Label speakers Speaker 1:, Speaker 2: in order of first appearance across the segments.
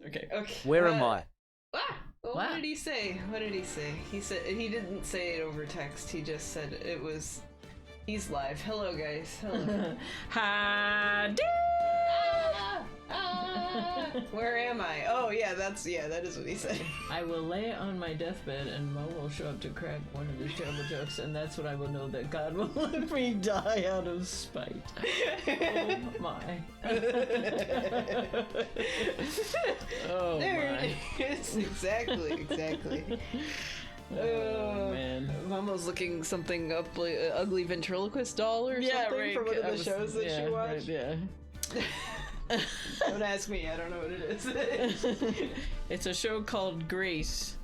Speaker 1: Okay.
Speaker 2: Where am I?
Speaker 3: Well, what did he say? He said he didn't say it over text. He just said it was. He's live. Hello, guys. Hello.
Speaker 1: Hi.
Speaker 3: Where am I? Oh, yeah, that is what he said.
Speaker 1: I will lay on my deathbed and Mo will show up to crack one of his terrible jokes, and that's when I will know that God will let me die out of spite. Oh my. Oh
Speaker 3: there
Speaker 1: my.
Speaker 3: it is. Exactly.
Speaker 1: Oh man.
Speaker 3: Mummo's looking something up like an ugly ventriloquist doll or something
Speaker 1: right.
Speaker 3: from one of the shows that she watched.
Speaker 1: Right, yeah.
Speaker 3: Don't ask me, I don't know what it is.
Speaker 1: It's a show called Grace,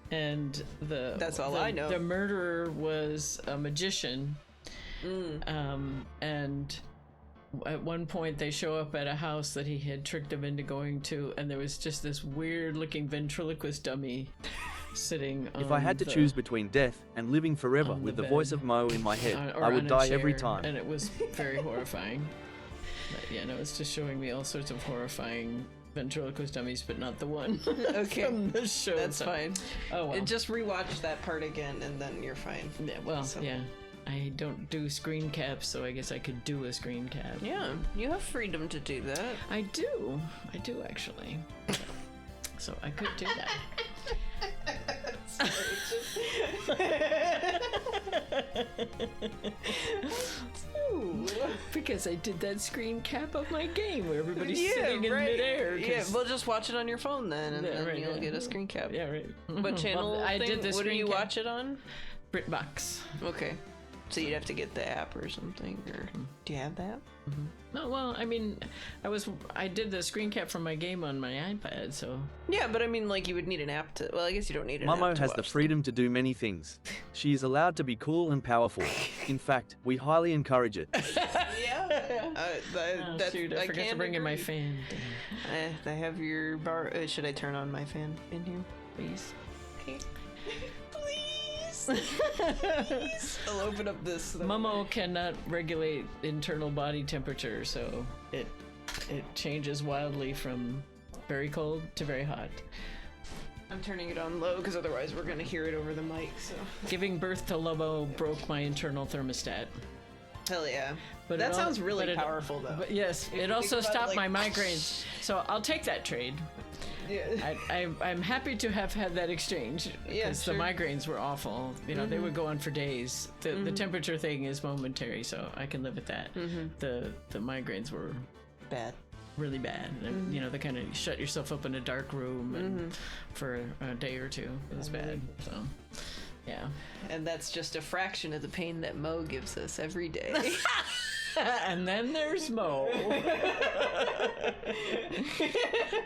Speaker 1: and
Speaker 3: that's all I know.
Speaker 1: The murderer was a magician, and at one point they show up at a house that he had tricked him into going to, and there was just this weird looking ventriloquist dummy sitting on
Speaker 2: If I had to choose between death and living forever with the voice of Mo in my head, I would die every time.
Speaker 1: And it was very horrifying. But yeah, no, it's just showing me all sorts of horrifying ventriloquist dummies, but not the one
Speaker 3: okay.
Speaker 1: from the show.
Speaker 3: That's fine.
Speaker 1: Oh well.
Speaker 3: And just rewatch that part again, and then you're fine.
Speaker 1: Yeah, well, yeah. I don't do screen caps, so I guess I could do a screen cap.
Speaker 3: Yeah, you have freedom to do that.
Speaker 1: I do actually. So I could do that. Because I did that screen cap of my game where everybody's sitting in midair.
Speaker 3: Yeah, well, just watch it on your phone then, and then you'll get a screen cap.
Speaker 1: Yeah, right.
Speaker 3: What channel?
Speaker 1: Well, I did the
Speaker 3: What do you
Speaker 1: cap.
Speaker 3: watch it on?
Speaker 1: BritBox.
Speaker 3: Okay. So you'd have to get the app or something, or do you have that?
Speaker 1: Mm-hmm. No, well, I mean, I did the screen cap from my game on my iPad, so.
Speaker 3: Yeah, but I mean, like, you would need an app to. Well, I guess you don't need an app
Speaker 2: Mummo
Speaker 3: to
Speaker 2: has the
Speaker 3: watch
Speaker 2: freedom to do many things. She is allowed to be cool and powerful. In fact, we highly encourage it.
Speaker 3: Yeah.
Speaker 1: Shoot, I forgot to bring in my fan.
Speaker 3: I have your bar. Should I turn on my fan in here, please? Okay. Please. I'll open up this.
Speaker 1: Mummo cannot regulate internal body temperature, so it changes wildly from very cold to very hot.
Speaker 3: I'm turning it on low because otherwise we're gonna hear it over the mic. So
Speaker 1: giving birth to Lobo broke my internal thermostat.
Speaker 3: Hell yeah.
Speaker 1: But
Speaker 3: that sounds really powerful though.
Speaker 1: But yes, it also stopped my migraines. So I'll take that trade. Yeah. I'm happy to have had that exchange because the migraines were awful. You know, they would go on for days. The temperature thing is momentary, so I can live with that. The migraines were
Speaker 3: bad,
Speaker 1: really bad. And, you know, they kind of shut yourself up in a dark room and for a day or two. It was bad. So, yeah. And
Speaker 3: that's just a fraction of the pain that Mo gives us every day.
Speaker 1: And then there's Mo.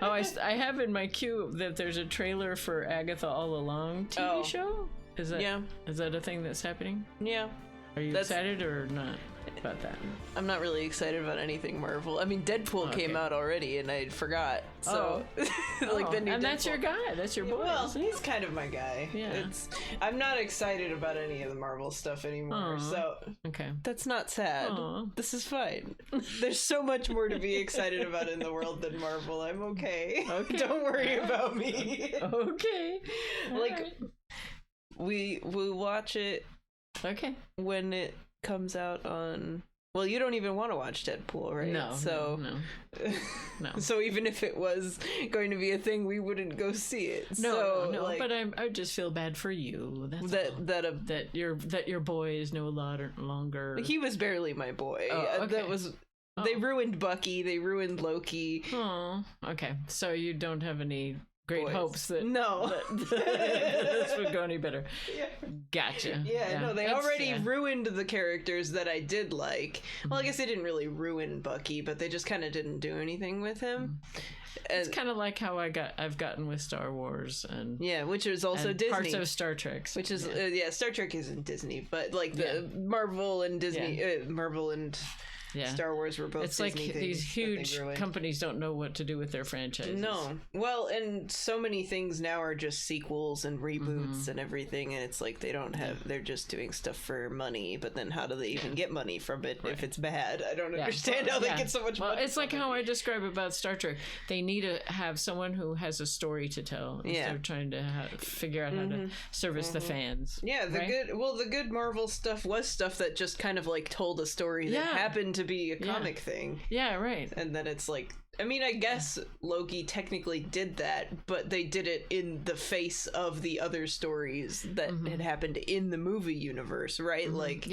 Speaker 1: Oh, I have in my queue that there's a trailer for Agatha All Along TV show. Is that a thing that's happening?
Speaker 3: Yeah.
Speaker 1: Are you excited or not about that?
Speaker 3: I'm not really excited about anything Marvel. I mean, Deadpool came out already, and I forgot. So, like the new.
Speaker 1: And
Speaker 3: Deadpool.
Speaker 1: That's your guy. That's your boy.
Speaker 3: Well, he's kind of my guy.
Speaker 1: Yeah.
Speaker 3: I'm not excited about any of the Marvel stuff anymore. So that's not sad. This is fine. There's so much more to be excited about in the world than Marvel. I'm okay. Don't worry about me.
Speaker 1: Okay.
Speaker 3: Like we'll watch it.
Speaker 1: Okay.
Speaker 3: When it comes out on. Well, you don't even want to watch Deadpool, right?
Speaker 1: No.
Speaker 3: So,
Speaker 1: no.
Speaker 3: So even if it was going to be a thing, we wouldn't go see it.
Speaker 1: No.
Speaker 3: Like,
Speaker 1: but I just feel bad for you. That's that your boy is no longer.
Speaker 3: He was barely my boy. That was. They ruined Bucky. They ruined Loki.
Speaker 1: Oh, okay. So you don't have any great hopes that this would go any better. Yeah. Gotcha.
Speaker 3: Yeah, no, they already ruined the characters that I did like. Well, I guess they didn't really ruin Bucky, but they just kind of didn't do anything with him.
Speaker 1: It's kind of like how I've gotten with Star Wars and
Speaker 3: which is also Disney.
Speaker 1: Parts of Star Trek,
Speaker 3: which is Star Trek isn't Disney, but like the Marvel and Disney, Marvel and Star Wars were both
Speaker 1: it's
Speaker 3: Disney
Speaker 1: like these huge companies don't know what to do with their franchises.
Speaker 3: No. Well, and so many things now are just sequels and reboots and everything, and it's like they don't have, they're just doing stuff for money, but then how do they even get money from it if it's bad? I don't understand how they get so much money.
Speaker 1: It's like how I describe about Star Trek. They need to have someone who has a story to tell instead of trying to figure out how to service the fans.
Speaker 3: Yeah, the good Marvel stuff was stuff that just kind of like told a story that happened to be a comic thing.
Speaker 1: Yeah, right.
Speaker 3: And then it's like, I mean, I guess Loki technically did that, but they did it in the face of the other stories that had happened in the movie universe, right? Like,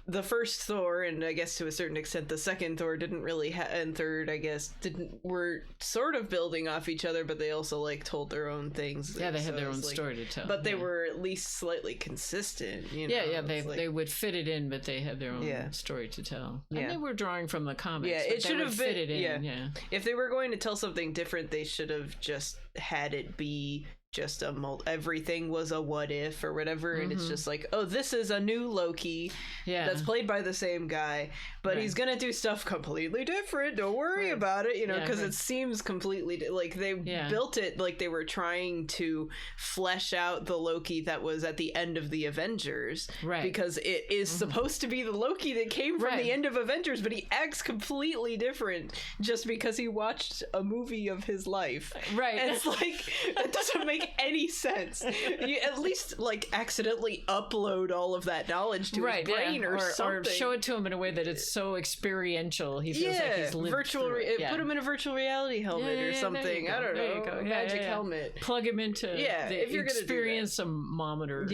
Speaker 3: the first Thor, and I guess to a certain extent the second Thor didn't really and third, I guess, were sort of building off each other, but they also like told their own things.
Speaker 1: Yeah, they had their own story to tell.
Speaker 3: But they were at least slightly consistent, you know?
Speaker 1: Yeah, they would fit it in, but they had their own story to tell. And they were drawing from the comics. Yeah, it should have fit it in. Yeah. If
Speaker 3: they were going to tell something different, they should have just had it be just everything was a what if or whatever, and it's just like, oh, this is a new Loki that's played by the same guy, but he's gonna do stuff completely different, don't worry about it, you know, because it seems completely like they built it like they were trying to flesh out the Loki that was at the end of the Avengers, because it is supposed to be the Loki that came from the end of Avengers, but he acts completely different just because he watched a movie of his life, and it's like, that doesn't make any sense. You at least like accidentally upload all of that knowledge to his brain or something,
Speaker 1: or show it to him in a way that it's so experiential he feels like he's lived
Speaker 3: put him in a virtual reality helmet or something. I don't know, magic helmet,
Speaker 1: plug him into the
Speaker 3: if you're
Speaker 1: experience-omometer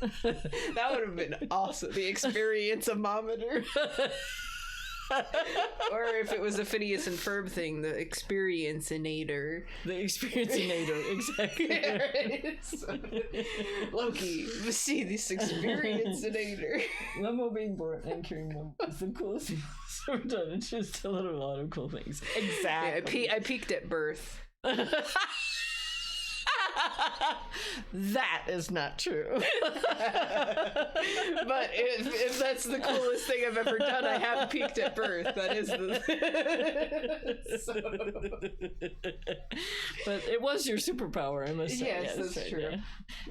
Speaker 3: that would have been awesome. The experience-omometer. Or if it was a Phineas and Ferb thing, the experience-inator.
Speaker 1: The experience-inator, exactly.
Speaker 3: Loki, see this experience-inator.
Speaker 1: Mummo being born and carrying Mummo is the coolest thing I've ever done. It's just a lot of cool things.
Speaker 3: Exactly. I peaked at birth.
Speaker 1: That is not true.
Speaker 3: But if that's the coolest thing I've ever done, I have peaked at birth. That is the
Speaker 1: But it was your superpower, I must say.
Speaker 3: Yes, that's true.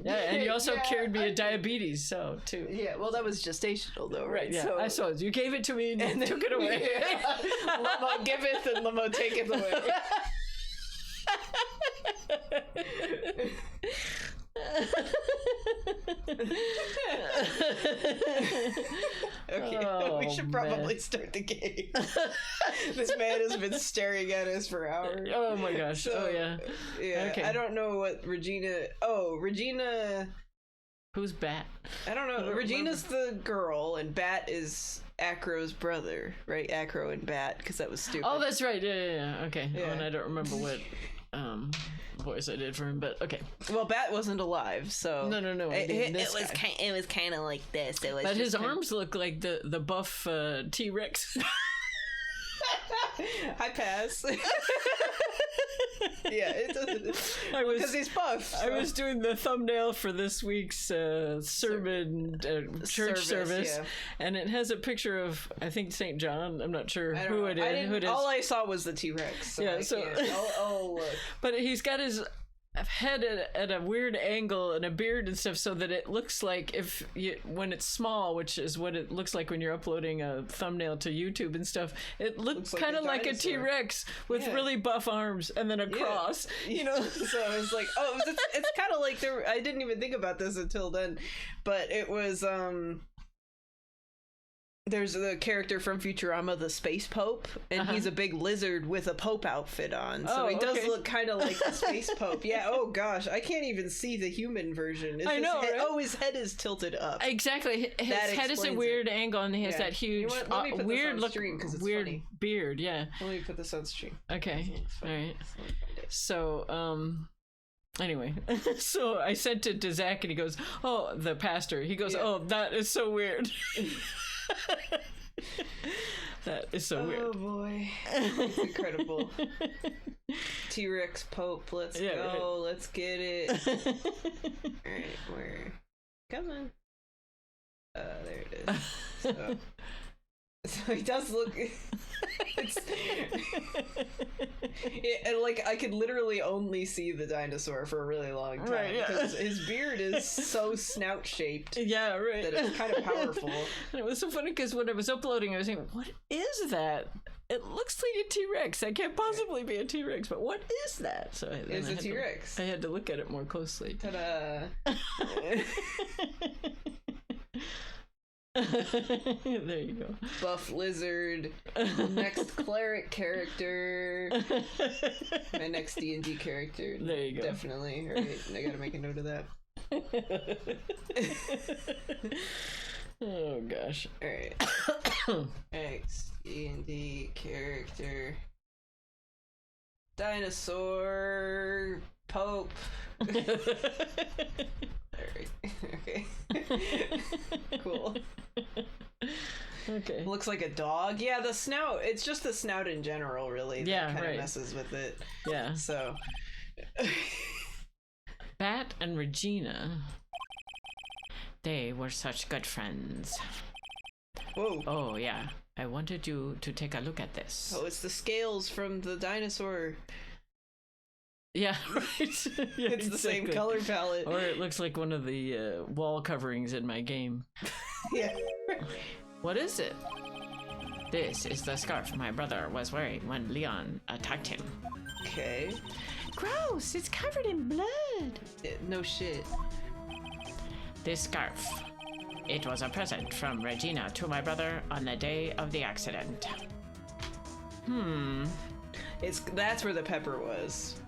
Speaker 1: Yeah, and you also cured me of diabetes, so too.
Speaker 3: Yeah, well, that was gestational though, right?
Speaker 1: Yeah, I saw it. You gave it to me and took it away.
Speaker 3: Lamo giveth and Lamo taketh away. Okay, we should probably start the game. This man has been staring at us for hours.
Speaker 1: Oh my gosh. So, yeah.
Speaker 3: Okay. I don't know what Regina.
Speaker 1: Who's Bat?
Speaker 3: I don't know. Regina's the girl, and Bat is Acro's brother, right? Acro and Bat, because that was stupid.
Speaker 1: Oh, that's right. Yeah. Okay. Yeah. Oh, and I don't remember what voice I did for him, but okay.
Speaker 3: Well, Bat wasn't alive, so
Speaker 1: no.
Speaker 3: It was kind of like this. It was.
Speaker 1: But his arms look like the buff T-Rex.
Speaker 3: I pass. Yeah, it doesn't. Because he's buff. So.
Speaker 1: I was doing the thumbnail for this week's sermon church service, and it has a picture of, I think, St. John. I'm not sure who it is.
Speaker 3: All I saw was the T-Rex. So I'll look.
Speaker 1: But he's got his head at a weird angle and a beard and stuff, so that it looks like when it's small, which is what it looks like when you're uploading a thumbnail to YouTube and stuff, it looks kind of like a T-Rex with really buff arms and then a cross, you know.
Speaker 3: So I was like, it's kind of like I didn't even think about this until then, but it was there's the character from Futurama, the Space Pope, and he's a big lizard with a Pope outfit on. So he does look kind of like the Space Pope. Yeah, oh gosh, I can't even see the human version.
Speaker 1: I know, right?
Speaker 3: Oh, his head is tilted up.
Speaker 1: Exactly. His head is a weird angle, and he has that huge, weird beard. Yeah.
Speaker 3: Let me put this on stream.
Speaker 1: Okay. All right. So, anyway, so I sent it to Zach, and he goes, oh, the pastor. He goes, oh, that is so weird. That is so weird.
Speaker 3: Oh boy, it's incredible. T-Rex Pope, let's go. Right. Let's get it. Alright, where? Come on. There it is. So he does look. Like I could literally only see the dinosaur for a really long time, right? Because his beard is so snout shaped.
Speaker 1: Yeah, right.
Speaker 3: That it's kind of powerful.
Speaker 1: And it was so funny because when I was uploading, I was saying, "What is that? It looks like a T-Rex. That can't possibly be a T-Rex, but what is that?" So
Speaker 3: it's a T-Rex.
Speaker 1: I had to look at it more closely.
Speaker 3: Ta-da!
Speaker 1: There you go.
Speaker 3: Buff lizard. Next cleric character. My next D&D character.
Speaker 1: There you go.
Speaker 3: Definitely. Right. I gotta make a note of that.
Speaker 1: Oh gosh.
Speaker 3: Alright. Next D&D character. Dinosaur Pope. Okay. Cool.
Speaker 1: Okay.
Speaker 3: Looks like a dog. Yeah, the snout. It's just the snout in general, really.
Speaker 1: Yeah,
Speaker 3: that kind of messes with it.
Speaker 1: Yeah.
Speaker 3: So.
Speaker 1: Bat and Regina. They were such good friends.
Speaker 3: Whoa.
Speaker 1: Oh yeah. I wanted you to take a look at this.
Speaker 3: Oh, it's the scales from the dinosaur.
Speaker 1: Yeah, right. Yeah,
Speaker 3: it's the same color palette.
Speaker 1: Or it looks like one of the wall coverings in my game.
Speaker 3: Yeah.
Speaker 1: What is it? This is the scarf my brother was wearing when Leon attacked him.
Speaker 3: Okay.
Speaker 1: Gross, it's covered in blood.
Speaker 3: No shit.
Speaker 1: This scarf. It was a present from Regina to my brother on the day of the accident.
Speaker 3: That's where the pepper was.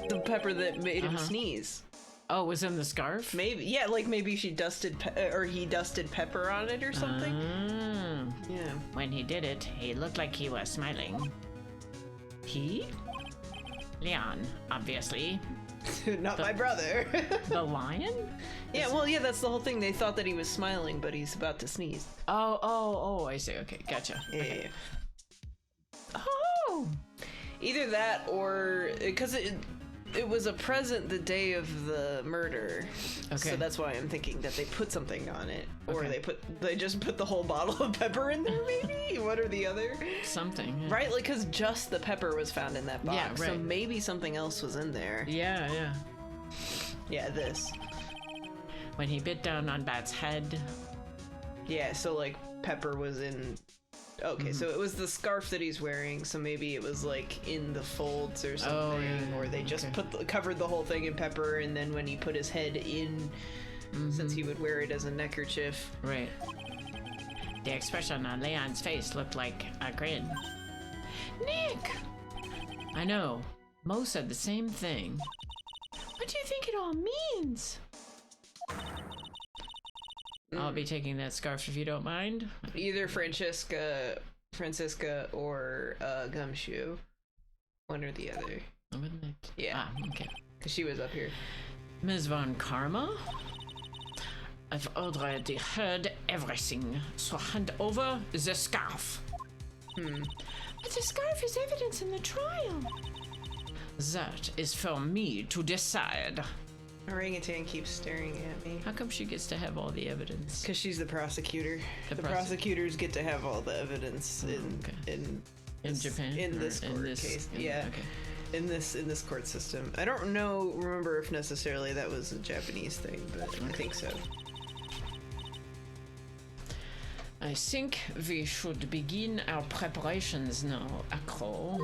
Speaker 3: The pepper that made him sneeze.
Speaker 1: Oh, was in the scarf?
Speaker 3: Maybe, yeah, like maybe she dusted, or he dusted pepper on it or something. Yeah.
Speaker 1: When he did it, he looked like he was smiling. He? Leon, obviously.
Speaker 3: Not my brother.
Speaker 1: The lion?
Speaker 3: Yeah, well, yeah, that's the whole thing. They thought that he was smiling, but he's about to sneeze.
Speaker 1: Oh, I see. Okay, gotcha.
Speaker 3: Yeah.
Speaker 1: Oh!
Speaker 3: Either that or... Because it was a present the day of the murder. Okay. So that's why I'm thinking that they put something on it. Or they just put the whole bottle of pepper in there, maybe? One or the other?
Speaker 1: Something. Yeah.
Speaker 3: Right? Like, because just the pepper was found in that box. Yeah, right. So maybe something else was in there.
Speaker 1: Yeah.
Speaker 3: Yeah, this.
Speaker 1: When he bit down on Bat's head.
Speaker 3: Yeah, so, like, pepper was in... Okay, so it was the scarf that he's wearing, so maybe it was like in the folds or something, or they just covered the whole thing in pepper, and then when he put his head in, since he would wear it as a neckerchief.
Speaker 1: Right. The expression on Leon's face looked like a grin. Nick! I know. Mo said the same thing. What do you think it all means? I'll be taking that scarf if you don't mind.
Speaker 3: Either Francisca or Gumshoe. One or the other. Yeah.
Speaker 1: Okay.
Speaker 3: Because she was up here.
Speaker 1: Ms. Von Karma? I've already heard everything, so hand over the scarf. But the scarf is evidence in the trial. That is for me to decide.
Speaker 3: Orangutan keeps staring at me.
Speaker 1: How come she gets to have all the evidence?
Speaker 3: Because she's the prosecutor. The prosecutors get to have all the evidence in
Speaker 1: Japan.
Speaker 3: In this court case. Yeah. Okay. In this court system. I don't remember if necessarily that was a Japanese thing, but I think so.
Speaker 1: I think we should begin our preparations now, Acro.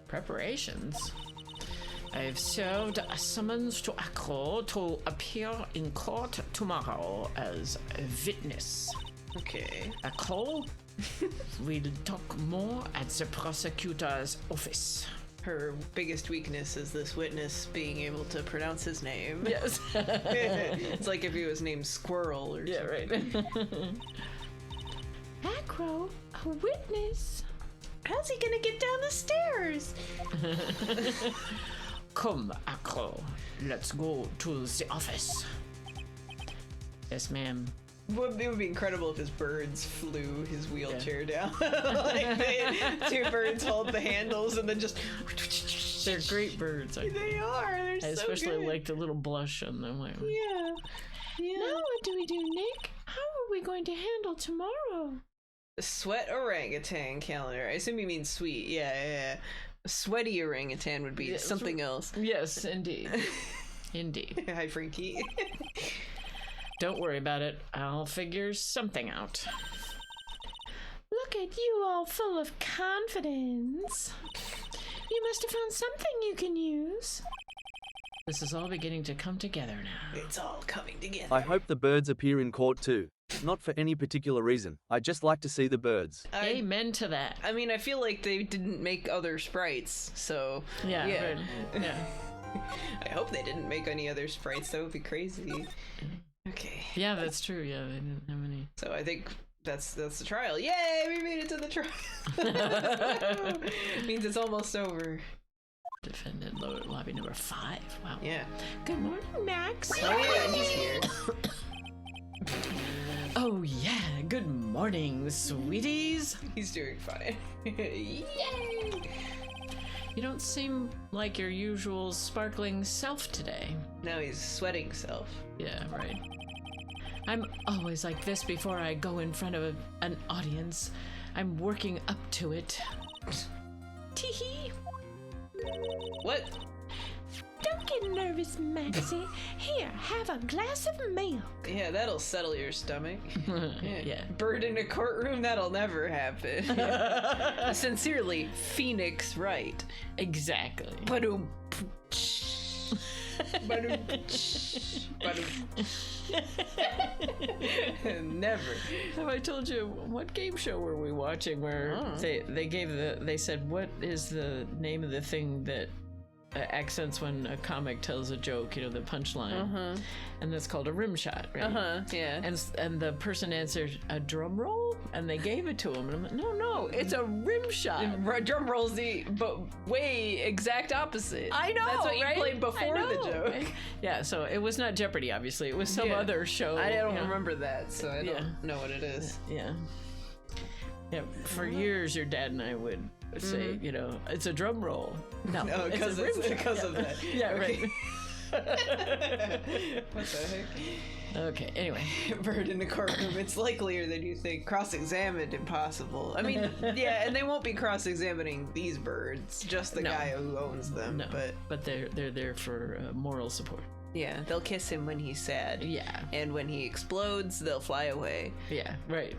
Speaker 1: Preparations? I've served a summons to Acro to appear in court tomorrow as a witness.
Speaker 3: Okay.
Speaker 1: Acro, we'll talk more at the prosecutor's office.
Speaker 3: Her biggest weakness is this witness being able to pronounce his name.
Speaker 1: Yes.
Speaker 3: It's like if he was named Squirrel or something.
Speaker 1: Right. Acro, a witness?
Speaker 3: How's he gonna get down the stairs?
Speaker 1: Come, Acro. Let's go to the office. Yes, ma'am.
Speaker 3: It would be incredible if his birds flew his wheelchair down. Like two birds hold the handles and then just...
Speaker 1: They're great birds.
Speaker 3: They are. They're so
Speaker 1: especially
Speaker 3: good.
Speaker 1: Like the little blush on them.
Speaker 3: Yeah.
Speaker 1: Now what do we do, Nick? How are we going going to handle tomorrow?
Speaker 3: Sweat orangutan calendar. I assume you mean sweet. Yeah. A sweaty orangutan would be something else.
Speaker 1: Yes, indeed. Indeed.
Speaker 3: Hi, Frankie.
Speaker 1: Don't worry about it. I'll figure something out. Look at you, all full of confidence. You must have found something you can use. This is all beginning to come together now.
Speaker 3: It's all coming together.
Speaker 2: I hope the birds appear in court too. Not for any particular reason. I just like to see the birds.
Speaker 1: Amen to that.
Speaker 3: I mean, I feel like they didn't make other sprites, so...
Speaker 1: Yeah. Yeah.
Speaker 3: I hope they didn't make any other sprites. That would be crazy. Okay.
Speaker 1: Yeah, that's true. Yeah, they didn't have any.
Speaker 3: So I think that's the trial. Yay! We made it to the trial. Means it's almost over.
Speaker 1: Defendant lobby number 5. Wow.
Speaker 3: Yeah.
Speaker 1: Good morning, Max.
Speaker 3: Oh yeah, he's here.
Speaker 1: Oh yeah. Good morning, sweeties.
Speaker 3: He's doing fine. Yay!
Speaker 1: You don't seem like your usual sparkling self today.
Speaker 3: No, he's sweating self.
Speaker 1: Yeah, right. I'm always like this before I go in front of an audience. I'm working up to it. Tee-hee.
Speaker 3: What?
Speaker 1: Don't get nervous, Maxie. Here, have a glass of milk.
Speaker 3: Yeah, that'll settle your stomach.
Speaker 1: Yeah.
Speaker 3: Bird in a courtroom, that'll never happen. Yeah. Sincerely, Phoenix Wright.
Speaker 1: Exactly.
Speaker 3: Ba-doom. Ba-doom. Ba-doom. Never.
Speaker 1: Have I told you what game show were we watching where they said what is the name of the thing that accents when a comic tells a joke, the punchline, and that's called a rim shot, right?
Speaker 3: Yeah.
Speaker 1: And the person answered a drum roll, and they gave it to him, and I'm like, no, it's a rim shot.
Speaker 3: Drum roll's but way exact opposite.
Speaker 1: I know.
Speaker 3: That's what you
Speaker 1: right?
Speaker 3: played before the joke.
Speaker 1: Right? Yeah, so it was not Jeopardy, obviously. It was some other show.
Speaker 3: I don't remember that, so I don't know what it is.
Speaker 1: Yeah. Yeah. For years, your dad and I would say, it's a drum roll. No,
Speaker 3: because of that.
Speaker 1: Yeah, right.
Speaker 3: What the heck?
Speaker 1: Okay, anyway.
Speaker 3: Bird in the courtroom, it's likelier than you think. Cross-examined, impossible. I mean, yeah, and they won't be cross-examining these birds, just the guy who owns them.
Speaker 1: No, but they're there for moral support.
Speaker 3: Yeah, they'll kiss him when he's sad.
Speaker 1: Yeah.
Speaker 3: And when he explodes, they'll fly away.
Speaker 1: Yeah, right.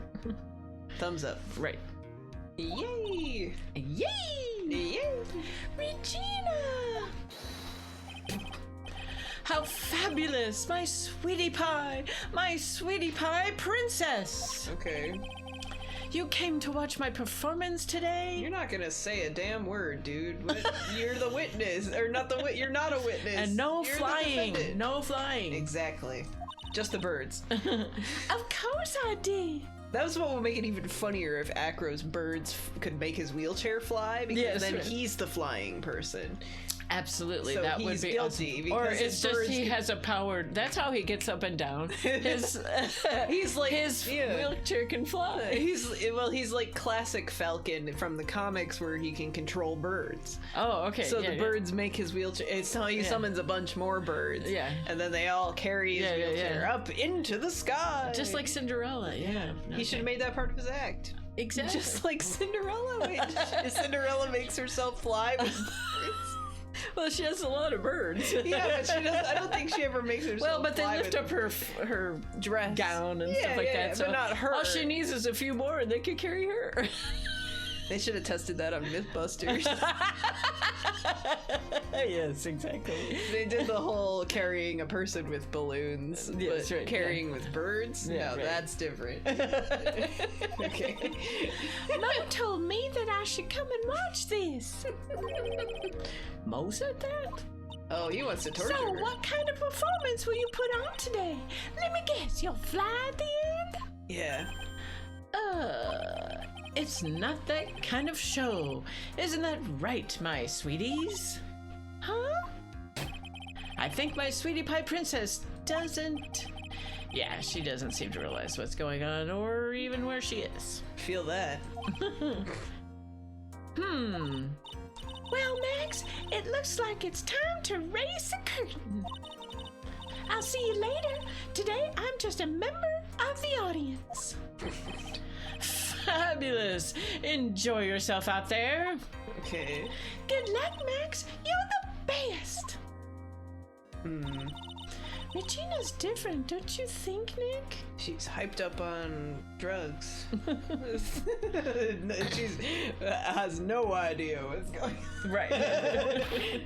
Speaker 3: Thumbs up.
Speaker 1: Right.
Speaker 3: Yay!
Speaker 1: Yay!
Speaker 3: Yay!
Speaker 1: Regina! How fabulous! My sweetie pie princess!
Speaker 3: Okay.
Speaker 1: You came to watch my performance today?
Speaker 3: You're not gonna say a damn word, dude. You're the witness. Or not the you're not a witness.
Speaker 1: And
Speaker 3: you're
Speaker 1: flying. No flying.
Speaker 3: Exactly. Just the birds.
Speaker 1: Of course I did.
Speaker 3: That was what would make it even funnier if Acro's birds could make his wheelchair fly, because then he's the flying person.
Speaker 1: Absolutely,
Speaker 3: so
Speaker 1: that would be
Speaker 3: guilty.
Speaker 1: Awesome. Or it's just he has a power. That's how he gets up and down. His wheelchair can fly.
Speaker 3: He's like classic Falcon from the comics where he can control birds.
Speaker 1: Oh, okay.
Speaker 3: So the birds make his wheelchair. It's how he summons a bunch more birds.
Speaker 1: Yeah.
Speaker 3: And then they all carry his wheelchair up into the sky.
Speaker 1: Just like Cinderella. Yeah.
Speaker 3: He should have made that part of his act.
Speaker 1: Exactly.
Speaker 3: Just like Cinderella. Cinderella makes herself fly with birds.
Speaker 1: Well, she has a lot of birds.
Speaker 3: Yeah, but she doesn't. I don't think she ever makes herself.
Speaker 1: Well, but they lift up her
Speaker 3: dress,
Speaker 1: gown, and stuff like that.
Speaker 3: But
Speaker 1: So
Speaker 3: not her.
Speaker 1: All she needs is a few more, and they could carry her.
Speaker 3: They should have tested that on MythBusters.
Speaker 1: Yes, exactly.
Speaker 3: They did the whole carrying a person with balloons, but carrying with birds.
Speaker 1: Yeah,
Speaker 3: no, that's different. Okay.
Speaker 1: Mo told me that I should come and watch this. Mo said that?
Speaker 3: Oh, he wants to torture
Speaker 1: So,
Speaker 3: her.
Speaker 1: what kind of performance will you put on today? Let me guess, you'll fly at the end?
Speaker 3: Yeah.
Speaker 1: It's not that kind of show. Isn't that right, my sweeties? Huh? I think my sweetie pie princess doesn't... Yeah, she doesn't seem to realize what's going on or even where she is.
Speaker 3: Feel that.
Speaker 1: Well, Max, it looks like it's time to raise the curtain. I'll see you later. Today, I'm just a member of the audience. Fabulous. Enjoy yourself out there.
Speaker 3: Okay.
Speaker 1: Good luck, Max. You're the best. Regina's different, don't you think, Nick?
Speaker 3: She's hyped up on drugs. She has no idea what's going on.
Speaker 1: Right.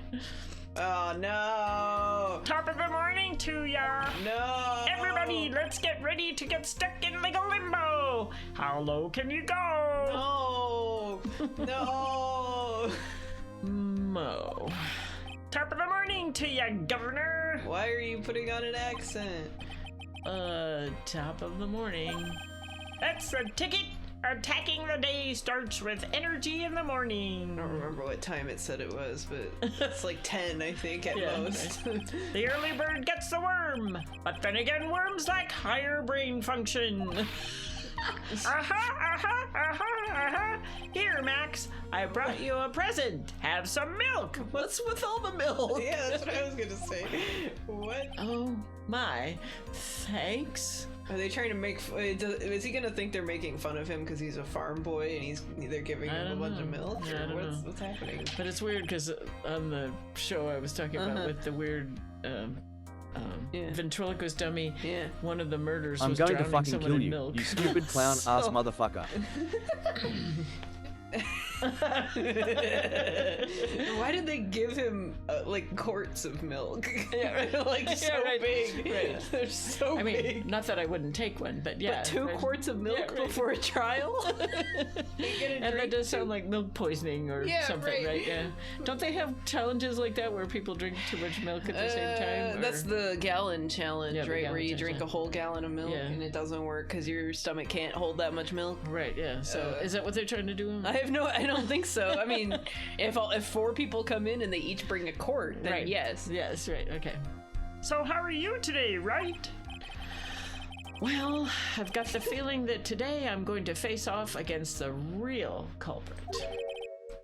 Speaker 3: Oh, no.
Speaker 4: Top of the morning to ya.
Speaker 3: No.
Speaker 4: Everybody, let's get ready to get stuck in legal limbo. How low can you go?
Speaker 3: No. No.
Speaker 1: Mo.
Speaker 4: Top of the morning to ya, Governor.
Speaker 3: Why are you putting on an accent?
Speaker 1: Top of the morning.
Speaker 4: That's the ticket. Attacking the day starts with energy in the morning.
Speaker 3: I don't remember what time it said it was, but it's like 10, I think, at most.
Speaker 4: The early bird gets the worm, but then again, worms lack higher brain function. Here, Max, I brought you a present. Have some milk.
Speaker 1: What's with all the milk?
Speaker 3: Yeah, that's what I was gonna say. What?
Speaker 1: Oh my, thanks.
Speaker 3: Are they trying to make? Is he gonna think they're making fun of him because he's a farm boy and they're giving him a bunch of milk?
Speaker 1: Yeah, I don't know.
Speaker 3: What's happening?
Speaker 1: But it's weird because on the show I was talking about with the weird ventriloquist dummy, one of the murders was
Speaker 2: going to
Speaker 1: drowning
Speaker 2: fucking
Speaker 1: someone
Speaker 2: kill
Speaker 1: in
Speaker 2: you,
Speaker 1: milk.
Speaker 2: you stupid clown ass motherfucker.
Speaker 3: Why did they give him like quarts of milk?
Speaker 1: Like so big. Right.
Speaker 3: They're so
Speaker 1: I mean,
Speaker 3: big.
Speaker 1: not that I wouldn't take one, but yeah.
Speaker 3: But 2 quarts of milk before a trial?
Speaker 1: And that does sound like milk poisoning or something, right? Yeah. Don't they have challenges like that where people drink too much milk at the same time? Or?
Speaker 3: That's the gallon challenge, right? Where you drink a whole gallon of milk and it doesn't work because your stomach can't hold that much milk.
Speaker 1: Right, yeah. So is that what they're trying to do?
Speaker 3: I don't think so. I mean, if 4 people come in and they each bring a quart, then yes.
Speaker 1: Yes, right, okay.
Speaker 4: So how are you today, right?
Speaker 1: Well, I've got the feeling that today I'm going to face off against the real culprit.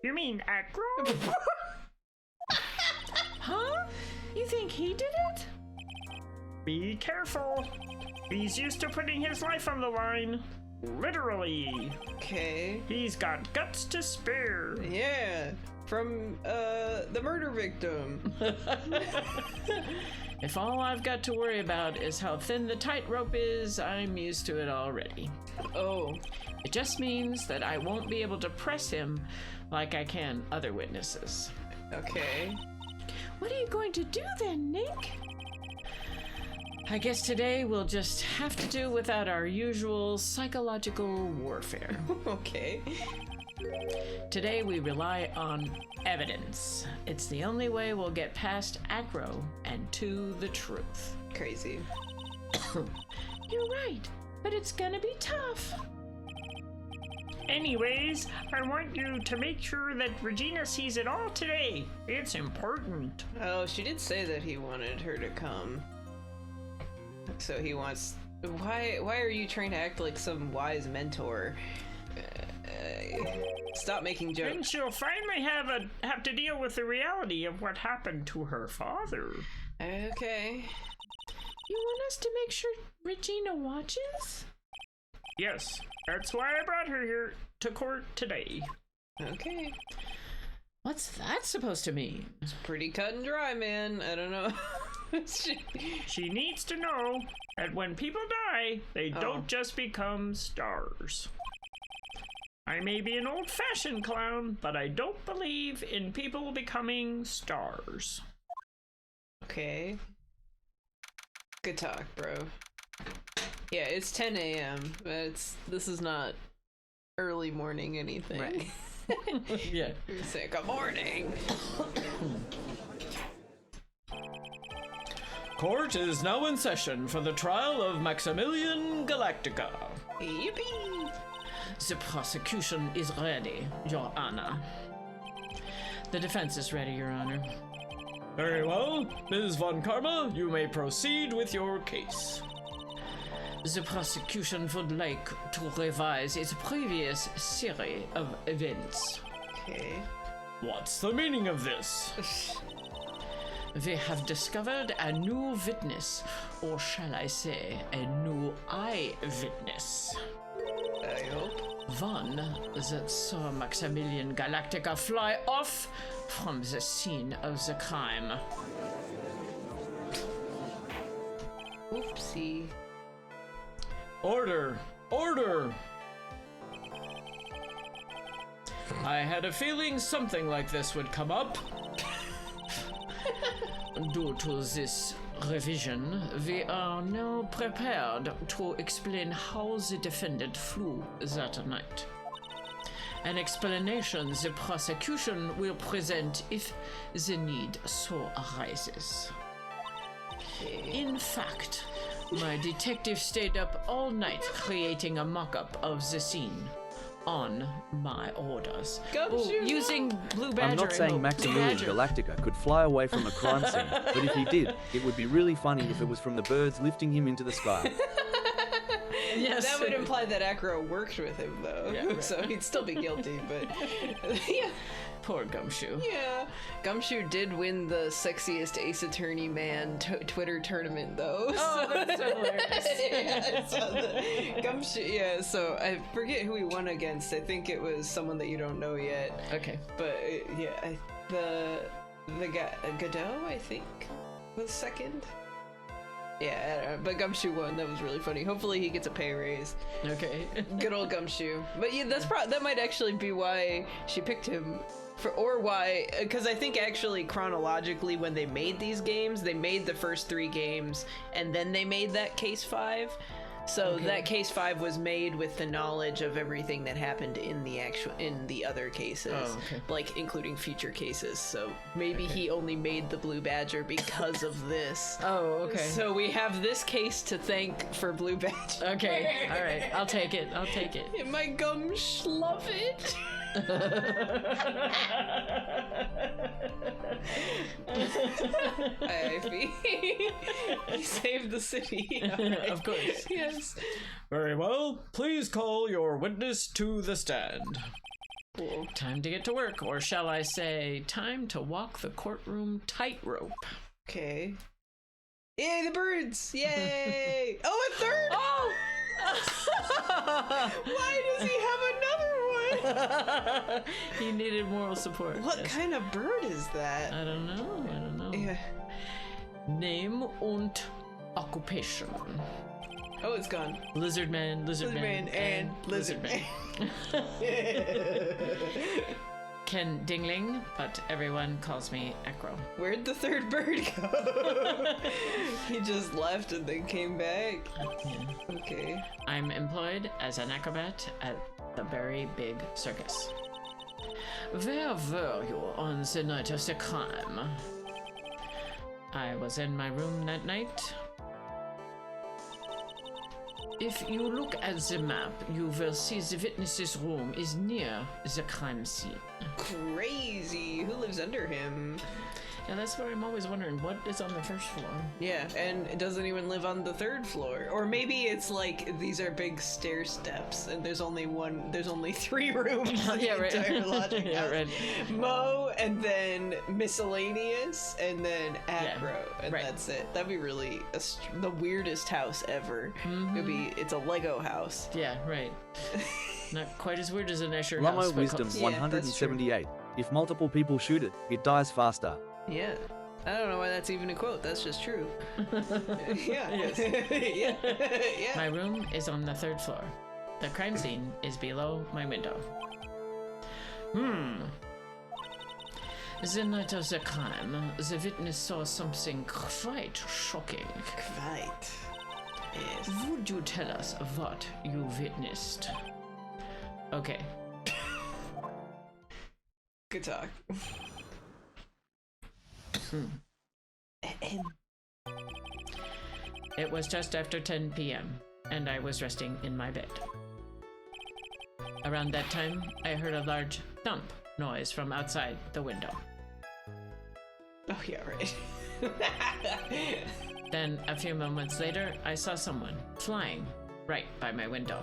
Speaker 4: You mean Acro?
Speaker 1: Huh? You think he did it?
Speaker 4: Be careful. He's used to putting his life on the line. Literally.
Speaker 3: Okay.
Speaker 4: He's got guts to spare.
Speaker 3: Yeah. From the murder victim.
Speaker 1: If all I've got to worry about is how thin the tightrope is, I'm used to it already.
Speaker 3: Oh.
Speaker 1: It just means that I won't be able to press him like I can other witnesses.
Speaker 3: Okay.
Speaker 1: What are you going to do then, Nick? I guess today we'll just have to do without our usual psychological warfare.
Speaker 3: Okay.
Speaker 1: Today we rely on evidence. It's the only way we'll get past Acro and to the truth.
Speaker 3: Crazy.
Speaker 1: You're right, but it's gonna be tough.
Speaker 4: Anyways, I want you to make sure that Regina sees it all today. It's important.
Speaker 3: Oh, she did say that he wanted her to come. So he wants... Why are you trying to act like some wise mentor? Stop making jokes.
Speaker 4: Then she'll finally have to deal with the reality of what happened to her father.
Speaker 3: Okay.
Speaker 1: You want us to make sure Regina watches?
Speaker 4: Yes, that's why I brought her here to court today.
Speaker 3: Okay.
Speaker 1: What's that supposed to mean?
Speaker 3: It's pretty cut and dry, man. I don't know.
Speaker 4: She needs to know that when people die, they don't just become stars. I may be an old-fashioned clown, but I don't believe in people becoming stars.
Speaker 3: Okay. Good talk, bro. Yeah, it's 10 a.m. This is not early morning anything.
Speaker 1: Right. Yeah.
Speaker 3: Say good morning.
Speaker 1: Court is now in session for the trial of Maximilian Galactica.
Speaker 3: Yippee!
Speaker 1: The prosecution is ready, Your Honor. The defense is ready, Your Honor. Very well. Ms. Von Karma, you may proceed with your case. The prosecution would like to revise its previous series of events.
Speaker 3: Okay.
Speaker 1: What's the meaning of this? We have discovered a new witness, or shall I say, a new eyewitness.
Speaker 3: I hope.
Speaker 1: One that saw Maximilian Galactica fly off from the scene of the crime.
Speaker 3: Oopsie.
Speaker 1: Order! Order! I had a feeling something like this would come up. Due to this revision, we are now prepared to explain how the defendant flew that night. An explanation the prosecution will present if the need so arises. In fact, my detective stayed up all night creating a mock-up of the scene. On my orders. Using Blue Badger.
Speaker 2: I'm not saying Maximilian Galactica could fly away from a crime scene, but if he did, it would be really funny if it was from the birds lifting him into the sky.
Speaker 3: Yes. That would imply that Acro worked with him, though. Yeah, right. So he'd still be guilty, but... yeah.
Speaker 1: Poor Gumshoe.
Speaker 3: Yeah. Gumshoe did win the sexiest Ace Attorney man Twitter tournament, though.
Speaker 1: Oh, that's so hilarious.
Speaker 3: Yeah, so Gumshoe, yeah, so I forget who he won against. I think it was someone that you don't know yet.
Speaker 1: Okay.
Speaker 3: But, yeah, the guy, Godot, I think, was second. Yeah, I don't know, but Gumshoe won. That was really funny. Hopefully he gets a pay raise.
Speaker 1: Okay.
Speaker 3: Good old Gumshoe. But yeah, that might actually be why she picked him. Or why, because I think actually chronologically when they made these games, they made the first 3 games and then they made that Case 5. So that Case 5 was made with the knowledge of everything that happened in the other cases, like including future cases. So maybe he only made the Blue Badger because of this.
Speaker 1: Oh, okay.
Speaker 3: So we have this case to thank for Blue Badger.
Speaker 1: Okay, all right. I'll take it.
Speaker 3: My gums love it. Ivy. He saved the city. Right.
Speaker 1: Of course.
Speaker 3: Yes.
Speaker 1: Very well. Please call your witness to the stand. Cool. Time to get to work, or shall I say, time to walk the courtroom tightrope.
Speaker 3: Okay. Yay, the birds! Yay! Oh, a third!
Speaker 1: Oh!
Speaker 3: Why does he have another one?
Speaker 1: He needed moral support.
Speaker 3: What kind of bird is that?
Speaker 1: I don't know.
Speaker 3: Yeah.
Speaker 1: Name und Occupation.
Speaker 3: Oh, it's gone.
Speaker 1: Lizard man, and lizard man. Ken Dingling, but everyone calls me Acro.
Speaker 3: Where'd the third bird go? He just left and then came back.
Speaker 1: Yeah.
Speaker 3: Okay.
Speaker 1: I'm employed as an acrobat at the very big circus. Where were you on the night of the crime? I was in my room that night. If you look at the map, you will see the witness's room is near the crime scene.
Speaker 3: Crazy! Who lives under him?
Speaker 1: Yeah, that's what I'm always wondering. What is on the first floor?
Speaker 3: Yeah, and it doesn't even live on the 3rd floor. Or maybe it's like these are big stair steps and there's only 3 rooms in the entire lodging house.
Speaker 1: Yeah, right.
Speaker 3: Mo, and then miscellaneous, and then Acro, and that's it. That'd be really the weirdest house ever. Mm-hmm. It's a Lego house.
Speaker 1: Yeah, right. Not quite as weird as an Escher
Speaker 2: Mummo
Speaker 1: house.
Speaker 2: Wisdom 178. If multiple people shoot it, it dies faster.
Speaker 3: Yeah. I don't know why that's even a quote. That's just true. Yeah. Yeah.
Speaker 1: My room is on the 3rd floor. The crime scene is below my window. The night of the crime, the witness saw something quite shocking.
Speaker 3: Quite. Yes.
Speaker 1: Would you tell us what you witnessed? Okay.
Speaker 3: Good talk.
Speaker 1: It was just after 10 p.m. and I was resting in my bed. Around that time, I heard a large thump noise from outside the window.
Speaker 3: Oh yeah, right.
Speaker 1: Then, a few moments later, I saw someone flying right by my window.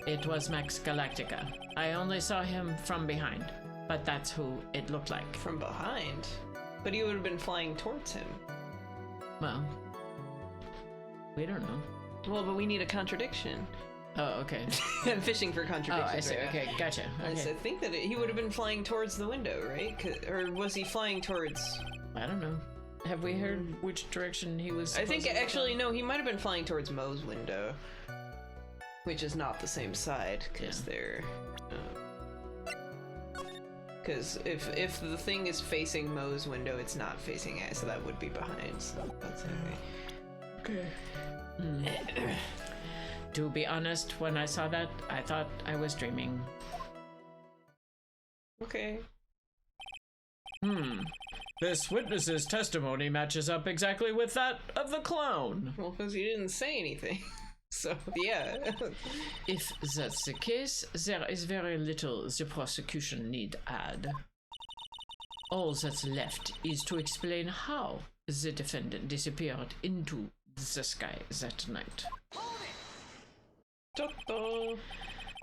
Speaker 1: It was Max Galactica. I only saw him from behind, but that's who it looked like.
Speaker 3: From behind? But he would have been flying towards him.
Speaker 1: Well, we don't know.
Speaker 3: Well, but we need a contradiction.
Speaker 1: Oh, okay.
Speaker 3: I'm fishing for contradictions.
Speaker 1: Oh, I see.
Speaker 3: Right
Speaker 1: okay, gotcha. Okay.
Speaker 3: I think that he would have been flying towards the window, right? Or was he flying towards...
Speaker 1: I don't know. Have we heard which direction he was?
Speaker 3: I think actually no. He might have been flying towards Mo's window, which is not the same side because they're. Because if the thing is facing Mo's window, it's not facing it, so that would be behind. So that's okay.
Speaker 1: To be honest, when I saw that, I thought I was dreaming.
Speaker 3: Okay.
Speaker 4: This witness's testimony matches up exactly with that of the clown.
Speaker 3: Well, because he didn't say anything. So, yeah.
Speaker 1: If that's the case, there is very little the prosecution need add. All that's left is to explain how the defendant disappeared into the sky that night.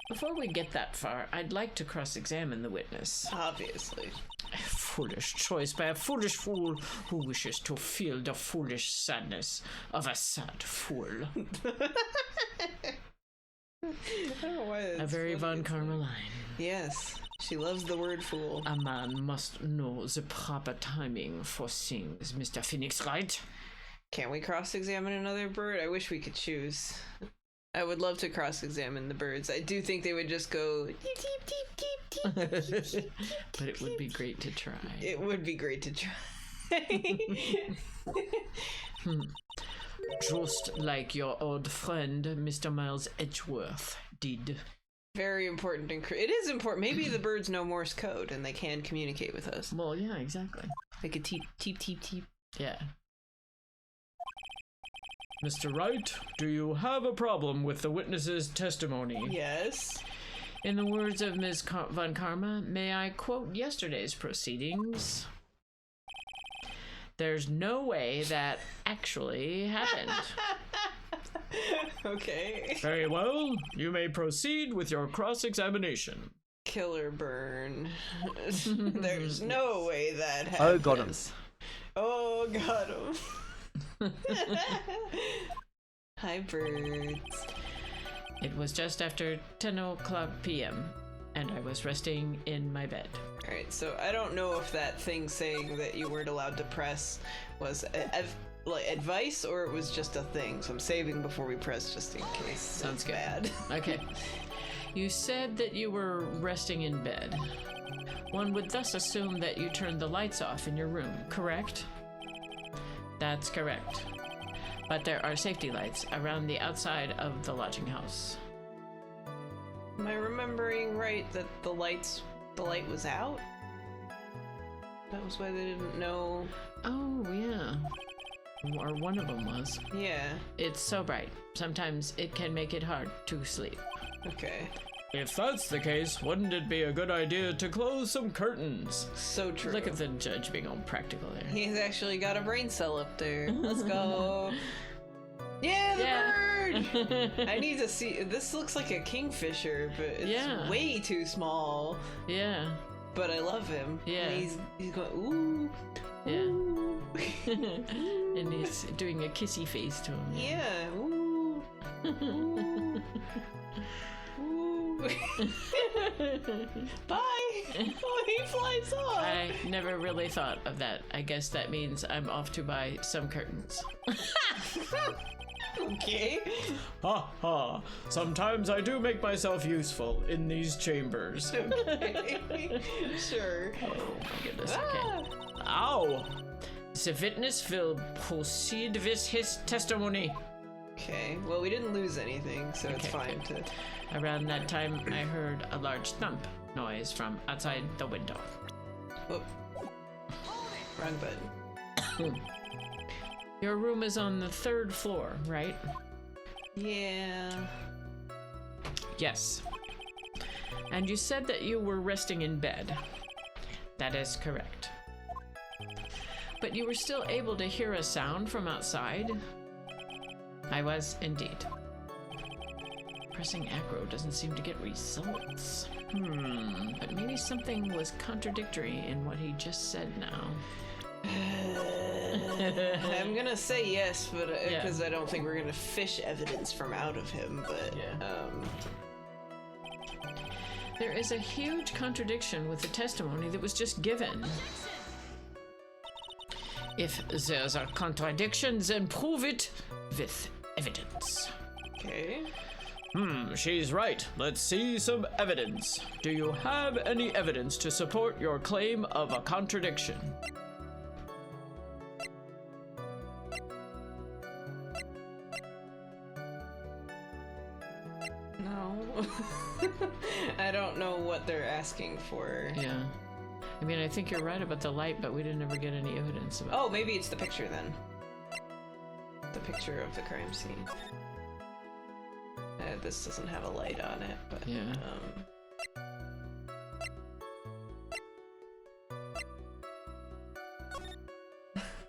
Speaker 1: Before we get that far, I'd like to cross-examine the witness.
Speaker 3: Obviously.
Speaker 1: A foolish choice by a foolish fool who wishes to feel the foolish sadness of a sad fool.
Speaker 3: I don't know why
Speaker 1: a very Von Karma line.
Speaker 3: Yes, she loves the word fool.
Speaker 1: A man must know the proper timing for things, Mr. Phoenix, right?
Speaker 3: Can't we cross-examine another bird? I wish we could choose. I would love to cross-examine the birds. I do think they would just go...
Speaker 1: But it would be great to try.
Speaker 3: It would be great to try.
Speaker 1: Just like your old friend, Mr. Miles Edgeworth, did.
Speaker 3: Very important. It is important. Maybe the birds know Morse code and they can communicate with us.
Speaker 1: Well, yeah, exactly.
Speaker 3: Like a teep, teep, teep, teep.
Speaker 1: Yeah.
Speaker 4: Mr. Wright, do you have a problem with the witness's testimony?
Speaker 3: Yes.
Speaker 1: In the words of Ms. Von Karma, may I quote yesterday's proceedings? There's no way that actually happened.
Speaker 3: Okay.
Speaker 4: Very well. You may proceed with your cross-examination.
Speaker 3: Killer burn. There's no way that happened.
Speaker 2: Oh, got him.
Speaker 3: Oh, got him. Hi, birds.
Speaker 1: It was just after 10 o'clock p.m. and I was resting in my bed.
Speaker 3: Alright, so I don't know if that thing saying that you weren't allowed to press was like advice or it was just a thing. So I'm saving before we press just in case.
Speaker 1: Sounds good.
Speaker 3: Bad.
Speaker 1: Okay. You said that you were resting in bed. One would thus assume that you turned the lights off in your room, correct? That's correct. But there are safety lights around the outside of the lodging house.
Speaker 3: Am I remembering right that the light was out? That was why they didn't know.
Speaker 1: Oh, yeah. Or one of them was.
Speaker 3: Yeah.
Speaker 1: It's so bright. Sometimes it can make it hard to sleep.
Speaker 3: Okay.
Speaker 4: If that's the case, wouldn't it be a good idea to close some curtains?
Speaker 3: So true.
Speaker 1: Look at the judge being all practical there.
Speaker 3: He's actually got a brain cell up there. Let's go. Yeah, the bird! I need to see. This looks like a kingfisher, but it's way too small.
Speaker 1: Yeah.
Speaker 3: But I love him.
Speaker 1: Yeah.
Speaker 3: And he's going, ooh.
Speaker 1: Yeah.
Speaker 3: Ooh.
Speaker 1: And he's doing a kissy face to him.
Speaker 3: Yeah. Ooh. Ooh. Ooh. Bye! Oh, he flies off!
Speaker 1: I never really thought of that. I guess that means I'm off to buy some curtains.
Speaker 3: Okay.
Speaker 4: Ha ha. Sometimes I do make myself useful in these chambers.
Speaker 3: Okay. Sure.
Speaker 1: Oh my goodness, okay.
Speaker 4: Ow!
Speaker 1: The witness will proceed with his testimony.
Speaker 3: Okay, well, we didn't lose anything, so it's fine to...
Speaker 1: Around that time, I heard a large thump noise from outside the window.
Speaker 3: Whoop. Wrong button.
Speaker 1: Your room is on the 3rd floor, right?
Speaker 3: Yeah.
Speaker 1: Yes. And you said that you were resting in bed. That is correct. But you were still able to hear a sound from outside? I was indeed. Pressing acro doesn't seem to get results. But maybe something was contradictory in what he just said now.
Speaker 3: I'm gonna say yes, but because I don't think we're gonna fish evidence from out of him. But
Speaker 1: there is a huge contradiction with the testimony that was just given. If there's a contradiction, then prove it with evidence.
Speaker 3: Okay.
Speaker 1: She's right. Let's see some evidence. Do you have any evidence to support your claim of a contradiction?
Speaker 3: No. I don't know what they're asking for.
Speaker 1: Yeah. I mean, I think you're right about the light, but we didn't ever get any evidence about it.
Speaker 3: Oh, maybe it's the picture then. The picture of the crime scene. This doesn't have a light on it, but
Speaker 1: yeah.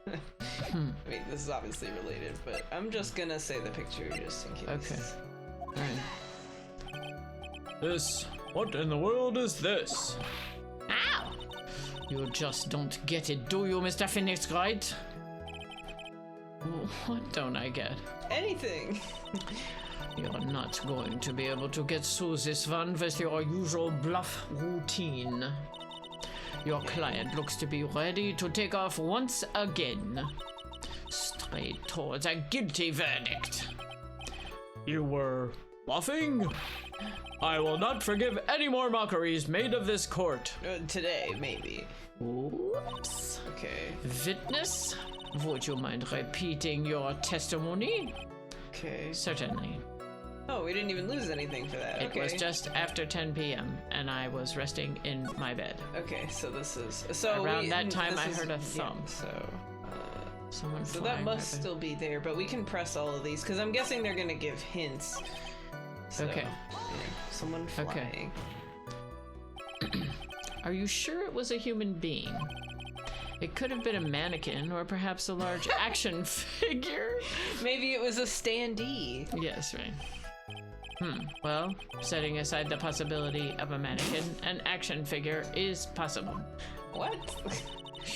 Speaker 3: I mean, this is obviously related, but I'm just gonna say the picture just in case.
Speaker 1: Okay. Alright. What in the world is this? Ow! You just don't get it, do you, Mr. Phoenix, right? What don't I get?
Speaker 3: Anything!
Speaker 1: You're not going to be able to get through this one with your usual bluff routine. Your client looks to be ready to take off once again. Straight towards a guilty verdict. You were bluffing? I will not forgive any more mockeries made of this court.
Speaker 3: Today, maybe.
Speaker 1: Oops.
Speaker 3: Okay.
Speaker 1: Witness, would you mind repeating your testimony?
Speaker 3: Okay.
Speaker 1: Certainly.
Speaker 3: Oh, we didn't even lose anything for that.
Speaker 1: It was just after 10 p.m. and I was resting in my bed.
Speaker 3: Okay, so this is
Speaker 1: around that time. I heard a thump. Someone.
Speaker 3: So that must still be there, but we can press all of these because I'm guessing they're gonna give hints. So,
Speaker 1: okay.
Speaker 3: Yeah, someone flying.
Speaker 1: Okay. Are you sure it was a human being? It could have been a mannequin or perhaps a large action figure.
Speaker 3: Maybe it was a standee.
Speaker 1: Yes, right. Well, setting aside the possibility of a mannequin, an action figure is possible.
Speaker 3: What?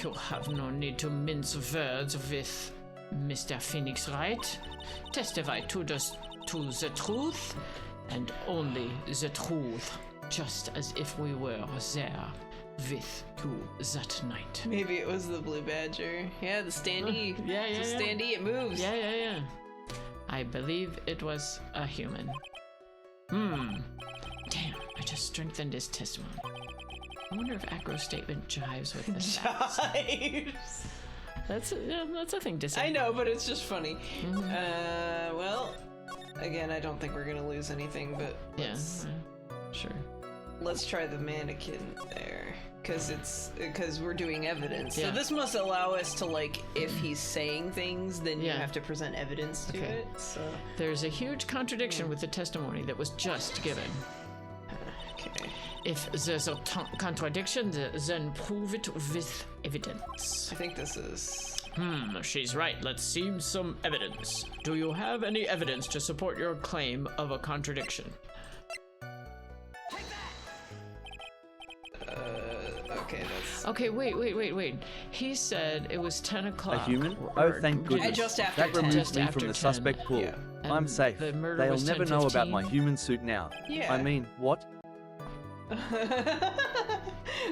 Speaker 1: You have no need to mince words with Mr. Phoenix, right? Testify to the truth, and only the truth, just as if we were there with you that night.
Speaker 3: Maybe it was the blue badger. Yeah, the standee. It's a standee, it moves.
Speaker 1: Yeah. I believe it was a human. Damn, I just strengthened his testimony. I wonder if Acro's statement jives with the
Speaker 3: Jives.
Speaker 1: That's a thing to say.
Speaker 3: I know, but it's just funny. Well, again, I don't think we're gonna lose anything, but
Speaker 1: sure.
Speaker 3: Let's try the mannequin there, because we're doing evidence.
Speaker 1: Yeah.
Speaker 3: So this must allow us to, like, if he's saying things, then you have to present evidence to it. So
Speaker 1: there's a huge contradiction with the testimony that was just given.
Speaker 3: Okay.
Speaker 1: If there's a contradiction, then prove it with evidence.
Speaker 3: I think this is...
Speaker 1: She's right. Let's see some evidence. Do you have any evidence to support your claim of a contradiction?
Speaker 3: Okay, that's...
Speaker 1: Okay, wait. He said it was 10 o'clock.
Speaker 2: A human? Oh, thank goodness.
Speaker 3: Just after
Speaker 2: that
Speaker 3: 10.
Speaker 2: removes
Speaker 1: Just
Speaker 2: me
Speaker 1: after
Speaker 2: from the
Speaker 1: 10.
Speaker 2: suspect pool.
Speaker 3: Yeah.
Speaker 2: I'm safe.
Speaker 1: The murder
Speaker 2: They'll
Speaker 1: was
Speaker 2: never know about my
Speaker 1: 10:15.
Speaker 2: human suit now.
Speaker 3: Yeah.
Speaker 2: I mean, what?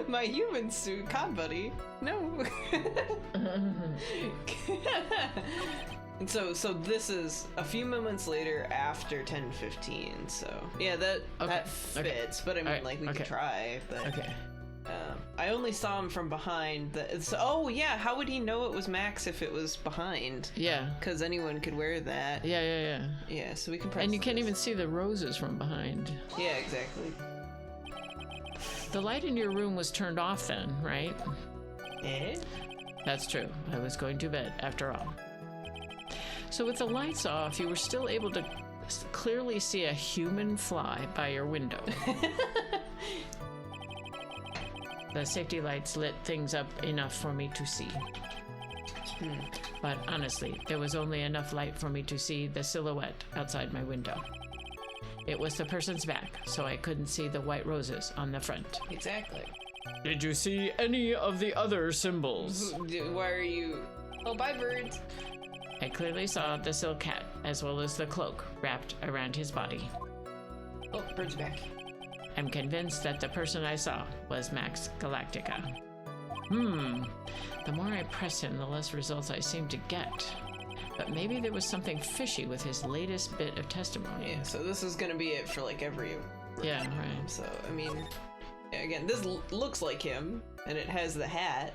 Speaker 3: My human suit, cod buddy. No. And so this is a few moments later after 10:15. So yeah, that fits. But I mean, we could try. But I only saw him from behind. Oh yeah, how would he know it was Max if it was behind?
Speaker 1: Yeah,
Speaker 3: because anyone could wear that.
Speaker 1: Yeah.
Speaker 3: Yeah, so we can press.
Speaker 1: And you can't even see the roses from behind.
Speaker 3: Yeah, exactly.
Speaker 1: The light in your room was turned off then, right? That's true. I was going to bed after all. So with the lights off, you were still able to clearly see a human fly by your window. The safety lights lit things up enough for me to see. But honestly, there was only enough light for me to see the silhouette outside my window. It was the person's back, so I couldn't see the white roses on the front.
Speaker 3: Exactly.
Speaker 1: Did you see any of the other symbols?
Speaker 3: Why are you... Oh, bye, birds.
Speaker 1: I clearly saw the silk hat, as well as the cloak wrapped around his body.
Speaker 3: Oh, bird's back.
Speaker 1: I'm convinced that the person I saw was Max Galactica. The more I press him, the less results I seem to get. But maybe there was something fishy with his latest bit of testimony.
Speaker 3: Yeah, so this is gonna be it for like every...
Speaker 1: Yeah, right.
Speaker 3: So, I mean, again, this looks like him, and it has the hat.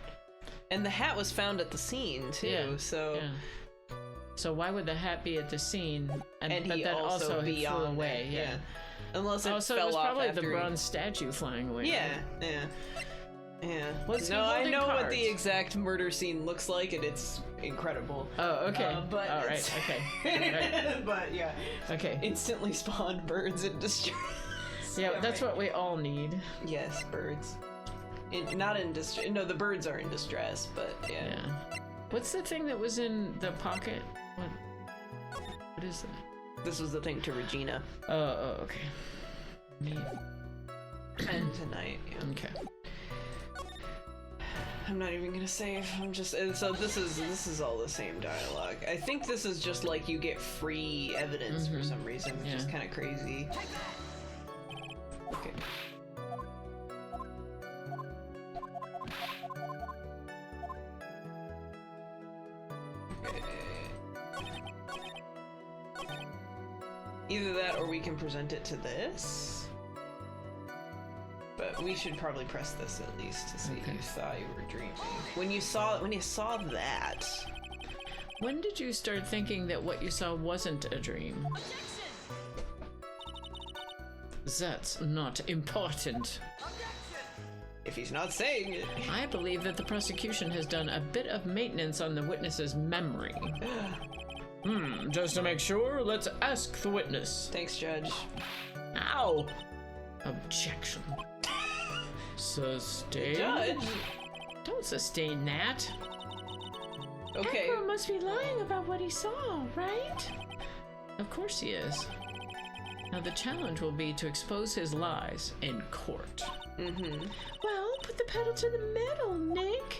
Speaker 3: And the hat was found at the scene, too, so...
Speaker 1: Yeah. So why would the hat be at the scene,
Speaker 3: but
Speaker 1: then
Speaker 3: also
Speaker 1: he flew away? Yeah.
Speaker 3: Unless it fell off
Speaker 1: so it was probably the
Speaker 3: after
Speaker 1: bronze statue flying away.
Speaker 3: Yeah,
Speaker 1: right?
Speaker 3: yeah.
Speaker 1: Was he
Speaker 3: I
Speaker 1: holding
Speaker 3: know
Speaker 1: cards?
Speaker 3: what the exact murder scene looks like, and it's incredible.
Speaker 1: Oh, okay.
Speaker 3: But
Speaker 1: all right, okay. Right.
Speaker 3: But yeah.
Speaker 1: Okay.
Speaker 3: Instantly spawned birds in distress.
Speaker 1: Yeah, that's what we all need.
Speaker 3: Yes, birds. Not in distress. No, the birds are in distress, but yeah.
Speaker 1: What's the thing that was in the pocket? What is that?
Speaker 3: This was the thing to Regina.
Speaker 1: Oh, okay. Neat.
Speaker 3: And tonight, yeah.
Speaker 1: Okay.
Speaker 3: I'm not even gonna save. I'm just... And so this is all the same dialogue. I think this is just like you get free evidence for some reason, which is kind of crazy. Okay. Either that or we can present it to this. But we should probably press this at least to see you thought you were dreaming. When you saw that.
Speaker 1: When did you start thinking that what you saw wasn't a dream? That's not important.
Speaker 3: If he's not saying it.
Speaker 1: I believe that the prosecution has done a bit of maintenance on the witness's memory. Just to make sure, let's ask the witness.
Speaker 3: Thanks, Judge.
Speaker 1: Ow! Objection. Sustain.
Speaker 3: Judge!
Speaker 1: Don't sustain that.
Speaker 3: Okay.
Speaker 1: Edgar must be lying about what he saw, right? Of course he is. Now the challenge will be to expose his lies in court. Well, put the pedal to the metal, Nick.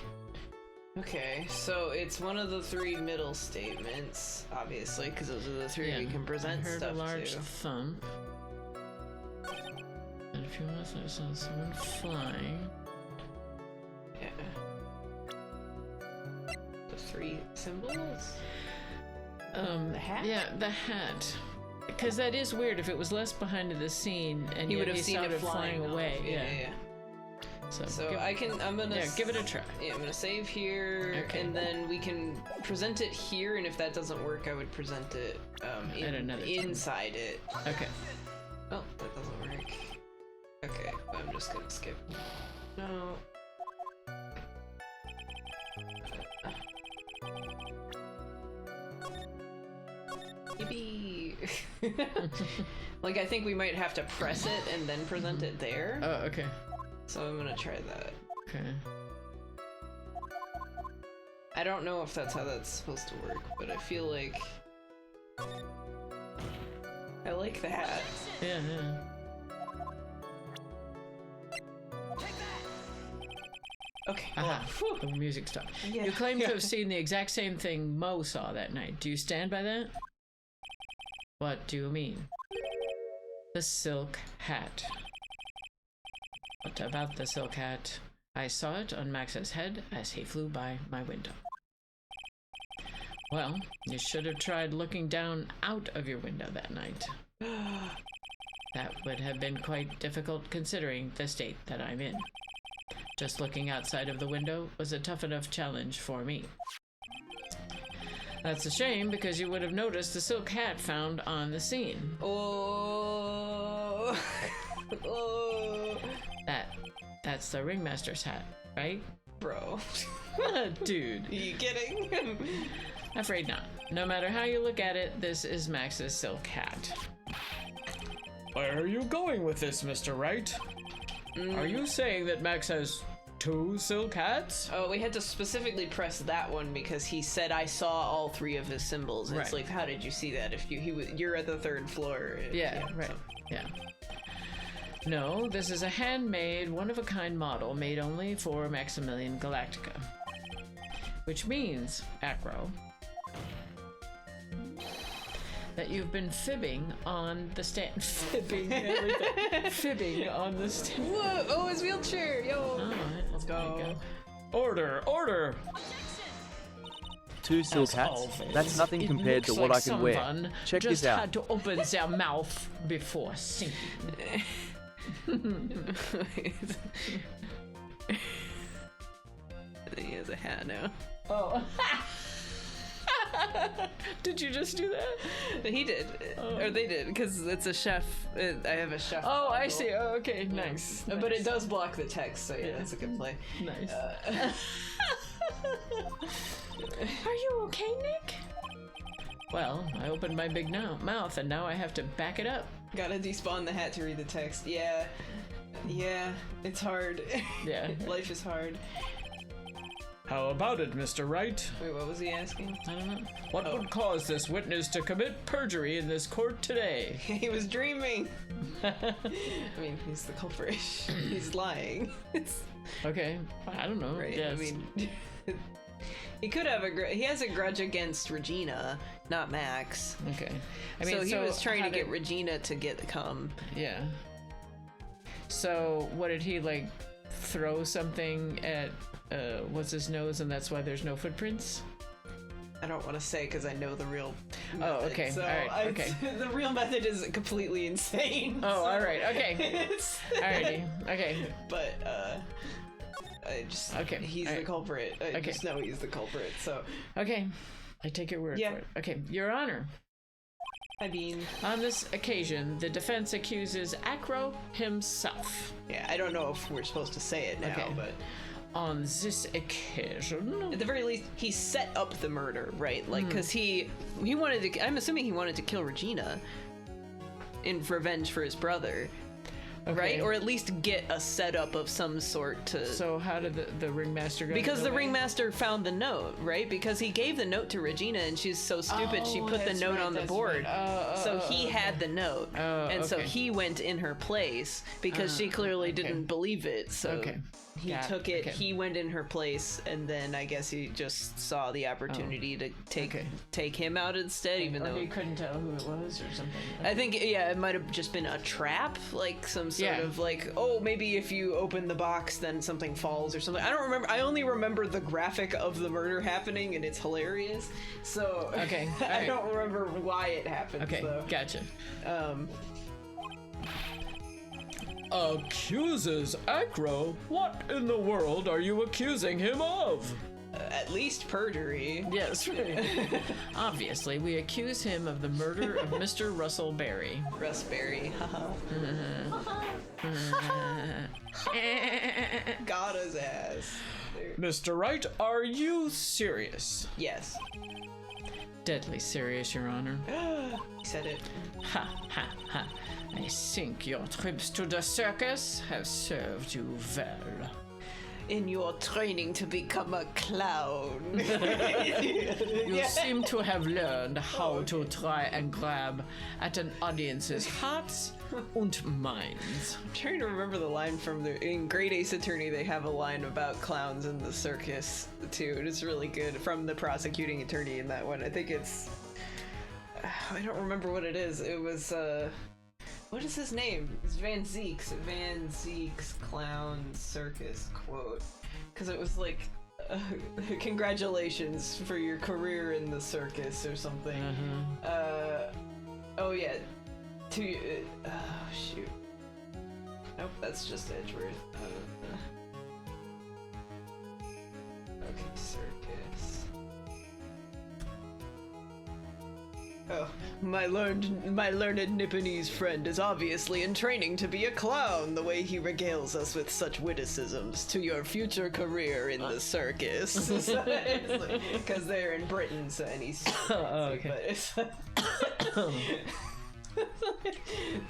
Speaker 3: Okay, so it's one of the three middle statements, obviously, because those are the three we can present
Speaker 1: I heard
Speaker 3: stuff
Speaker 1: a large
Speaker 3: to.
Speaker 1: thump. And if you want to saw someone flying.
Speaker 3: Yeah. The three symbols? The hat?
Speaker 1: Yeah, the hat. Because that is weird if it was less behind the scene and
Speaker 3: he would have seen it
Speaker 1: flying away.
Speaker 3: Yeah. So I'm gonna...
Speaker 1: Yeah, give it a try.
Speaker 3: Yeah, I'm gonna save here, and then we can present it here, and if that doesn't work, I would present it inside it.
Speaker 1: Okay.
Speaker 3: Oh, that doesn't work. Okay, I'm just gonna skip. No. Yippee! Like, I think we might have to press it and then present it there.
Speaker 1: Oh, okay.
Speaker 3: So I'm gonna try that.
Speaker 1: Okay.
Speaker 3: I don't know if that's how that's supposed to work, but I feel like... I like the hat.
Speaker 1: Yeah.
Speaker 3: Okay.
Speaker 1: Aha. The music stopped. Yeah. You claim to have seen the exact same thing Mo saw that night. Do you stand by that? What do you mean? The silk hat. What about the silk hat? I saw it on Max's head as he flew by my window. Well, you should have tried looking down out of your window that night. That would have been quite difficult considering the state that I'm in. Just looking outside of the window was a tough enough challenge for me. That's a shame because you would have noticed the silk hat found on the scene.
Speaker 3: Oh. Oh.
Speaker 1: That's the ringmaster's hat, right?
Speaker 3: Bro.
Speaker 1: Dude.
Speaker 3: Are you kidding?
Speaker 1: Afraid not. No matter how you look at it, this is Max's silk hat. Where are you going with this, Mr. Wright? Are you saying that Max has 2 silk hats?
Speaker 3: Oh, we had to specifically press that one because he said I saw all 3 of his symbols. And it's like, how did you see that? If you're at the 3rd floor.
Speaker 1: Yeah, right. So. Yeah. No, this is a handmade, one-of-a-kind model made only for Maximilian Galactica. Which means, Acro, that you've been fibbing on the stand. Fibbing on the stand.
Speaker 3: Whoa! Oh, his wheelchair! Yo!
Speaker 1: Oh,
Speaker 3: Let's go.
Speaker 1: Order!
Speaker 2: 2 silk hats? That's nothing compared to what I can wear. Check this out.
Speaker 1: Just had to open their mouth before sinking.
Speaker 3: He has a hat now.
Speaker 1: Oh. Did you just do that?
Speaker 3: He did. Oh. Or they did, because it's a chef. I have a chef.
Speaker 1: Oh, I see. Oh, okay, nice.
Speaker 3: But it does block the text, so yeah, that's a good play.
Speaker 1: Nice. Are you okay, Nick? Well, I opened my big mouth, and now I have to back it up.
Speaker 3: Gotta despawn the hat to read the text. Yeah, it's hard.
Speaker 1: Yeah.
Speaker 3: Life is hard.
Speaker 4: How about it, Mr. Wright?
Speaker 3: Wait, what was he asking?
Speaker 1: I don't know.
Speaker 4: What would cause this witness to commit perjury in this court today?
Speaker 3: He was dreaming. I mean, he's the culprit. He's lying.
Speaker 1: Okay, I don't know.
Speaker 3: Right?
Speaker 1: Yes.
Speaker 3: I mean, he could have he has a grudge against Regina, not Max.
Speaker 1: Okay. I mean,
Speaker 3: so he was trying to get Regina to come.
Speaker 1: Yeah. So what did he like? Throw something at what's his nose, and that's why there's no footprints?
Speaker 3: I don't want to say because I know the real method.
Speaker 1: Oh, okay.
Speaker 3: So
Speaker 1: all right. Okay.
Speaker 3: The real method is completely insane.
Speaker 1: Oh,
Speaker 3: so
Speaker 1: all right. Okay. Alrighty. Okay.
Speaker 3: But I just he's the culprit. I just know he's the culprit. So
Speaker 1: okay, I take your word for it. Okay, Your Honor.
Speaker 3: I mean,
Speaker 1: on this occasion, the defense accuses Acro himself.
Speaker 3: Yeah, I don't know if we're supposed to say it now, but
Speaker 1: on this occasion,
Speaker 3: at the very least, he set up the murder, right? Like, because he wanted to. I'm assuming he wanted to kill Regina in revenge for his brother. Okay. Right? Or at least get a setup of some sort to...
Speaker 1: So how did the ringmaster go?
Speaker 3: Because the ringmaster found the note, right? Because he gave the note to Regina and she's so stupid she put the note on the board. So he had the note. And so he went in her place because she clearly didn't believe it. So he took it, he went in her place, and then I guess he just saw the opportunity to take him out instead, even though...
Speaker 1: he couldn't tell who it was or something.
Speaker 3: I think, it might have just been a trap, like some sort of like, oh, maybe if you open the box then something falls or something. I don't remember. I only remember the graphic of the murder happening, and it's hilarious. So I don't remember why it happened.
Speaker 1: Okay, gotcha.
Speaker 4: Accuses Acro? What in the world are you accusing him of?
Speaker 3: At least perjury.
Speaker 1: Yes, right. Obviously, we accuse him of the murder of Mr. Russell Berry.
Speaker 3: Russ Berry, got his ass.
Speaker 4: Mr. Wright, are you serious?
Speaker 3: Yes.
Speaker 1: Deadly serious, Your Honor.
Speaker 3: He said it.
Speaker 1: Ha, ha, ha. I think your trips to the circus have served you well.
Speaker 3: In your training to become a clown.
Speaker 1: You seem to have learned how to try and grab at an audience's hearts and minds.
Speaker 3: I'm trying to remember the line from in Great Ace Attorney. They have a line about clowns in the circus too, and it's really good from the prosecuting attorney in that one. I think it's... I don't remember what it is. It was... what is his name? It's Van Zeek's clown circus quote. Because it was like, congratulations for your career in the circus or something. Oh yeah. Oh shoot. Nope, that's just Edgeworth. Okay, circus. Oh, my learned Nipponese friend is obviously in training to be a clown, the way he regales us with such witticisms to your future career in the circus. Because they're in Britain, so and he's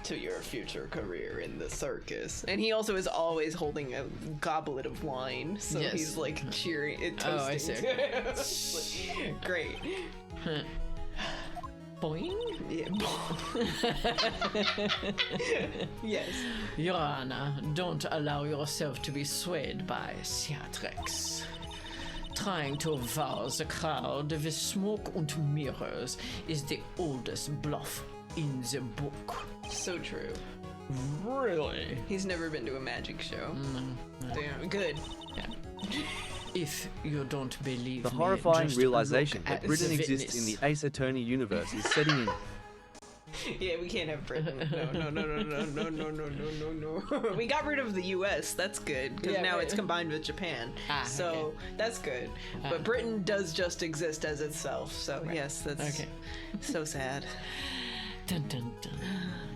Speaker 3: to your future career in the circus. And he also is always holding a goblet of wine, so he's like cheering, toasting.
Speaker 1: Oh, I see.
Speaker 3: Great.
Speaker 1: Boing?
Speaker 3: Yeah. Yes.
Speaker 1: Your Honor, don't allow yourself to be swayed by theatrics. Trying to wow the crowd with smoke and mirrors is the oldest bluff in the book.
Speaker 3: So true.
Speaker 1: Really?
Speaker 3: He's never been to a magic show.
Speaker 1: No.
Speaker 3: Damn, good.
Speaker 1: Yeah. If you don't believe
Speaker 2: The
Speaker 1: me,
Speaker 2: horrifying
Speaker 1: just
Speaker 2: realization
Speaker 1: look
Speaker 2: that
Speaker 1: at
Speaker 2: Britain
Speaker 1: the
Speaker 2: exists in
Speaker 1: witness.
Speaker 2: the Ace Attorney universe is setting in.
Speaker 3: Yeah, we can't have Britain. No. We got rid of the U.S. That's good because now it's combined with Japan. So that's good. But Britain does just exist as itself. So yes, that's so sad.
Speaker 1: Dun, dun, dun.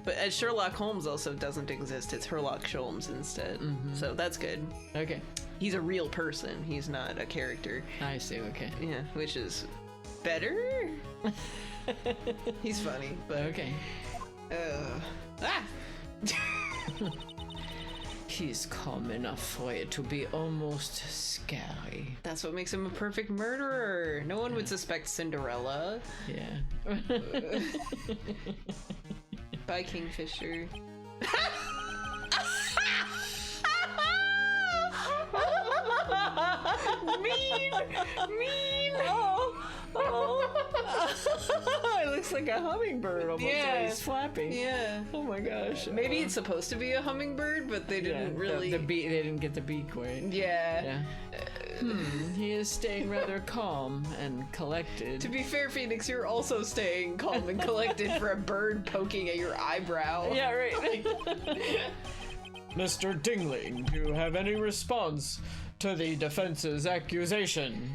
Speaker 3: But as Sherlock Holmes also doesn't exist. It's Sherlock Sholmes instead. So that's good.
Speaker 1: Okay.
Speaker 3: He's a real person. He's not a character.
Speaker 1: I see. Okay.
Speaker 3: Yeah, which is better. He's funny, but
Speaker 1: Okay. He's calm enough for it to be almost scary.
Speaker 3: That's what makes him a perfect murderer. No one would suspect Cinderella.
Speaker 1: Yeah.
Speaker 3: By Kingfisher. Mean!
Speaker 1: It looks like a hummingbird almost.
Speaker 3: Yeah.
Speaker 1: He's flapping.
Speaker 3: Yeah.
Speaker 1: Oh my gosh.
Speaker 3: Maybe it's supposed to be a hummingbird, but they didn't really.
Speaker 1: The beak. They didn't get the beak right.
Speaker 3: Yeah.
Speaker 1: He is staying rather calm and collected.
Speaker 3: To be fair, Phoenix, you're also staying calm and collected for a bird poking at your eyebrow.
Speaker 1: Yeah, right. Mr. Dingling, do you have any response to the defense's accusation?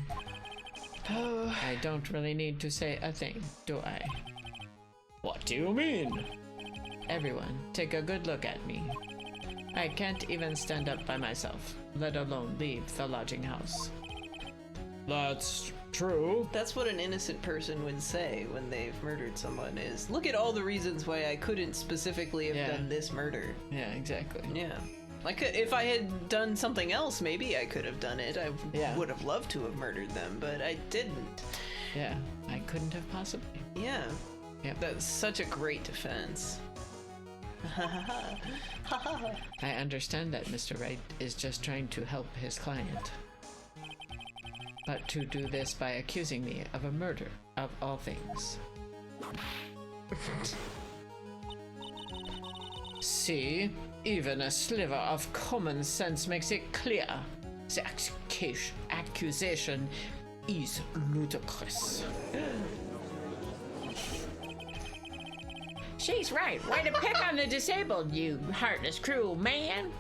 Speaker 1: I don't really need to say a thing, do I? What do you mean? Everyone, take a good look at me. I can't even stand up by myself, let alone leave the lodging house. That's true.
Speaker 3: That's what an innocent person would say when they've murdered someone is, look at all the reasons why I couldn't specifically have done this murder.
Speaker 1: Yeah, exactly.
Speaker 3: Yeah. Like, if I had done something else, maybe I could have done it. I would have loved to have murdered them, but I didn't.
Speaker 1: Yeah, I couldn't have possibly.
Speaker 3: Yeah.
Speaker 1: Yep.
Speaker 3: That's such a great defense.
Speaker 1: I understand that Mr. Wright is just trying to help his client. But to do this by accusing me of a murder, of all things. See, even a sliver of common sense makes it clear. The accusation is ludicrous. She's right. Why to pick on the disabled, you heartless, cruel man?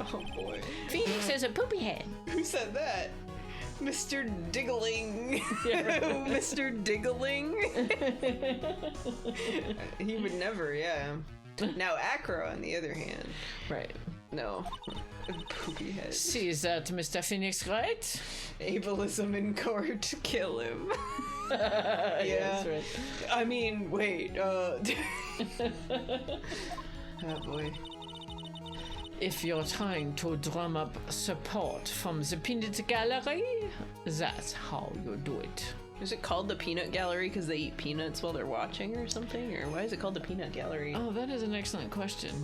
Speaker 3: Oh boy.
Speaker 1: Phoenix is a poopy head.
Speaker 3: Who said that? Mr. Diggling. Mr. Diggling. He would never, yeah. Now Acro, on the other hand.
Speaker 1: Right.
Speaker 3: No. Poopy head.
Speaker 1: See that, Mr. Phoenix, right?
Speaker 3: Ableism in court, kill him.
Speaker 1: Yes, right.
Speaker 3: I mean, wait, Oh boy.
Speaker 1: If you're trying to drum up support from the peanut gallery, that's how you do it.
Speaker 3: Is it called the peanut gallery because they eat peanuts while they're watching or something? Or why is it called the peanut gallery?
Speaker 1: Oh, that is an excellent question.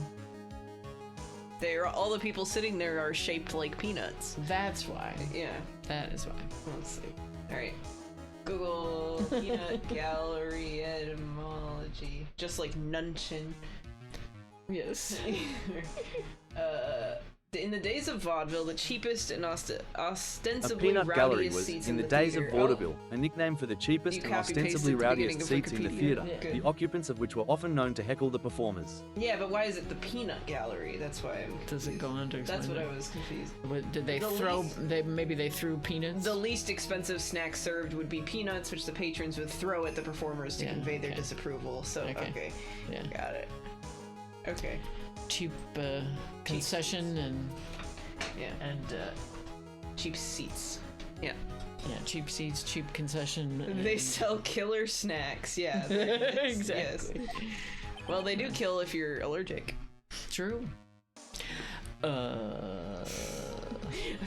Speaker 3: All the people sitting there are shaped like peanuts.
Speaker 1: That's why.
Speaker 3: Yeah.
Speaker 1: That is why.
Speaker 3: Let's see. Alright. Google peanut gallery etymology. Just like Nunchin.
Speaker 1: Yes.
Speaker 3: In the days of vaudeville, the cheapest and
Speaker 2: A
Speaker 3: ostensibly
Speaker 2: peanut gallery
Speaker 3: rowdiest
Speaker 2: was,
Speaker 3: seats
Speaker 2: in the
Speaker 3: the
Speaker 2: days of
Speaker 3: theater.
Speaker 2: vaudeville, a nickname for the cheapest
Speaker 3: You
Speaker 2: and
Speaker 3: copy-pasted
Speaker 2: ostensibly
Speaker 3: the beginning
Speaker 2: rowdiest
Speaker 3: of
Speaker 2: seats in the
Speaker 3: Wikipedia.
Speaker 2: theatre,
Speaker 3: Yeah.
Speaker 2: the occupants of which were often known to heckle the performers.
Speaker 3: Yeah, but why is it the peanut gallery? That's why I'm...
Speaker 1: Does it go on to explain
Speaker 3: That's what
Speaker 1: that?
Speaker 3: I was confused.
Speaker 1: What, did they
Speaker 3: The
Speaker 1: throw?
Speaker 3: least-
Speaker 1: Maybe they threw peanuts.
Speaker 3: The least expensive snack served would be peanuts, which the patrons would throw at the performers to
Speaker 1: Yeah,
Speaker 3: convey their
Speaker 1: okay.
Speaker 3: disapproval. So, okay.
Speaker 1: Yeah.
Speaker 3: Got it. Okay.
Speaker 1: Cheap concession
Speaker 3: Yeah.
Speaker 1: and
Speaker 3: Cheap seats. Yeah.
Speaker 1: yeah, cheap seats, cheap concession.
Speaker 3: They sell killer snacks. Yeah.
Speaker 1: Exactly.
Speaker 3: Yes. Well, they do kill if you're allergic.
Speaker 1: True.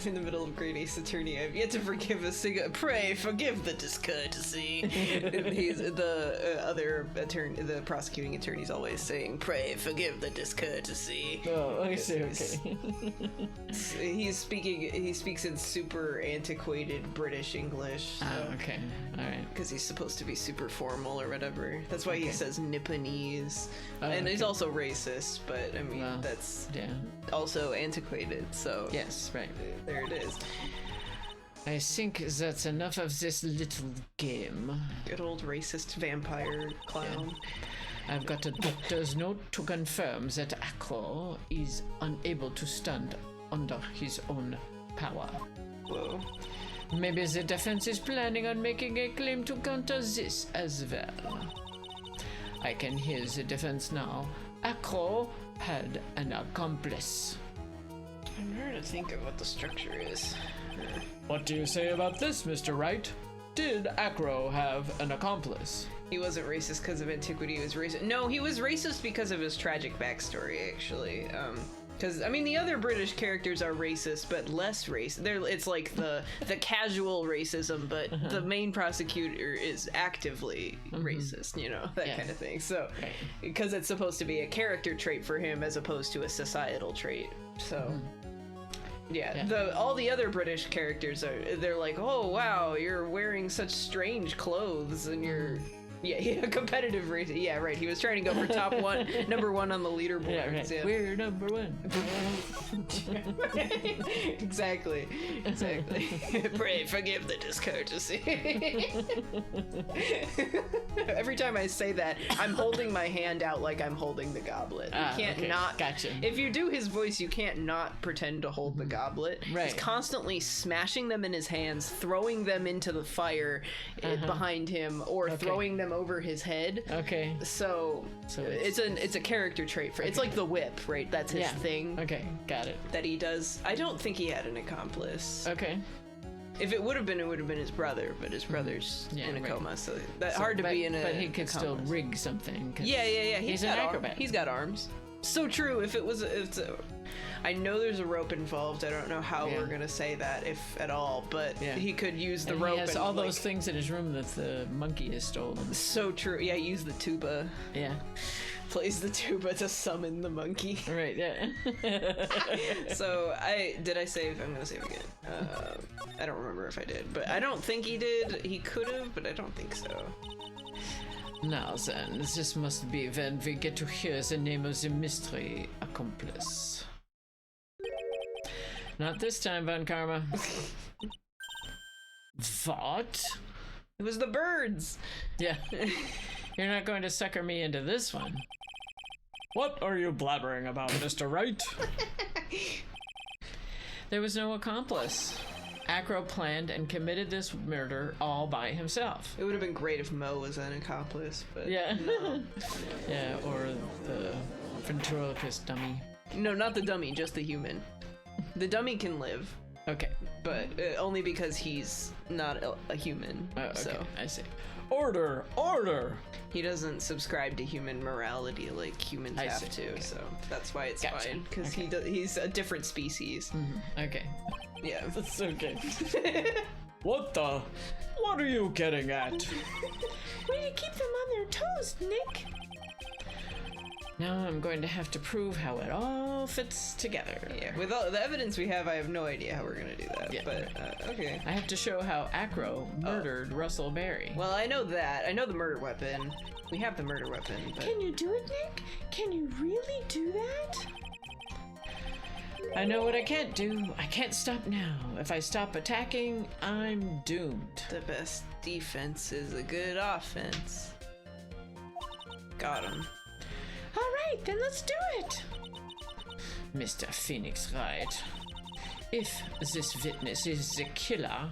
Speaker 3: in the middle of Great Ace Attorney. I've yet to forgive a single. Pray forgive the discourtesy. He's the other attorney, the prosecuting attorney's always saying, "Pray forgive the discourtesy."
Speaker 1: Oh, I see. Okay.
Speaker 3: He speaks in super antiquated British English. So,
Speaker 1: okay, all right.
Speaker 3: Because he's supposed to be super formal or whatever. That's why he says Nipponese, and he's also racist. But I mean, that's also antiquated. So
Speaker 1: yes, right.
Speaker 3: There it is.
Speaker 1: I think that's enough of this little game.
Speaker 3: Good old racist vampire clown.
Speaker 1: Yeah. I've got a doctor's note to confirm that Acro is unable to stand under his own power.
Speaker 3: Whoa.
Speaker 1: Maybe the defense is planning on making a claim to counter this as well. I can hear the defense now. Acro had an accomplice.
Speaker 3: I'm trying to think of what the structure is.
Speaker 1: What do you say about this, Mr. Wright? Did Acro have an accomplice?
Speaker 3: He wasn't racist because of antiquity. He was racist. No, he was racist because of his tragic backstory, actually. Because I mean, the other British characters are racist, but less racist. It's like the casual racism, but the main prosecutor is actively racist. You know, that kind of thing. So, because it's supposed to be a character trait for him as opposed to a societal trait. So. All the other British characters they're like, oh wow, you're wearing such strange clothes and you're competitive race. Yeah, right. He was trying to go for number one on the leaderboard.
Speaker 1: Yeah, right. Yeah. We're number one.
Speaker 3: Exactly. Pray forgive the discourtesy. Every time I say that, I'm holding my hand out like I'm holding the goblet. You can't not.
Speaker 1: Gotcha.
Speaker 3: If you do his voice, you can't not pretend to hold the goblet. Right. He's constantly smashing them in his hands, throwing them into the fire behind him, or throwing them over his head. Okay. So it's a character trait for. It's like the whip, right? That's his thing.
Speaker 1: Okay, got it.
Speaker 3: That he does. I don't think he had an accomplice.
Speaker 1: Okay.
Speaker 3: If it would have been his brother, but his brother's in a coma, so that's hard to be in a.
Speaker 1: But he could still rig something.
Speaker 3: Yeah. He's an acrobat. He's got arms. So true. If I know there's a rope involved. I don't know how we're gonna say that, if at all. But he could use the rope.
Speaker 1: He has all those things in his room that the monkey has stolen.
Speaker 3: So true. Yeah, use the tuba.
Speaker 1: Yeah.
Speaker 3: Plays the tuba to summon the monkey.
Speaker 1: Right. Yeah.
Speaker 3: So did I save? I'm gonna save again. I don't remember if I did, but I don't think he did. He could have, but I don't think so.
Speaker 1: Now then, this must be when we get to hear the name of the mystery accomplice. Not this time, Von Karma. What?
Speaker 3: It was the birds.
Speaker 1: Yeah. You're not going to sucker me into this one. What are you blabbering about, Mr. Wright? There was no accomplice. Acro planned and committed this murder all by himself.
Speaker 3: It would have been great if Mo was an accomplice, but
Speaker 1: no. Yeah, or the
Speaker 3: ventriloquist dummy. No, not the dummy, just the human. The dummy can live.
Speaker 1: Okay.
Speaker 3: But only because he's not a human.
Speaker 1: Oh, okay.
Speaker 3: So
Speaker 1: I see. Order! Order!
Speaker 3: He doesn't subscribe to human morality like humans have to, okay. So that's why it's fine. Because he's a different species.
Speaker 1: Mm-hmm. Okay.
Speaker 3: Yeah.
Speaker 1: That's okay. What are you getting at?
Speaker 3: Way to keep them on their toes, Nick.
Speaker 1: Now I'm going to have to prove how it all fits together.
Speaker 3: Yeah, with all the evidence we have, I have no idea how we're going to do that. Yeah. But, okay.
Speaker 1: I have to show how Acro murdered Russell Berry.
Speaker 3: Well, I know that. I know the murder weapon. We have the murder weapon. But...
Speaker 5: Can you do it, Nick? Can you really do that?
Speaker 1: I know what I can't do. I can't stop now. If I stop attacking, I'm doomed.
Speaker 3: The best defense is a good offense. Got him.
Speaker 5: All right, then let's do it.
Speaker 1: Mr. Phoenix Wright. If this witness is the killer,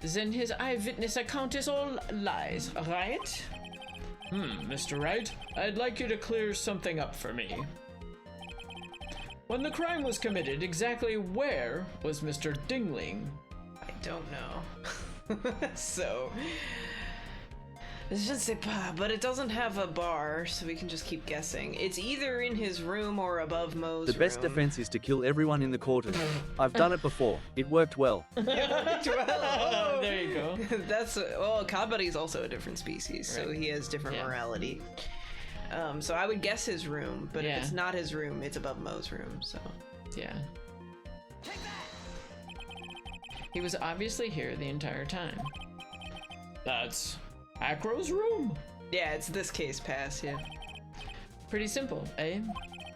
Speaker 1: then his eyewitness account is all lies, right? Mr. Wright, I'd like you to clear something up for me. When the crime was committed, exactly where was Mr. Dingling?
Speaker 3: I don't know. So... Je ne sais pas, but it doesn't have a bar, so we can just keep guessing. It's either in his room or above Mo's
Speaker 2: The best
Speaker 3: room.
Speaker 2: defense is to kill everyone in the quarters. I've done it before. It worked well.
Speaker 3: Oh,
Speaker 1: there you go.
Speaker 3: That's Kabari's also a different species, so he has different morality. So I would guess his room, but if it's not his room, it's above Mo's room. So
Speaker 1: yeah. He was obviously here the entire time. That's Acro's room.
Speaker 3: Yeah, it's this case pass. Yeah.
Speaker 1: Pretty simple, eh?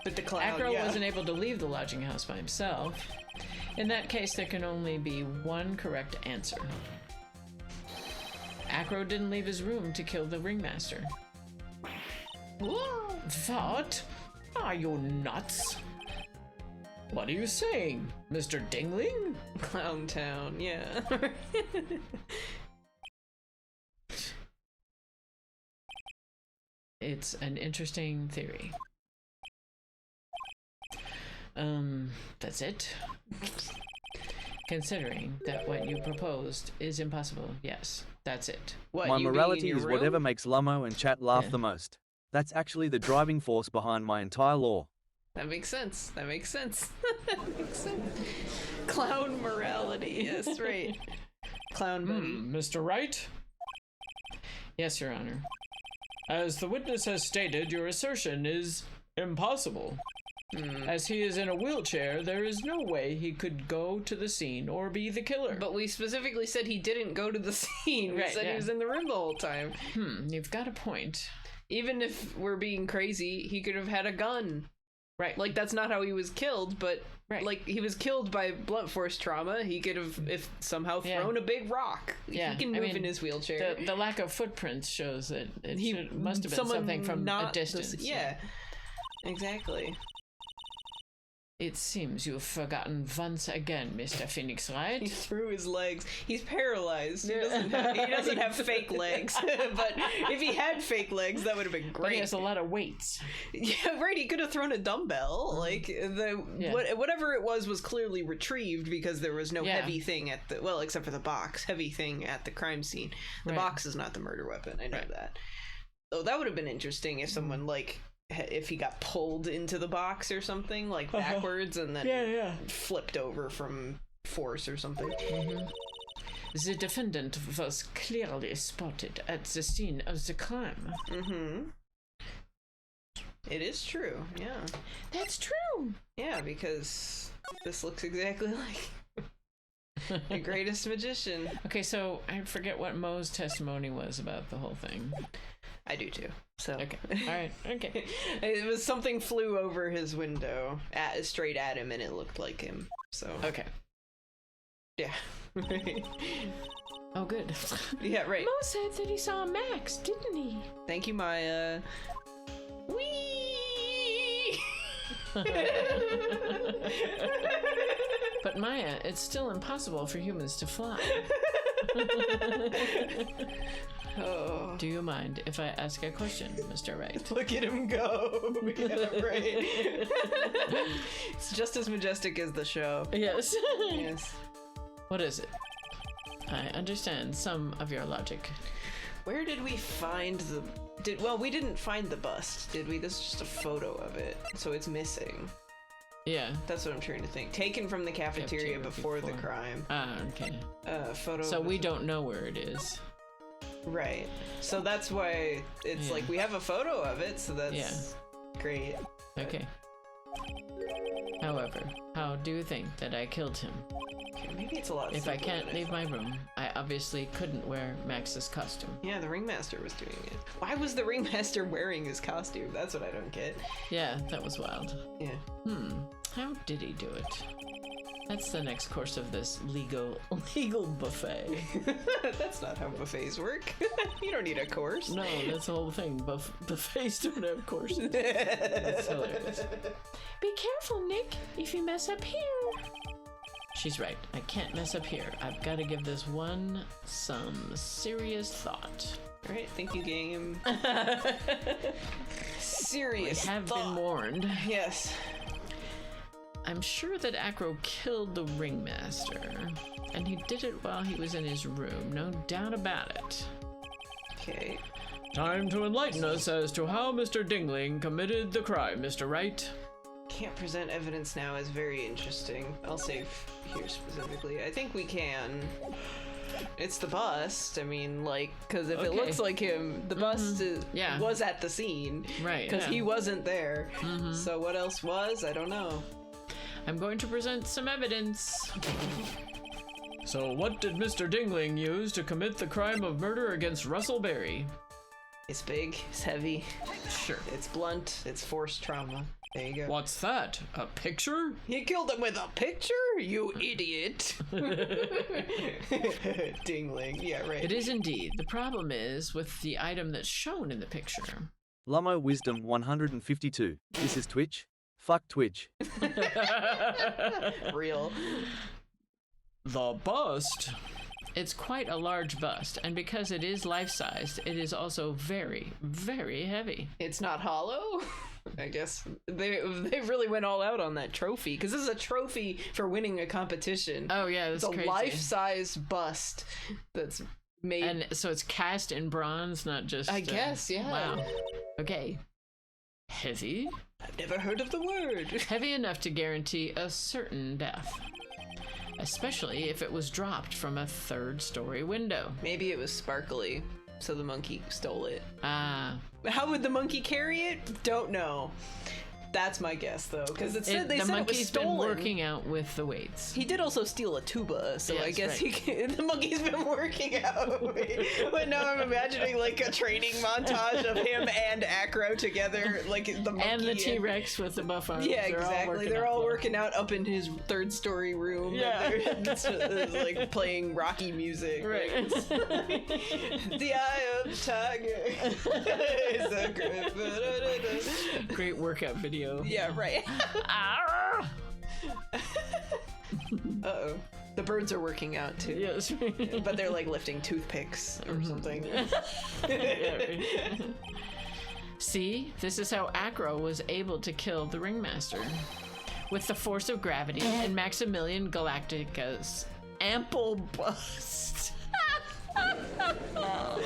Speaker 3: But the clown.
Speaker 1: Acro wasn't able to leave the lodging house by himself. In that case, there can only be one correct answer. Acro didn't leave his room to kill the ringmaster. What? Are you nuts? What are you saying, Mr. Dingling?
Speaker 3: Clown Town, yeah.
Speaker 1: It's an interesting theory. That's it. Considering that what you proposed is impossible, yes, that's it.
Speaker 3: What,
Speaker 2: My morality is whatever makes Lummo and chat laugh the most. That's actually the driving force behind my entire law.
Speaker 3: That makes sense. That makes sense. That makes sense. Clown morality. Yes, right. Clown buddy.
Speaker 1: Mr. Wright? Yes, Your Honor. As the witness has stated, your assertion is impossible. As he is in a wheelchair, there is no way he could go to the scene or be the killer.
Speaker 3: But we specifically said he didn't go to the scene. We said he was in the room the whole time.
Speaker 1: You've got a point.
Speaker 3: Even if we're being crazy, he could have had a gun.
Speaker 1: Right.
Speaker 3: Like, that's not how he was killed, but, like, he was killed by blunt force trauma. He could have, if somehow, thrown a big rock.
Speaker 1: Yeah.
Speaker 3: He can move in his wheelchair.
Speaker 1: The lack of footprints shows that it must have been something from a distance.
Speaker 3: Exactly.
Speaker 1: It seems you've forgotten once again, Mr. Phoenix Wright.
Speaker 3: He threw his legs. He's paralyzed. He doesn't have fake legs. But if he had fake legs, that would have been great.
Speaker 1: But he has a lot of weights.
Speaker 3: Yeah, right. He could have thrown a dumbbell. Like, whatever it was clearly retrieved because there was no heavy thing at the... Well, except for the box. Heavy thing at the crime scene. The box is not the murder weapon. I know that. So that would have been interesting if someone, like... If he got pulled into the box or something, like backwards, and then flipped over from force or something.
Speaker 1: The defendant was clearly spotted at the scene of the crime.
Speaker 3: It is true, yeah.
Speaker 5: That's true.
Speaker 3: Yeah, because this looks exactly like the greatest magician.
Speaker 1: Okay, so I forget what Mo's testimony was about the whole thing.
Speaker 3: I do too. So
Speaker 1: okay, all right, okay.
Speaker 3: It was something flew over his window, straight at him, and it looked like him. So
Speaker 1: okay,
Speaker 3: yeah.
Speaker 1: Oh, good.
Speaker 3: Yeah, right.
Speaker 5: Mo said that he saw Max, didn't he?
Speaker 3: Thank you, Maya. Whee!
Speaker 1: But Maya, it's still impossible for humans to fly.
Speaker 3: Oh.
Speaker 1: Do you mind if I ask a question, Mr. Wright?
Speaker 3: Look at him go. Yeah, right. It's just as majestic as the show.
Speaker 1: Yes.
Speaker 3: Yes.
Speaker 1: What is it? I understand some of your logic.
Speaker 3: Where did we find the... Well, we didn't find the bust, did we? This is just a photo of it, so it's missing.
Speaker 1: Yeah.
Speaker 3: That's what I'm trying to think. Taken from the cafeteria before the crime.
Speaker 1: Ah, okay.
Speaker 3: Photo.
Speaker 1: So we don't know where it is.
Speaker 3: Right. So that's why it's like we have a photo of it, so that's great.
Speaker 1: Okay. However, how do you think that I killed him?
Speaker 3: Okay, maybe it's a lot
Speaker 1: If I can't leave my room, I obviously couldn't wear Max's costume.
Speaker 3: Yeah, the ringmaster was doing it. Why was the ringmaster wearing his costume? That's what I don't get.
Speaker 1: Yeah, that was wild.
Speaker 3: Yeah.
Speaker 1: How did he do it? That's the next course of this legal buffet.
Speaker 3: That's not how buffets work. You don't need a course.
Speaker 1: No, that's the whole thing. Buffets don't have courses. That's hilarious.
Speaker 5: Be careful, Nick, if you mess up here.
Speaker 1: She's right. I can't mess up here. I've got to give this one some serious thought.
Speaker 3: All right, thank you, game. Serious
Speaker 1: We have been warned.
Speaker 3: Yes.
Speaker 1: I'm sure that Acro killed the ringmaster, and he did it while he was in his room, no doubt about it.
Speaker 3: Okay.
Speaker 1: Time to enlighten us as to how Mr. Dingling committed the crime, Mr. Wright.
Speaker 3: Can't present evidence now is very interesting. I'll save here specifically. I think we can. It's the bust. I mean, like, because if it looks like him, the bust was at the scene.
Speaker 1: Right.
Speaker 3: Because he wasn't there. So what else was? I don't know.
Speaker 1: I'm going to present some evidence. So what did Mr. Dingling use to commit the crime of murder against Russell Berry?
Speaker 3: It's big, it's heavy.
Speaker 1: Sure.
Speaker 3: It's blunt, it's forced trauma. There you go.
Speaker 1: What's that? A picture?
Speaker 3: You killed him with a picture? You idiot. Dingling. Yeah, right.
Speaker 1: It is indeed. The problem is with the item that's shown in the picture.
Speaker 2: Lummo Wisdom 152. This is Twitch. Fuck Twitch.
Speaker 3: Real.
Speaker 1: The bust. It's quite a large bust, and because it is life-sized, it is also very, very heavy.
Speaker 3: It's not hollow? I guess they really went all out on that trophy, because this is a trophy for winning a competition.
Speaker 1: Oh yeah, that's crazy.
Speaker 3: It's a life-size bust that's made,
Speaker 1: and so it's cast in bronze, not just.
Speaker 3: I guess, yeah.
Speaker 1: Wow. Okay. Heavy.
Speaker 3: I've never heard of the word.
Speaker 1: Heavy enough to guarantee a certain death, especially if it was dropped from a third-story window.
Speaker 3: Maybe it was sparkly, so the monkey stole it.
Speaker 1: Ah.
Speaker 3: How would the monkey carry it? Don't know. That's my guess, though, because they said it was stolen.
Speaker 1: The monkey's been working out with the weights.
Speaker 3: He did also steal a tuba, so I guess the monkey's been working out. But now I'm imagining like a training montage of him and Acro together, like the monkey
Speaker 1: and the T-Rex with the buff arms.
Speaker 3: Yeah, exactly. They're all working out up in his third-story room.
Speaker 1: Yeah,
Speaker 3: it's like playing Rocky music.
Speaker 1: Right.
Speaker 3: The eye of the tiger is a
Speaker 1: great workout video.
Speaker 3: Yeah, right. Uh-oh. The birds are working out too.
Speaker 1: Yes.
Speaker 3: But they're like lifting toothpicks or something.
Speaker 1: See, this is how Acro was able to kill the Ringmaster. With the force of gravity and Maximilian Galactica's ample bust.
Speaker 3: Wow.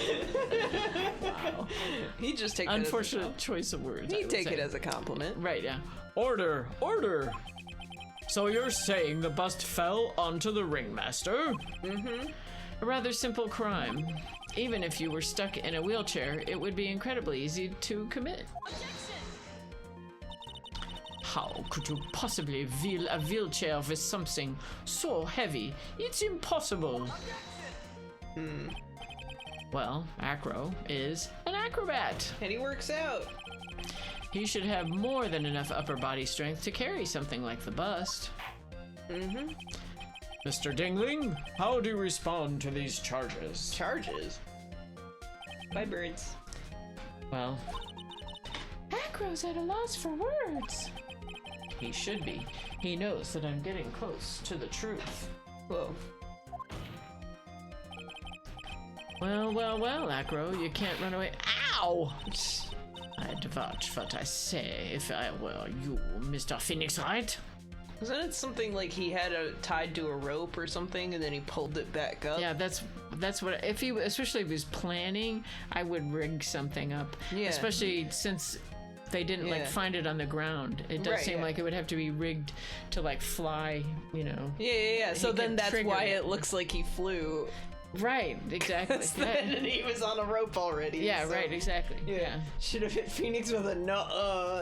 Speaker 3: He just take
Speaker 1: unfortunate choice of words.
Speaker 3: He'd take it as a compliment.
Speaker 1: Right, yeah. Order! Order! So you're saying the bust fell onto the Ringmaster? Mm-hmm. A rather simple crime. Even if you were stuck in a wheelchair, it would be incredibly easy to commit. How could you possibly wheel a wheelchair with something so heavy? It's impossible. Well, Acro is an acrobat.
Speaker 3: And he works out.
Speaker 1: He should have more than enough upper body strength to carry something like the bust. Mm-hmm. Mr. Dingling, how do you respond to these charges?
Speaker 3: Charges? Bye, birds.
Speaker 1: Well,
Speaker 5: Acro's at a loss for words.
Speaker 1: He should be. He knows that I'm getting close to the truth.
Speaker 3: Whoa.
Speaker 1: Well, Acro, you can't run away. Ow! I'd watch what I say if I were you, Mr. Phoenix Wright.
Speaker 3: Wasn't it something like he had it tied to a rope or something, and then he pulled it back up?
Speaker 1: Yeah, that's what. Especially if he was planning, I would rig something up. Yeah. Especially since they didn't like find it on the ground. It does seem like it would have to be rigged to like fly, you know.
Speaker 3: Yeah. So then that's why it looks like he flew.
Speaker 1: Right, exactly.
Speaker 3: Then he was on a rope already.
Speaker 1: Yeah, so, right, exactly. Yeah.
Speaker 3: Should have hit Phoenix with a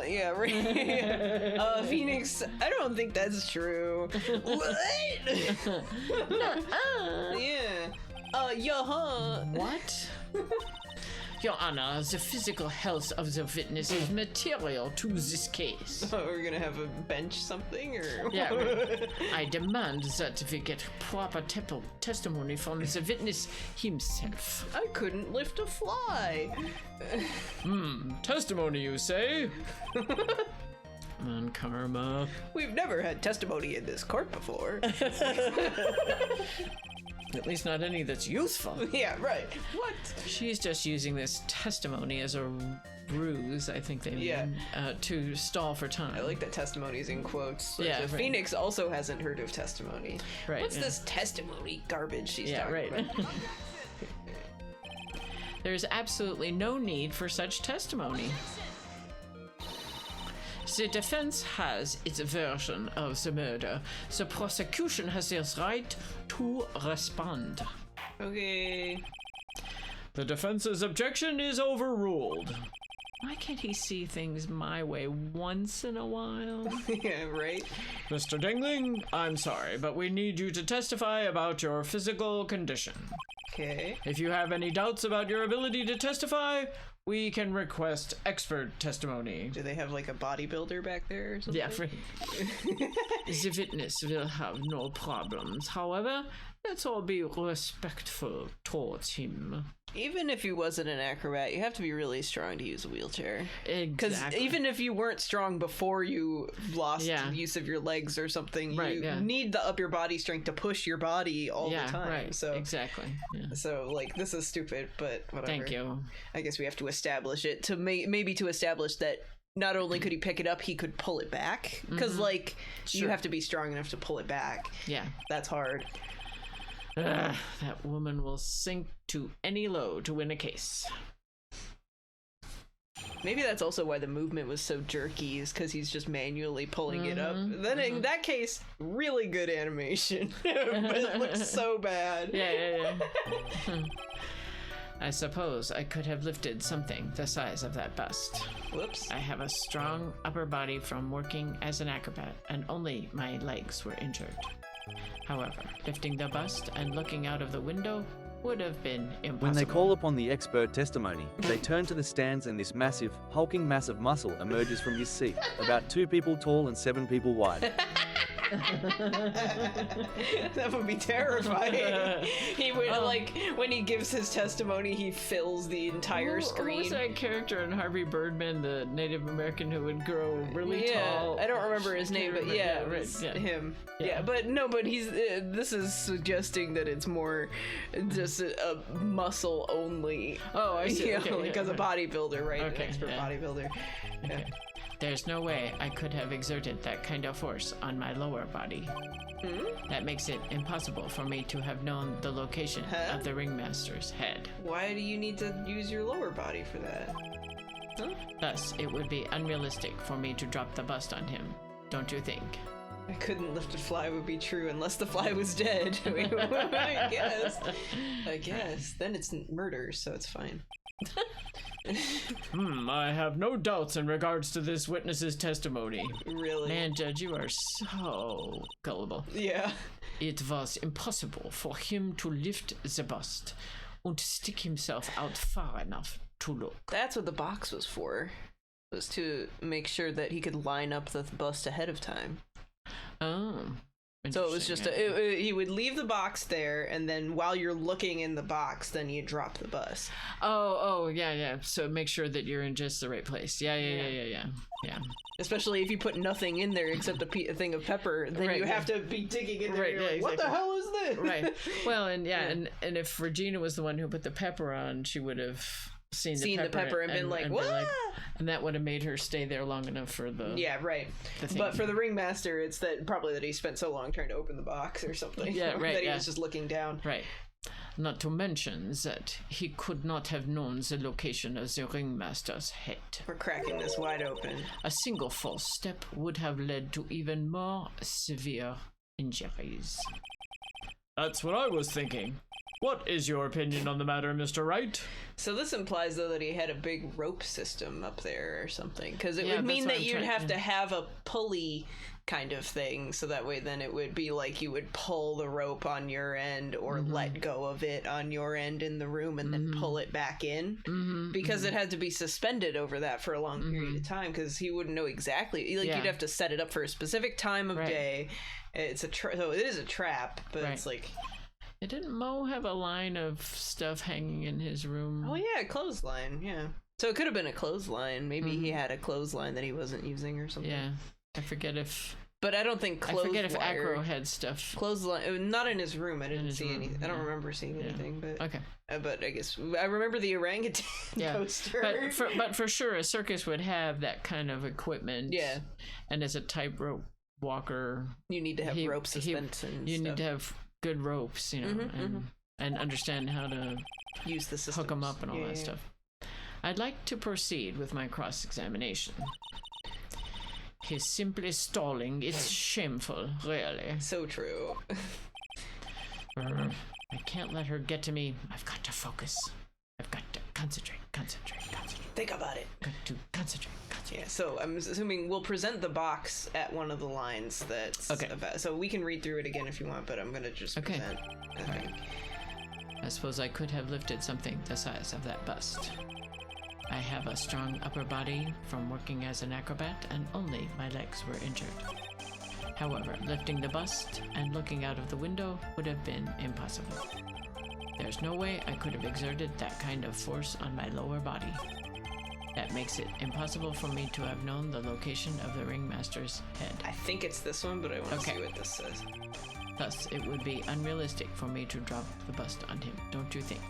Speaker 3: yeah, right. Phoenix, I don't think that's true. What? Yeah.
Speaker 1: What? Your Honor, the physical health of the witness is material to this case.
Speaker 3: Oh, we're gonna have a bench something, or?
Speaker 1: Yeah, I demand that we get proper testimony from the witness himself.
Speaker 3: I couldn't lift a fly.
Speaker 1: Testimony, you say? On karma.
Speaker 3: We've never had testimony in this court before.
Speaker 1: At least not any that's useful.
Speaker 3: Yeah, right. What?
Speaker 1: She's just using this testimony as a ruse, I think they mean, to stall for time.
Speaker 3: I like that testimony's in quotes.
Speaker 1: Yeah, right.
Speaker 3: Phoenix also hasn't heard of testimony.
Speaker 1: Right.
Speaker 3: What's this testimony garbage she's talking about?
Speaker 1: There's absolutely no need for such testimony. The defense has its version of the murder. The prosecution has its right to respond.
Speaker 3: Okay.
Speaker 1: The defense's objection is overruled. Why can't he see things my way once in a while?
Speaker 3: Yeah, right?
Speaker 1: Mr. Dingling, I'm sorry, but we need you to testify about your physical condition.
Speaker 3: Okay.
Speaker 1: If you have any doubts about your ability to testify, we can request expert testimony.
Speaker 3: Do they have like a bodybuilder back there or something?
Speaker 1: Yeah, the witness will have no problems. However, let's all be respectful towards him.
Speaker 3: Even if he wasn't an acrobat, you have to be really strong to use a wheelchair. Because
Speaker 1: Exactly.
Speaker 3: even if you weren't strong before you lost use of your legs or something, you need the upper body strength to push your body all the time.
Speaker 1: Right.
Speaker 3: So
Speaker 1: exactly. Yeah.
Speaker 3: So like this is stupid, but whatever.
Speaker 1: Thank you.
Speaker 3: I guess we have to establish it to maybe to establish that not only could he pick it up, he could pull it back. Because like you have to be strong enough to pull it back.
Speaker 1: Yeah.
Speaker 3: That's hard.
Speaker 1: That woman will sink to any low to win a case.
Speaker 3: Maybe that's also why the movement was so jerky, is because he's just manually pulling it up. Then in that case, really good animation. But it looks so bad.
Speaker 1: Yeah. I suppose I could have lifted something the size of that bust.
Speaker 3: Whoops.
Speaker 1: I have a strong upper body from working as an acrobat, and only my legs were injured. However, lifting the bust and looking out of the window would have been impossible.
Speaker 2: When they call upon the expert testimony, they turn to the stands and this massive, hulking mass of muscle emerges from his seat, about 2 people tall and 7 people wide.
Speaker 3: That would be terrifying. He would like when he gives his testimony, he fills the entire screen.
Speaker 1: Who was that character in Harvey Birdman, the Native American who would grow really tall?
Speaker 3: I don't remember his name, but him.
Speaker 1: Yeah.
Speaker 3: But he's. This is suggesting that it's more just a muscle only.
Speaker 1: Oh, I see.
Speaker 3: Because a bodybuilder, right?
Speaker 1: Okay,
Speaker 3: An expert bodybuilder.
Speaker 1: Okay. There's no way I could have exerted that kind of force on my lower body. That makes it impossible for me to have known the location of the ringmaster's head.
Speaker 3: Why do you need to use your lower body for that?
Speaker 1: Thus, it would be unrealistic for me to drop the bust on him, don't you think?
Speaker 3: I couldn't lift a fly would be true unless the fly was dead. I guess. Then it's murder, so it's fine.
Speaker 1: I have no doubts in regards to this witness's testimony.
Speaker 3: Really?
Speaker 1: Man, Judge, you are so gullible.
Speaker 3: Yeah.
Speaker 1: It was impossible for him to lift the bust and stick himself out far enough to look.
Speaker 3: That's what the box was for. Was to make sure that he could line up the bust ahead of time.
Speaker 1: Oh.
Speaker 3: So it was just he would leave the box there, and then while you're looking in the box, then you drop the bust.
Speaker 1: Yeah. So make sure that you're in just the right place. Yeah.
Speaker 3: Especially if you put nothing in there except a thing of pepper, then you have to be digging in there.
Speaker 1: Right,
Speaker 3: exactly. What the hell is this?
Speaker 1: Right. Well, and and if Regina was the one who put the pepper on, she would have seen the pepper and been like, what? And that would have made her stay there long enough for the But for the ringmaster, it's probably that he spent so long trying to open the box or something. Yeah, right.
Speaker 3: That he was just looking down.
Speaker 1: Right. Not to mention that he could not have known the location of the ringmaster's head.
Speaker 3: We're cracking this wide open.
Speaker 1: A single false step would have led to even more severe injuries. That's what I was thinking. What is your opinion on the matter, Mr. Wright?
Speaker 3: So this implies, though, that he had a big rope system up there or something. Because it would mean that you'd have to have a pulley kind of thing. So that way then it would be like you would pull the rope on your end or let go of it on your end in the room and then pull it back in. Because it had to be suspended over that for a long period of time because he wouldn't know exactly. Like you'd have to set it up for a specific time of day. It's so it is a trap, but it's like...
Speaker 1: Didn't Mo have a line of stuff hanging in his room?
Speaker 3: Oh yeah, clothesline, yeah. So it could have been a clothesline. Maybe he had a clothesline that he wasn't using or something.
Speaker 1: Yeah. I forget if...
Speaker 3: But I don't think
Speaker 1: I forget if Acro had stuff.
Speaker 3: Clothesline, not in his room. I didn't see anything. I don't remember seeing anything, but...
Speaker 1: Okay.
Speaker 3: But I guess... I remember the orangutan poster.
Speaker 1: But for sure, a circus would have that kind of equipment.
Speaker 3: Yeah.
Speaker 1: And as a tightrope walker...
Speaker 3: You need to have rope suspension.
Speaker 1: You need to have... good ropes, and and understand how to
Speaker 3: use the systems.
Speaker 1: Hook them up and all that stuff. I'd like to proceed with my cross-examination. He's simply stalling. It's shameful, really.
Speaker 3: So true.
Speaker 1: I can't let her get to me. I've got to focus. I've got to concentrate.
Speaker 3: Think about it.
Speaker 1: Got to concentrate.
Speaker 3: Yeah, so I'm assuming we'll present the box at one of the lines that's about, so we can read through it again if you want, but I'm gonna just present.
Speaker 1: Right. I suppose I could have lifted something the size of that bust. I have a strong upper body from working as an acrobat, and only my legs were injured. However, lifting the bust and looking out of the window would have been impossible. There's no way I could have exerted that kind of force on my lower body. That makes it impossible for me to have known the location of the ringmaster's head.
Speaker 3: I think it's this one, but I want to see what this says.
Speaker 1: Thus, it would be unrealistic for me to drop the bust on him, don't you think?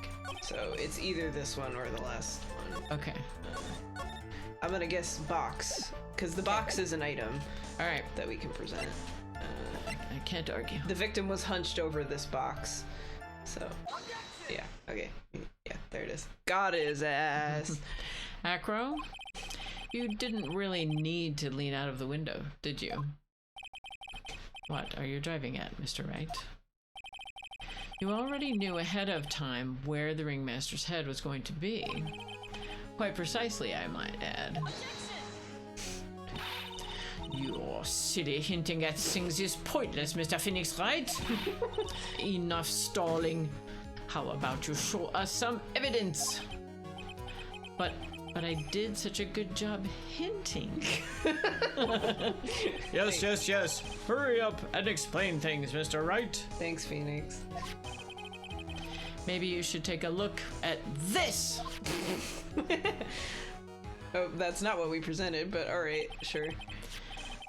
Speaker 3: So it's either this one or the last one.
Speaker 1: Okay.
Speaker 3: I'm gonna guess box, because the box is an item.
Speaker 1: All right.
Speaker 3: That we can present.
Speaker 1: I can't argue.
Speaker 3: The victim was hunched over this box. So, yeah, okay. Yeah, there it is. Got his ass.
Speaker 1: Acro, you didn't really need to lean out of the window, did you? What are you driving at, Mr. Wright? You already knew ahead of time where the ringmaster's head was going to be. Quite precisely, I might add. Your silly hinting at things is pointless, Mr. Phoenix Wright. Enough stalling. How about you show us some evidence? But I did such a good job hinting.
Speaker 4: Yes. Hurry up and explain things, Mr. Wright.
Speaker 3: Thanks, Phoenix.
Speaker 1: Maybe you should take a look at this.
Speaker 3: Oh, that's not what we presented, but all right, sure.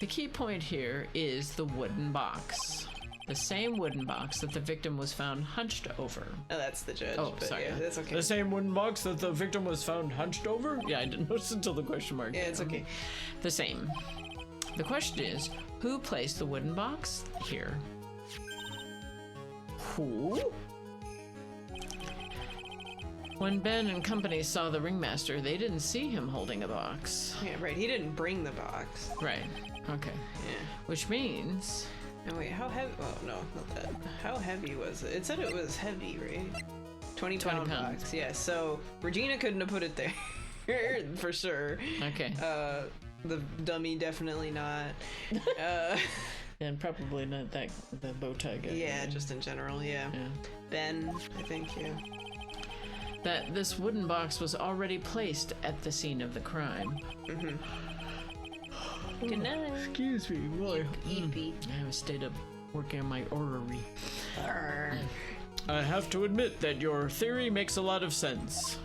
Speaker 1: The key point here is the wooden box. The same wooden box that the victim was found hunched over.
Speaker 3: Oh, that's the judge.
Speaker 1: Oh, sorry.
Speaker 3: Yeah, that's okay.
Speaker 4: The same wooden box that the victim was found hunched over?
Speaker 1: Yeah, I didn't notice until the question mark.
Speaker 3: Yeah, it's okay.
Speaker 1: The same. The question is, who placed the wooden box here? Who? When Ben and company saw the ringmaster, they didn't see him holding a box.
Speaker 3: Yeah, right. He didn't bring the box.
Speaker 1: Right. Okay.
Speaker 3: Yeah.
Speaker 1: Which means...
Speaker 3: Oh, wait, how heavy? Oh, no, not that. How heavy was it? It said it was heavy, right? 20 pound box. Yeah, so Regina couldn't have put it there. For sure.
Speaker 1: Okay.
Speaker 3: The dummy definitely not.
Speaker 1: And probably not the bow tie guy.
Speaker 3: Yeah, just in general, yeah. Ben, I think, yeah.
Speaker 1: That this wooden box was already placed at the scene of the crime.
Speaker 3: Mm-hmm. Good night.
Speaker 1: Excuse me, boy.
Speaker 3: I
Speaker 1: stayed up working on my orrery.
Speaker 4: I have to admit that your theory makes a lot of sense.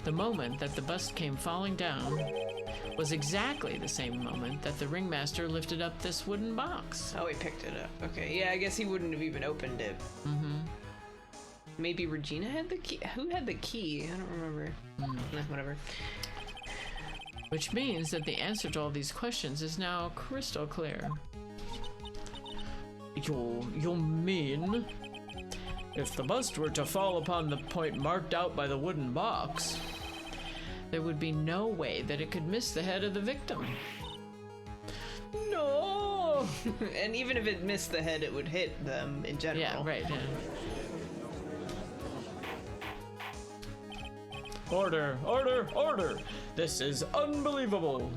Speaker 1: The moment that the bust came falling down was exactly the same moment that the ringmaster lifted up this wooden box.
Speaker 3: Oh, he picked it up. Okay, yeah, I guess he wouldn't have even opened it.
Speaker 1: Mm-hmm.
Speaker 3: Maybe Regina had the key? Who had the key? I don't remember. Whatever.
Speaker 1: Which means that the answer to all these questions is now crystal clear.
Speaker 4: You mean... If the bust were to fall upon the point marked out by the wooden box...
Speaker 1: There would be no way that it could miss the head of the victim.
Speaker 3: No! And even if it missed the head, it would hit them in general.
Speaker 1: Yeah, right. Yeah.
Speaker 4: Order! This is unbelievable.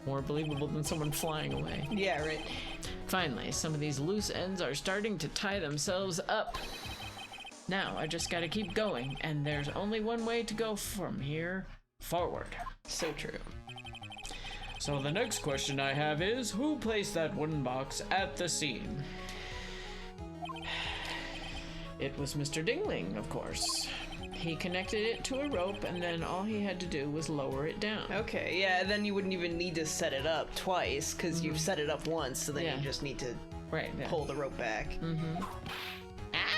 Speaker 1: More believable than someone flying away.
Speaker 3: Yeah, right.
Speaker 1: Finally, some of these loose ends are starting to tie themselves up. Now, I just gotta keep going, and there's only one way to go from here forward.
Speaker 3: So true.
Speaker 4: So the next question I have is, who placed that wooden box at the scene?
Speaker 1: It was Mr. Dingling, of course. He connected it to a rope, and then all he had to do was lower it down.
Speaker 3: Okay, yeah, then you wouldn't even need to set it up twice, because you've set it up once, so then you just need to pull the rope back.
Speaker 1: Mm-hmm.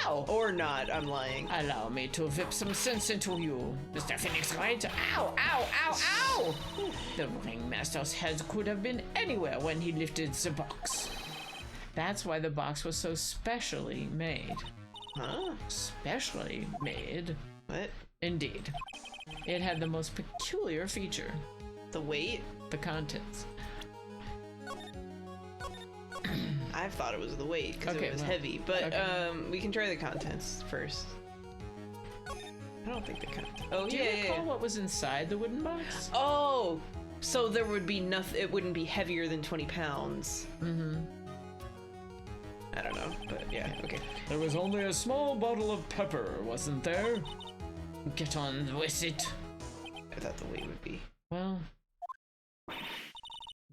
Speaker 3: Ow! Or not, I'm lying.
Speaker 1: Allow me to whip some sense into you, Mr. Phoenix Wright. Ow, ow, ow, ow! The ringmaster's head could have been anywhere when he lifted the box. That's why the box was so specially made.
Speaker 3: Huh?
Speaker 1: Specially made?
Speaker 3: What?
Speaker 1: Indeed. It had the most peculiar feature.
Speaker 3: The weight?
Speaker 1: The contents.
Speaker 3: I thought it was the weight because it was heavy, but we can try the contents first. I don't think the contents. Oh,
Speaker 1: Do you recall what was inside the wooden box?
Speaker 3: Oh, so there would be nothing. It wouldn't be heavier than 20 pounds.
Speaker 1: Mm-hmm.
Speaker 3: I don't know, but yeah, okay.
Speaker 1: There was only a small bottle of pepper, wasn't there? Get on with it.
Speaker 3: I thought the weight would be.
Speaker 1: Well,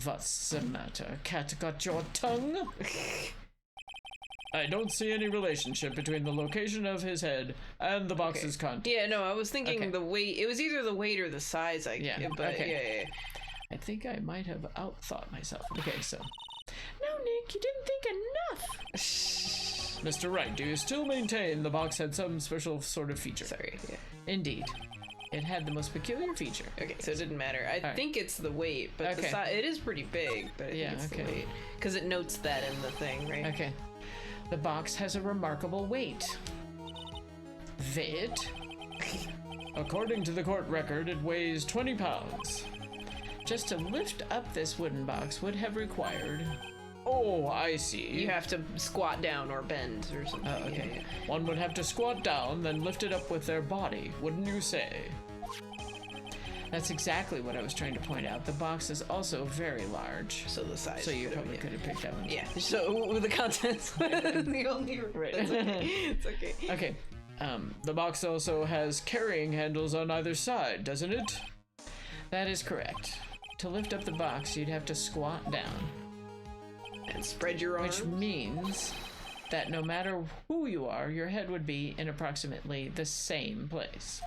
Speaker 1: what's the matter? Cat got your tongue? I don't see any relationship between the location of his head and the box's contents.
Speaker 3: Yeah, no, I was thinking the weight. It was either the weight or the size. Yeah.
Speaker 1: I think I might have outthought myself. Okay, so. No, Nick, you didn't think enough. Mr. Wright, do you still maintain the box had some special sort of feature?
Speaker 3: Sorry. Yeah.
Speaker 1: Indeed. It had the most peculiar feature.
Speaker 3: Okay, so it didn't matter. I think it's the weight, but the size, it is pretty big, but I think it's the weight. Because it notes that in the thing, right?
Speaker 1: Okay. The box has a remarkable weight. Weight? According to the court record, it weighs 20 pounds. Just to lift up this wooden box would have required... Oh, I see.
Speaker 3: You have to squat down or bend or something.
Speaker 1: Oh, okay. Yeah. One would have to squat down, then lift it up with their body, wouldn't you say? That's exactly what I was trying to point out. The box is also very large.
Speaker 3: So the size.
Speaker 1: So you probably could have picked that one.
Speaker 3: Yeah. So with the contents, the only right. That's okay. It's okay.
Speaker 1: Okay. The box also has carrying handles on either side, doesn't it? That is correct. To lift up the box, you'd have to squat down.
Speaker 3: And spread your arms.
Speaker 1: Which means that no matter who you are, your head would be in approximately the same place.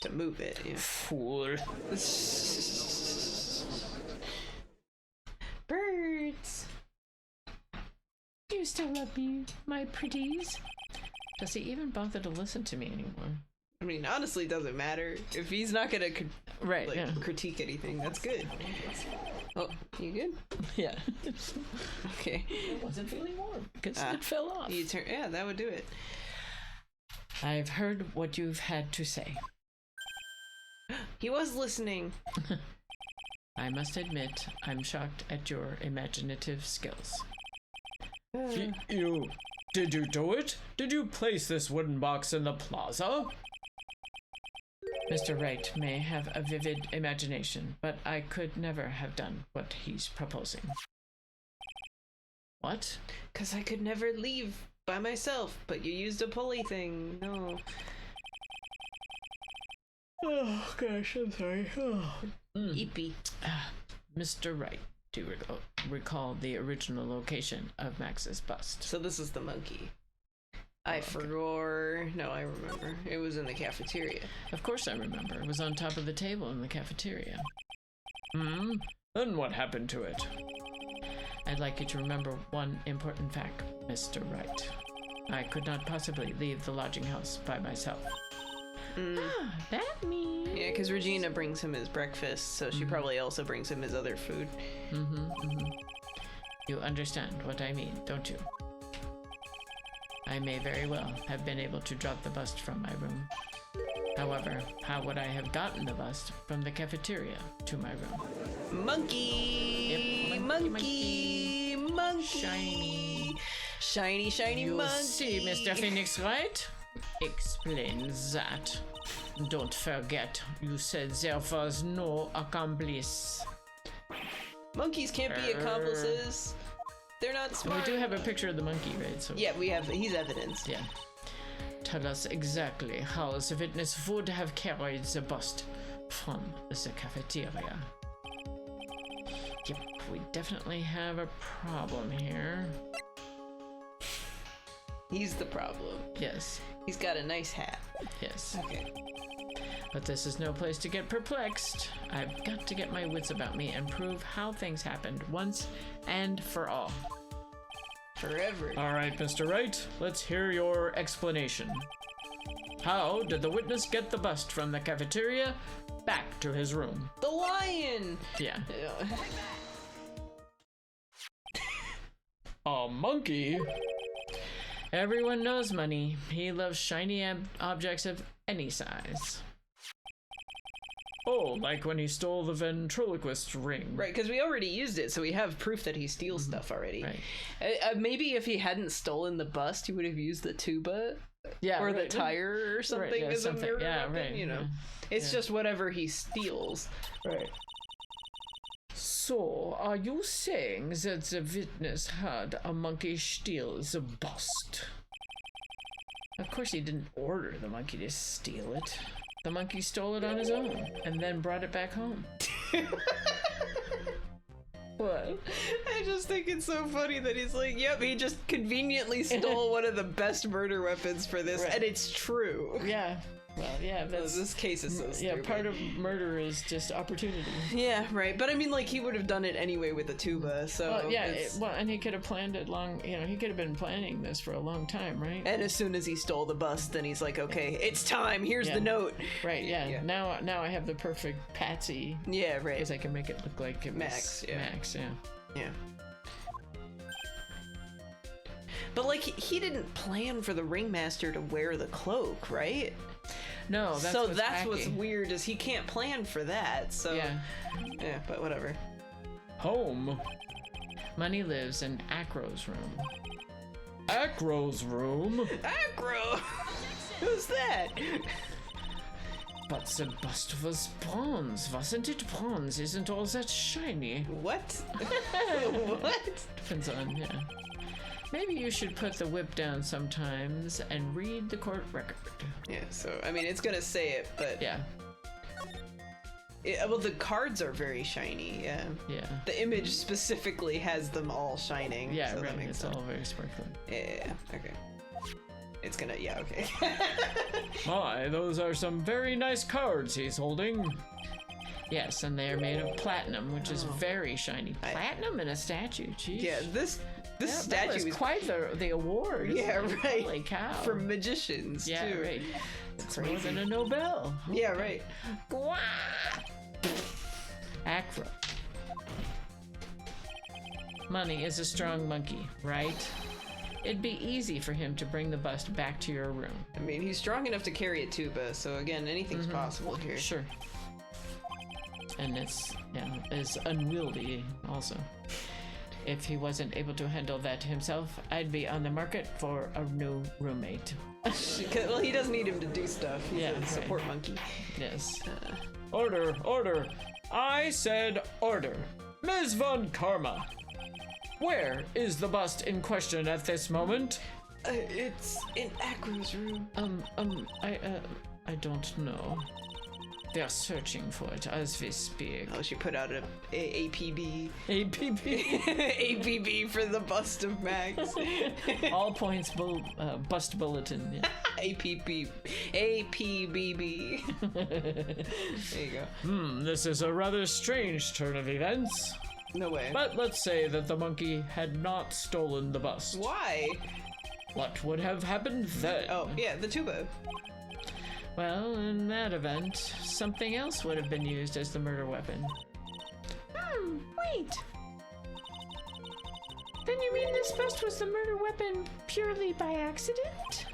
Speaker 3: To move it, yeah.
Speaker 1: Fool.
Speaker 5: Birds. Do you still love me, my pretties?
Speaker 1: Does he even bother to listen to me anymore?
Speaker 3: I mean, honestly, it doesn't matter. If he's not gonna critique anything, that's good. Oh, you good?
Speaker 1: Yeah.
Speaker 3: Okay.
Speaker 1: I wasn't feeling warm because it fell off.
Speaker 3: Yeah, that would do it.
Speaker 1: I've heard what you've had to say.
Speaker 3: He was listening.
Speaker 1: I must admit, I'm shocked at your imaginative skills. Did you do it? Did you place this wooden box in the plaza? Mr. Wright may have a vivid imagination, but I could never have done what he's proposing. What?
Speaker 3: 'Cause I could never leave by myself, but you used a pulley thing. No.
Speaker 1: Oh, gosh, I'm sorry. Oh.
Speaker 3: Eepy.
Speaker 1: Mr. Wright, do you recall the original location of Max's bust?
Speaker 3: So this is the monkey. I forgot. No, I remember. It was in the cafeteria.
Speaker 1: Of course I remember. It was on top of the table in the cafeteria. Then what happened to it? I'd like you to remember one important fact, Mr. Wright. I could not possibly leave the lodging house by myself.
Speaker 5: That means...
Speaker 3: Yeah, because Regina brings him his breakfast, so she probably also brings him his other food.
Speaker 1: You understand what I mean, don't you? I may very well have been able to drop the bust from my room. However, how would I have gotten the bust from the cafeteria to my room?
Speaker 3: Monkey!
Speaker 1: Yep,
Speaker 3: monkey!
Speaker 1: Shiny.
Speaker 3: Shiny
Speaker 1: you
Speaker 3: monkey!
Speaker 1: See, Mr. Phoenix Wright? Explain that. Don't forget, you said there was no accomplice.
Speaker 3: Monkeys can't be accomplices. They're not smart.
Speaker 1: We do have a picture of the monkey, right? So
Speaker 3: yeah, we have. He's evidence.
Speaker 1: Yeah. Tell us exactly how the witness would have carried the bust from the cafeteria. Yep, we definitely have a problem here.
Speaker 3: He's the problem.
Speaker 1: Yes.
Speaker 3: He's got a nice hat.
Speaker 1: Yes.
Speaker 3: Okay.
Speaker 1: But this is no place to get perplexed. I've got to get my wits about me and prove how things happened once and for all.
Speaker 3: Forever.
Speaker 1: All right, Mr. Wright, let's hear your explanation. How did the witness get the bust from the cafeteria back to his room?
Speaker 3: The lion!
Speaker 1: Yeah. A monkey? Everyone knows Money. He loves shiny objects of any size. Oh, like when he stole the ventriloquist ring.
Speaker 3: Right, because we already used it, so we have proof that he steals stuff already.
Speaker 1: Right.
Speaker 3: Maybe if he hadn't stolen the bust, he would have used the tuba, or the tire or something as a murder weapon. You know, it's just whatever he steals.
Speaker 1: Right. So, are you saying that the witness had a monkey steal the bust? Of course, he didn't order the monkey to steal it. The monkey stole it on his own and then brought it back home. What?
Speaker 3: I just think it's so funny that he's like, yep, he just conveniently stole one of the best murder weapons for this, and it's true.
Speaker 1: Yeah. Well, yeah,
Speaker 3: this case is so stupid.
Speaker 1: Yeah, part of murder is just opportunity.
Speaker 3: Yeah, right. But I mean, like, he would have done it anyway with the tuba, so...
Speaker 1: Well, yeah, and he could have planned it he could have been planning this for a long time, right?
Speaker 3: And as soon as he stole the bust, then he's like, okay, it's time, here's the note.
Speaker 1: Right, yeah. Now I have the perfect patsy.
Speaker 3: Yeah, right.
Speaker 1: Because I can make it look like it was
Speaker 3: Max,
Speaker 1: Max, yeah.
Speaker 3: Yeah. But, like, he didn't plan for the ringmaster to wear the cloak, right?
Speaker 1: No, that's
Speaker 3: what's weird is he can't plan for that. So yeah, but whatever.
Speaker 1: Home. Money lives in Acro's room. Acro's room?
Speaker 3: Acro. Who's that?
Speaker 1: But the bust was bronze, wasn't it? Bronze isn't all that shiny.
Speaker 3: What? What?
Speaker 1: Depends on Maybe you should put the whip down sometimes and read the court record.
Speaker 3: Yeah, so, I mean, it's gonna say it, but...
Speaker 1: Yeah.
Speaker 3: Well, the cards are very shiny, yeah.
Speaker 1: Yeah.
Speaker 3: The image specifically has them all shining.
Speaker 1: Yeah,
Speaker 3: so
Speaker 1: right, it's all very sparkly.
Speaker 3: Yeah, okay. It's gonna, okay.
Speaker 1: My, those are some very nice cards he's holding. Yes, and they are made of platinum, which is very shiny. Platinum in a statue, jeez.
Speaker 3: Yeah, this statue
Speaker 1: is quite the award.
Speaker 3: Yeah, right.
Speaker 1: Holy cow.
Speaker 3: For magicians,
Speaker 1: yeah,
Speaker 3: too.
Speaker 1: Right. It's more than a Nobel.
Speaker 3: Yeah, right.
Speaker 1: Acro. Money is a strong monkey, right? It'd be easy for him to bring the bust back to your room.
Speaker 3: I mean, he's strong enough to carry a tuba, so again, anything's possible here.
Speaker 1: Sure. And it's unwieldy also. If he wasn't able to handle that himself, I'd be on the market for a new roommate.
Speaker 3: Well, he does need him to do stuff. He's a support monkey.
Speaker 1: Yes. Order. I said order. Ms. Von Karma. Where is the bust in question at this moment?
Speaker 3: It's in Acro's room.
Speaker 1: I don't know. They're searching for it as we speak.
Speaker 3: Oh, she put out a APB.
Speaker 1: APB?
Speaker 3: APB for the bust of Max.
Speaker 1: All points bust bulletin. Yeah.
Speaker 3: APB. There you go.
Speaker 1: This is a rather strange turn of events.
Speaker 3: No way.
Speaker 1: But let's say that the monkey had not stolen the bust.
Speaker 3: Why?
Speaker 1: What would have happened then?
Speaker 3: Oh, yeah, the tuba.
Speaker 1: Well, in that event, something else would have been used as the murder weapon.
Speaker 5: Wait. Then you mean this bust was the murder weapon purely by accident?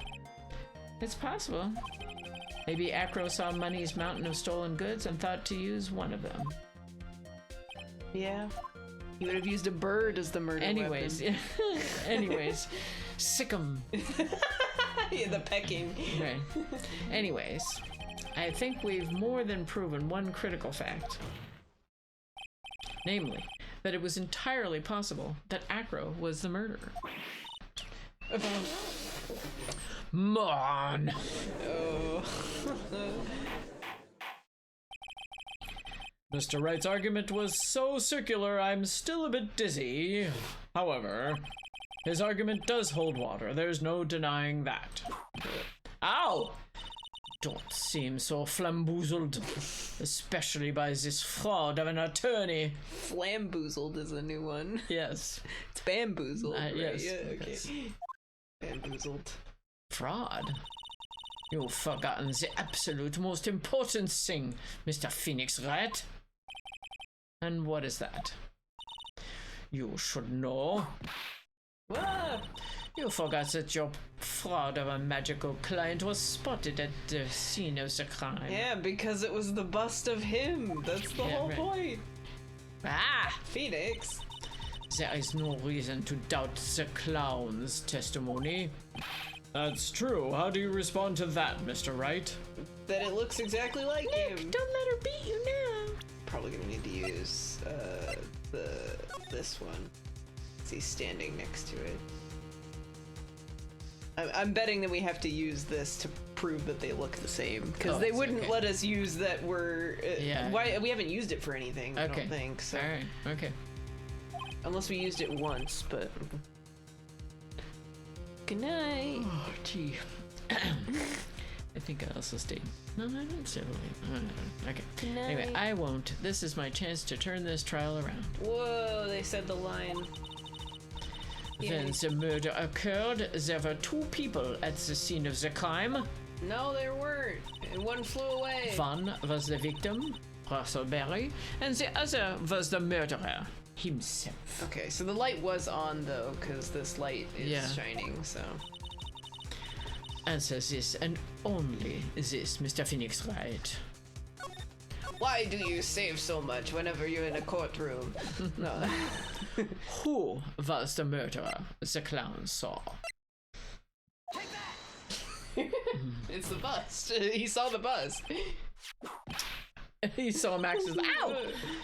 Speaker 1: It's possible. Maybe Acro saw Money's mountain of stolen goods and thought to use one of them.
Speaker 3: Yeah. He would have used a bird as the murder weapon.
Speaker 1: Anyways, sick 'em.
Speaker 3: Yeah, the pecking.
Speaker 1: Right. Anyways, I think we've more than proven one critical fact. Namely, that it was entirely possible that Acro was the murderer. Mon!
Speaker 3: Oh.
Speaker 1: Mr. Wright's argument was so circular, I'm still a bit dizzy. However, his argument does hold water. There's no denying that. Ow! Don't seem so flamboozled, especially by this fraud of an attorney.
Speaker 3: Flamboozled is a new one.
Speaker 1: Yes.
Speaker 3: It's bamboozled, right?
Speaker 1: Yes.
Speaker 3: Yeah, okay.
Speaker 1: Yes.
Speaker 3: Bamboozled.
Speaker 1: Fraud? You've forgotten the absolute most important thing, Mr. Phoenix Wright. And what is that? You should know.
Speaker 3: Ah!
Speaker 1: You forgot that your fraud of a magical client was spotted at the scene of the crime.
Speaker 3: Yeah, because it was the bust of him. That's the whole point.
Speaker 1: Ah!
Speaker 3: Phoenix.
Speaker 1: There is no reason to doubt the clown's testimony.
Speaker 4: That's true. How do you respond to that, Mr. Wright?
Speaker 3: That it looks exactly like him.
Speaker 1: Don't let her beat you now.
Speaker 3: Probably gonna need to use this one. He's standing next to it. I'm betting that we have to use this to prove that they look the same, because they wouldn't let us use that we're. Why we haven't used it for anything? I don't think so.
Speaker 1: All right. Okay.
Speaker 3: Unless we used it once, but. Good night.
Speaker 1: Oh, gee. I think I also stayed. No, I didn't stay late. Okay.
Speaker 3: Good night.
Speaker 1: Anyway, I won't. This is my chance to turn this trial around.
Speaker 3: Whoa! They said the line.
Speaker 1: When the murder occurred, there were 2 people at the scene of the crime.
Speaker 3: No, there weren't. And one flew away.
Speaker 1: One was the victim, Russell Berry, and the other was the murderer himself.
Speaker 3: Okay, so the light was on though, because this light is shining, so.
Speaker 1: Answer this and only this, Mr. Phoenix Wright.
Speaker 3: Why do you save so much whenever you're in a courtroom? No.
Speaker 1: Who was the murderer the clown saw?
Speaker 3: It's the bust. He saw the bust.
Speaker 1: He saw Max's. Ow!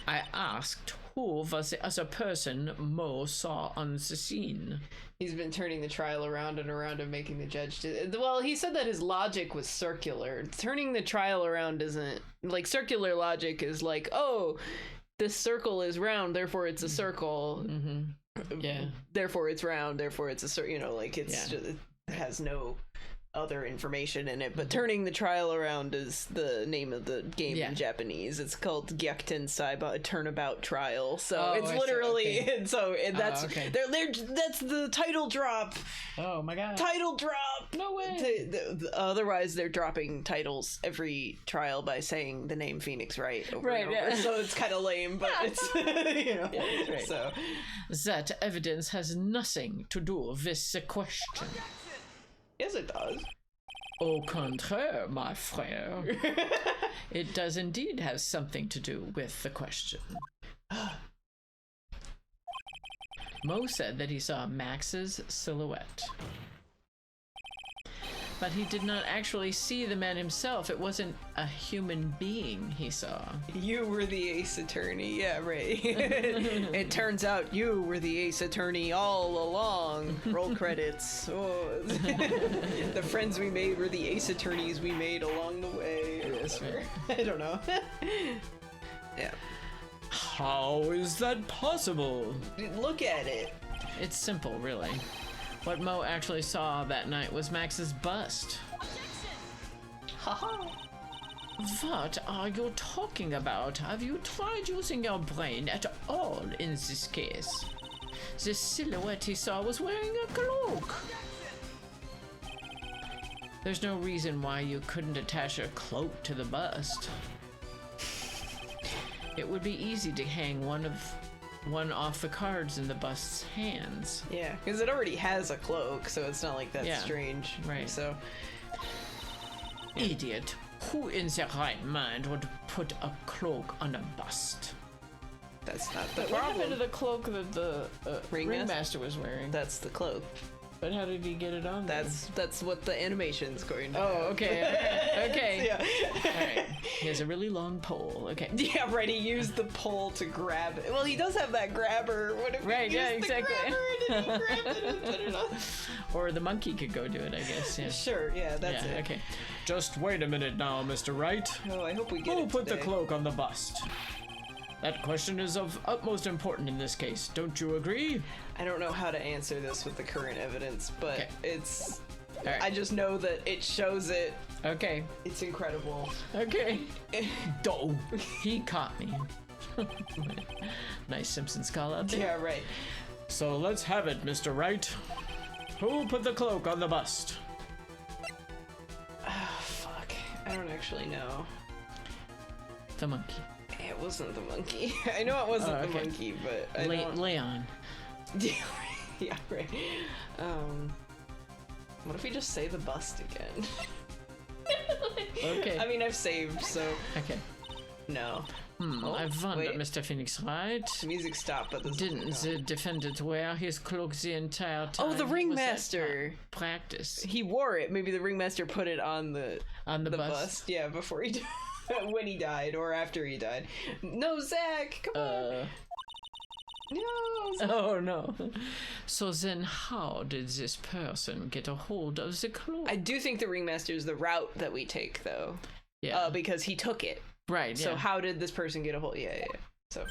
Speaker 1: I asked who was the other person Mo saw on the scene.
Speaker 3: He's been turning the trial around and around and making the judge. Well, he said that his logic was circular. Turning the trial around isn't like circular logic is like, oh, this circle is round, therefore it's a circle.
Speaker 1: Mm-hmm. Yeah.
Speaker 3: Therefore it's round, therefore it's a circle. You know, like it's just, it has no other information in it. But turning the trial around is the name of the game in Japanese. It's called Gyakuten Saiba, Turnabout Trial. So it's literally, and so that's they're that's the title drop.
Speaker 1: Oh my god!
Speaker 3: Title drop.
Speaker 1: No way.
Speaker 3: Otherwise, they're dropping titles every trial by saying the name Phoenix Wright over and over. Yeah. So it's kind of lame, but it's you know. Yeah, right. So
Speaker 1: that evidence has nothing to do with the question.
Speaker 3: Yes, it does.
Speaker 1: Au contraire, my frère. It does indeed have something to do with the question. Mo said that he saw Max's silhouette. But he did not actually see the man himself. It wasn't a human being he saw.
Speaker 3: You were the ace attorney. Yeah, right. It turns out you were the ace attorney all along. Roll credits. Oh. The friends we made were the ace attorneys we made along the way.
Speaker 1: Yes, right.
Speaker 3: I don't know. Yeah.
Speaker 4: How is that possible?
Speaker 3: Look at it.
Speaker 1: It's simple, really. What Mo actually saw that night was Max's bust.
Speaker 3: Haha.
Speaker 1: What are you talking about? Have you tried using your brain at all in this case? The silhouette he saw was wearing a cloak. There's no reason why you couldn't attach a cloak to the bust. It would be easy to hang one off the cards in the bust's hands.
Speaker 3: Yeah, because it already has a cloak, so it's not like that's strange.
Speaker 1: Right.
Speaker 3: So,
Speaker 1: idiot. Who in their right mind would put a cloak on a bust?
Speaker 3: That's not the
Speaker 1: problem. What happened to the cloak that the ringmaster was wearing?
Speaker 3: That's the cloak.
Speaker 1: But how did he get it on there?
Speaker 3: That's what the animation's going to
Speaker 1: have. Okay. Okay.
Speaker 3: Yeah.
Speaker 1: Alright. He has a really long pole. Okay.
Speaker 3: Yeah, right. He used the pole to grab it. Well, he does have that grabber. What if
Speaker 1: he used
Speaker 3: exactly. The grabber and he grabbed it and put it on?
Speaker 1: Or the monkey could go do it, I guess. Yeah.
Speaker 3: Sure, yeah, that's it.
Speaker 1: Okay.
Speaker 4: Just wait a minute now, Mr. Wright.
Speaker 3: Oh, I hope we get
Speaker 4: Who put the cloak on the bust? That question is of utmost importance in this case. Don't you agree?
Speaker 3: I don't know how to answer this with the current evidence, but it's...
Speaker 1: Right.
Speaker 3: I just know that it shows it.
Speaker 1: Okay.
Speaker 3: It's incredible.
Speaker 1: Okay. Doh. He caught me. Nice Simpsons call out there.
Speaker 3: Yeah, right.
Speaker 4: So let's have it, Mr. Wright. Who put the cloak on the bust?
Speaker 3: Oh, fuck. I don't actually know.
Speaker 1: The monkey.
Speaker 3: It wasn't the monkey. I know it wasn't the monkey, but I don't...
Speaker 1: Leon.
Speaker 3: Yeah, right. What if we just say the bust again?
Speaker 1: Okay.
Speaker 3: I mean, I've saved, so...
Speaker 1: Okay.
Speaker 3: No.
Speaker 1: I wonder, Mr. Phoenix Wright.
Speaker 3: The music stopped, but
Speaker 1: didn't the defendant wear his cloak the entire time?
Speaker 3: Oh, the ringmaster!
Speaker 1: Practice.
Speaker 3: He wore it. Maybe the ringmaster put it on the
Speaker 1: bust.
Speaker 3: Yeah, before he when he died or after he died. No, Zach, come on. No.
Speaker 1: Oh no. So then how did this person get a hold of the cloak?
Speaker 3: I do think the ringmaster is the route that we take, though.
Speaker 1: Yeah.
Speaker 3: Because he took it.
Speaker 1: Right,
Speaker 3: So how did this person get a hold? Yeah. So.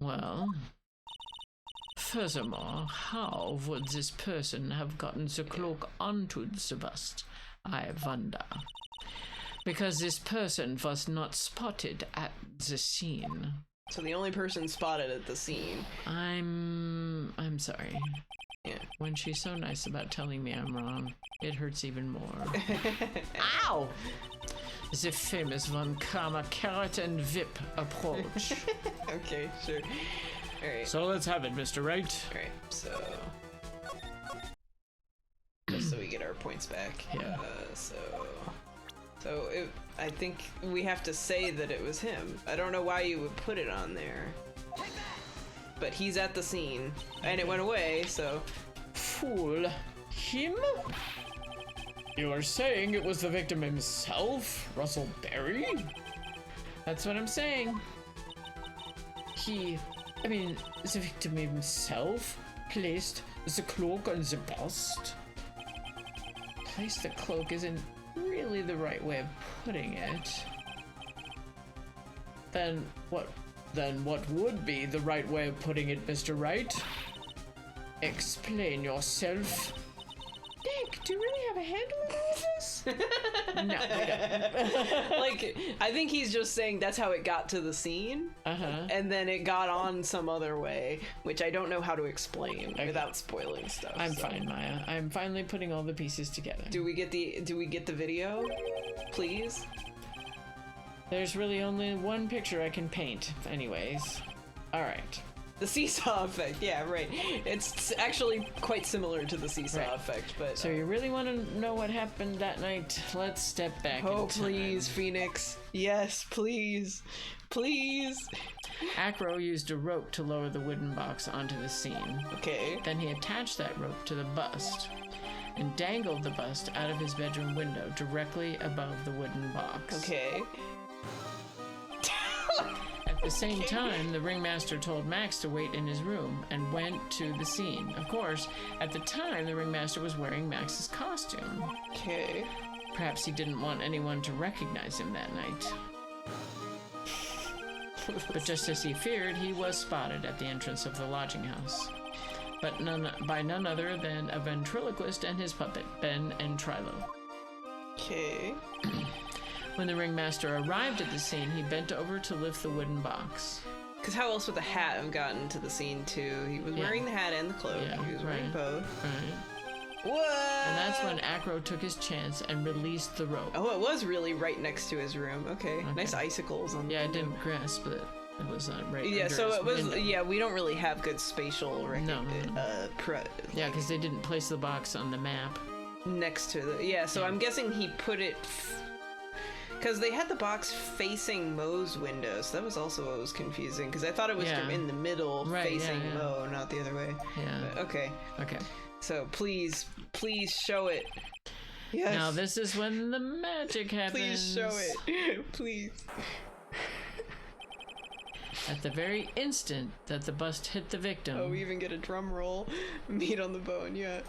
Speaker 1: Well, furthermore, how would this person have gotten the cloak onto the bust? I wonder. Because this person was not spotted at the scene.
Speaker 3: So the only person spotted at the scene.
Speaker 1: I'm sorry.
Speaker 3: Yeah.
Speaker 1: When she's so nice about telling me I'm wrong, it hurts even more.
Speaker 3: Ow!
Speaker 1: The famous Von Karma carrot and whip approach.
Speaker 3: Okay, sure. Alright.
Speaker 1: So let's have it, Mr. Wright.
Speaker 3: Alright, so... just so we get our points back.
Speaker 1: Yeah.
Speaker 3: I think we have to say that it was him. I don't know why you would put it on there. But he's at the scene. And it went away, so...
Speaker 1: Fool. Him? You are saying it was the victim himself, Russell Berry? That's what I'm saying. The victim himself placed the cloak on the bust? Place the cloak isn't really the right way of putting it. Then what would be the right way of putting it, Mr. Wright? Explain yourself. Dick, do you really have a handle on all this? No, I don't.
Speaker 3: Like, I think he's just saying that's how it got to the scene. And then it got on some other way, which I don't know how to explain without spoiling stuff.
Speaker 1: I'm fine, Maya. I'm finally putting all the pieces together.
Speaker 3: Do we get the video? Please?
Speaker 1: There's really only one picture I can paint, anyways. Alright.
Speaker 3: The seesaw effect, yeah, right. It's actually quite similar to the seesaw effect, but...
Speaker 1: So you really want to know what happened that night? Let's step back.
Speaker 3: Oh, please, Phoenix. Yes, please. Please.
Speaker 1: Acro used a rope to lower the wooden box onto the scene.
Speaker 3: Okay.
Speaker 1: Then he attached that rope to the bust and dangled the bust out of his bedroom window directly above the wooden box.
Speaker 3: Okay.
Speaker 1: At the same time, the ringmaster told Max to wait in his room and went to the scene. Of course, at the time, the ringmaster was wearing Max's costume.
Speaker 3: Okay.
Speaker 1: Perhaps he didn't want anyone to recognize him that night. But just as he feared, he was spotted at the entrance of the lodging house. But by none other than a ventriloquist and his puppet, Ben and Trilo.
Speaker 3: Okay.
Speaker 1: When the ringmaster arrived at the scene, he bent over to lift the wooden box.
Speaker 3: Because how else would the hat have gotten to the scene, too? He was wearing the hat and the cloak.
Speaker 1: Yeah,
Speaker 3: he was wearing both.
Speaker 1: Right.
Speaker 3: What?
Speaker 1: And that's when Acro took his chance and released the rope.
Speaker 3: Oh, it was really right next to his room. Okay. Nice icicles on the
Speaker 1: I didn't grasp it. It was right
Speaker 3: yeah,
Speaker 1: under
Speaker 3: so
Speaker 1: his
Speaker 3: it was...
Speaker 1: window.
Speaker 3: Yeah, we don't really have good spatial recognition.
Speaker 1: Yeah, because they didn't place the box on the map.
Speaker 3: Next to the... Yeah, so I'm guessing he put it... Because they had the box facing Mo's window, so that was also what was confusing. Because I thought it was in the middle, facing Mo, not the other way.
Speaker 1: Yeah.
Speaker 3: But, okay.
Speaker 1: Okay.
Speaker 3: So please show it. Yes.
Speaker 1: Now this is when the magic happens.
Speaker 3: Please show it. Please.
Speaker 1: At the very instant that the bust hit the victim.
Speaker 3: Oh, we even get a drum roll. Meat on the bone, yeah.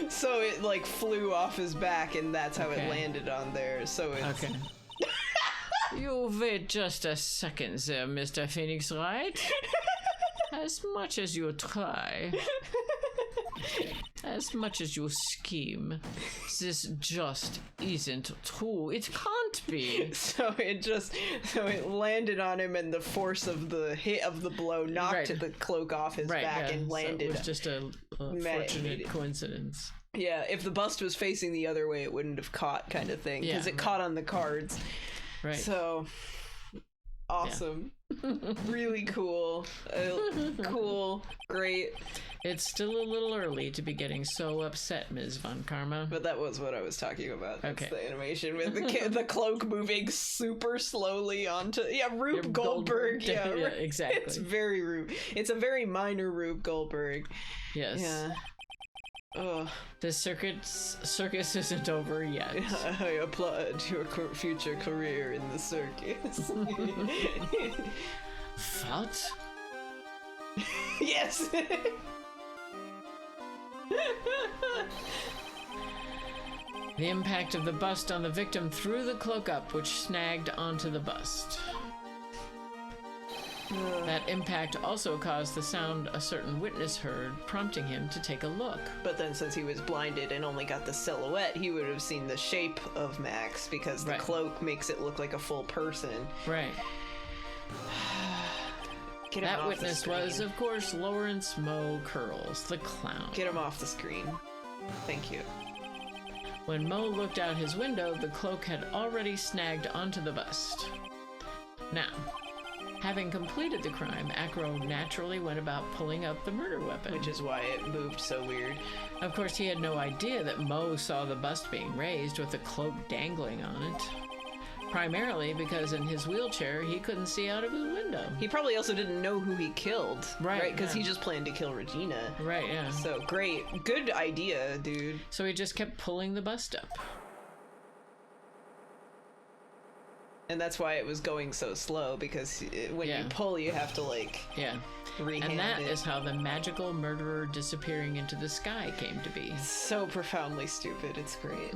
Speaker 3: So it like flew off his back and that's how it landed on there. So it's
Speaker 1: okay. You wait just a second there, Mr. Phoenix Wright. As much as you try, as much as you scheme, this just isn't true. It can't be.
Speaker 3: So it landed on him, and the force of the hit of the blow knocked the cloak off his back and landed.
Speaker 1: So it was just a fortunate coincidence.
Speaker 3: Yeah, if the bust was facing the other way, it wouldn't have caught, kind of thing, because it caught on the cards.
Speaker 1: Right.
Speaker 3: So, awesome. Really cool. Cool. Great.
Speaker 1: It's still a little early to be getting so upset, Ms. Von Karma.
Speaker 3: But that was what I was talking about. That's
Speaker 1: okay.
Speaker 3: The animation with the cloak moving super slowly onto... Yeah, Rube Goldberg. Yeah,
Speaker 1: exactly.
Speaker 3: It's very Rube. It's a very minor Rube Goldberg.
Speaker 1: Yes.
Speaker 3: Yeah. Oh.
Speaker 1: The circus isn't over yet.
Speaker 3: I applaud your future career in the circus.
Speaker 1: What?
Speaker 3: Yes!
Speaker 1: The impact of the bust on the victim threw the cloak up, which snagged onto the bust. That impact also caused the sound a certain witness heard, prompting him to take a look.
Speaker 3: But then since he was blinded and only got the silhouette, he would have seen the shape of Max, because the cloak makes it look like a full person.
Speaker 1: Right. That witness was, of course, Lawrence Moe Curls, the clown.
Speaker 3: Get him off the screen. Thank you.
Speaker 1: When Moe looked out his window, the cloak had already snagged onto the bust. Now, having completed the crime, Acro naturally went about pulling up the murder weapon.
Speaker 3: Which is why it moved so weird.
Speaker 1: Of course, he had no idea that Moe saw the bust being raised with the cloak dangling on it. Primarily because in his wheelchair, he couldn't see out of his window.
Speaker 3: He probably also didn't know who he killed.
Speaker 1: Right.
Speaker 3: Because he just planned to kill Regina.
Speaker 1: Right, yeah.
Speaker 3: So, great. Good idea, dude.
Speaker 1: So he just kept pulling the bust up.
Speaker 3: And that's why it was going so slow, because when you pull, you have to, like...
Speaker 1: Yeah. And that is how the magical murderer disappearing into the sky came to be.
Speaker 3: So profoundly stupid. It's great.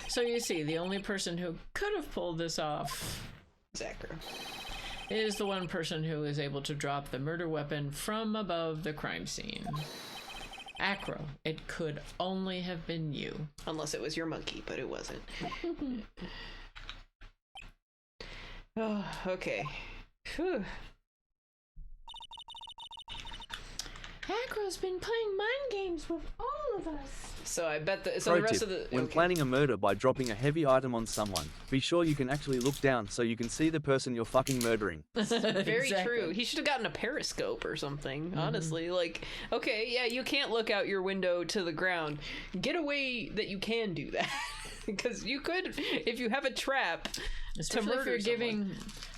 Speaker 1: So you see, the only person who could have pulled this off
Speaker 3: Acro
Speaker 1: is the one person who is able to drop the murder weapon from above the crime scene. Acro, it could only have been you.
Speaker 3: Unless it was your monkey, but it wasn't. Oh, okay. Whew.
Speaker 5: Acro's been playing mind games with all of us.
Speaker 3: So I bet the
Speaker 2: the rest of the... When planning a murder by dropping a heavy item on someone, be sure you can actually look down so you can see the person you're fucking murdering.
Speaker 3: Very true. He should have gotten a periscope or something, honestly. Like, okay, yeah, you can't look out your window to the ground. Get a way that you can do that. Because you could, if you have a trap,
Speaker 1: especially
Speaker 3: to murder
Speaker 1: if you're giving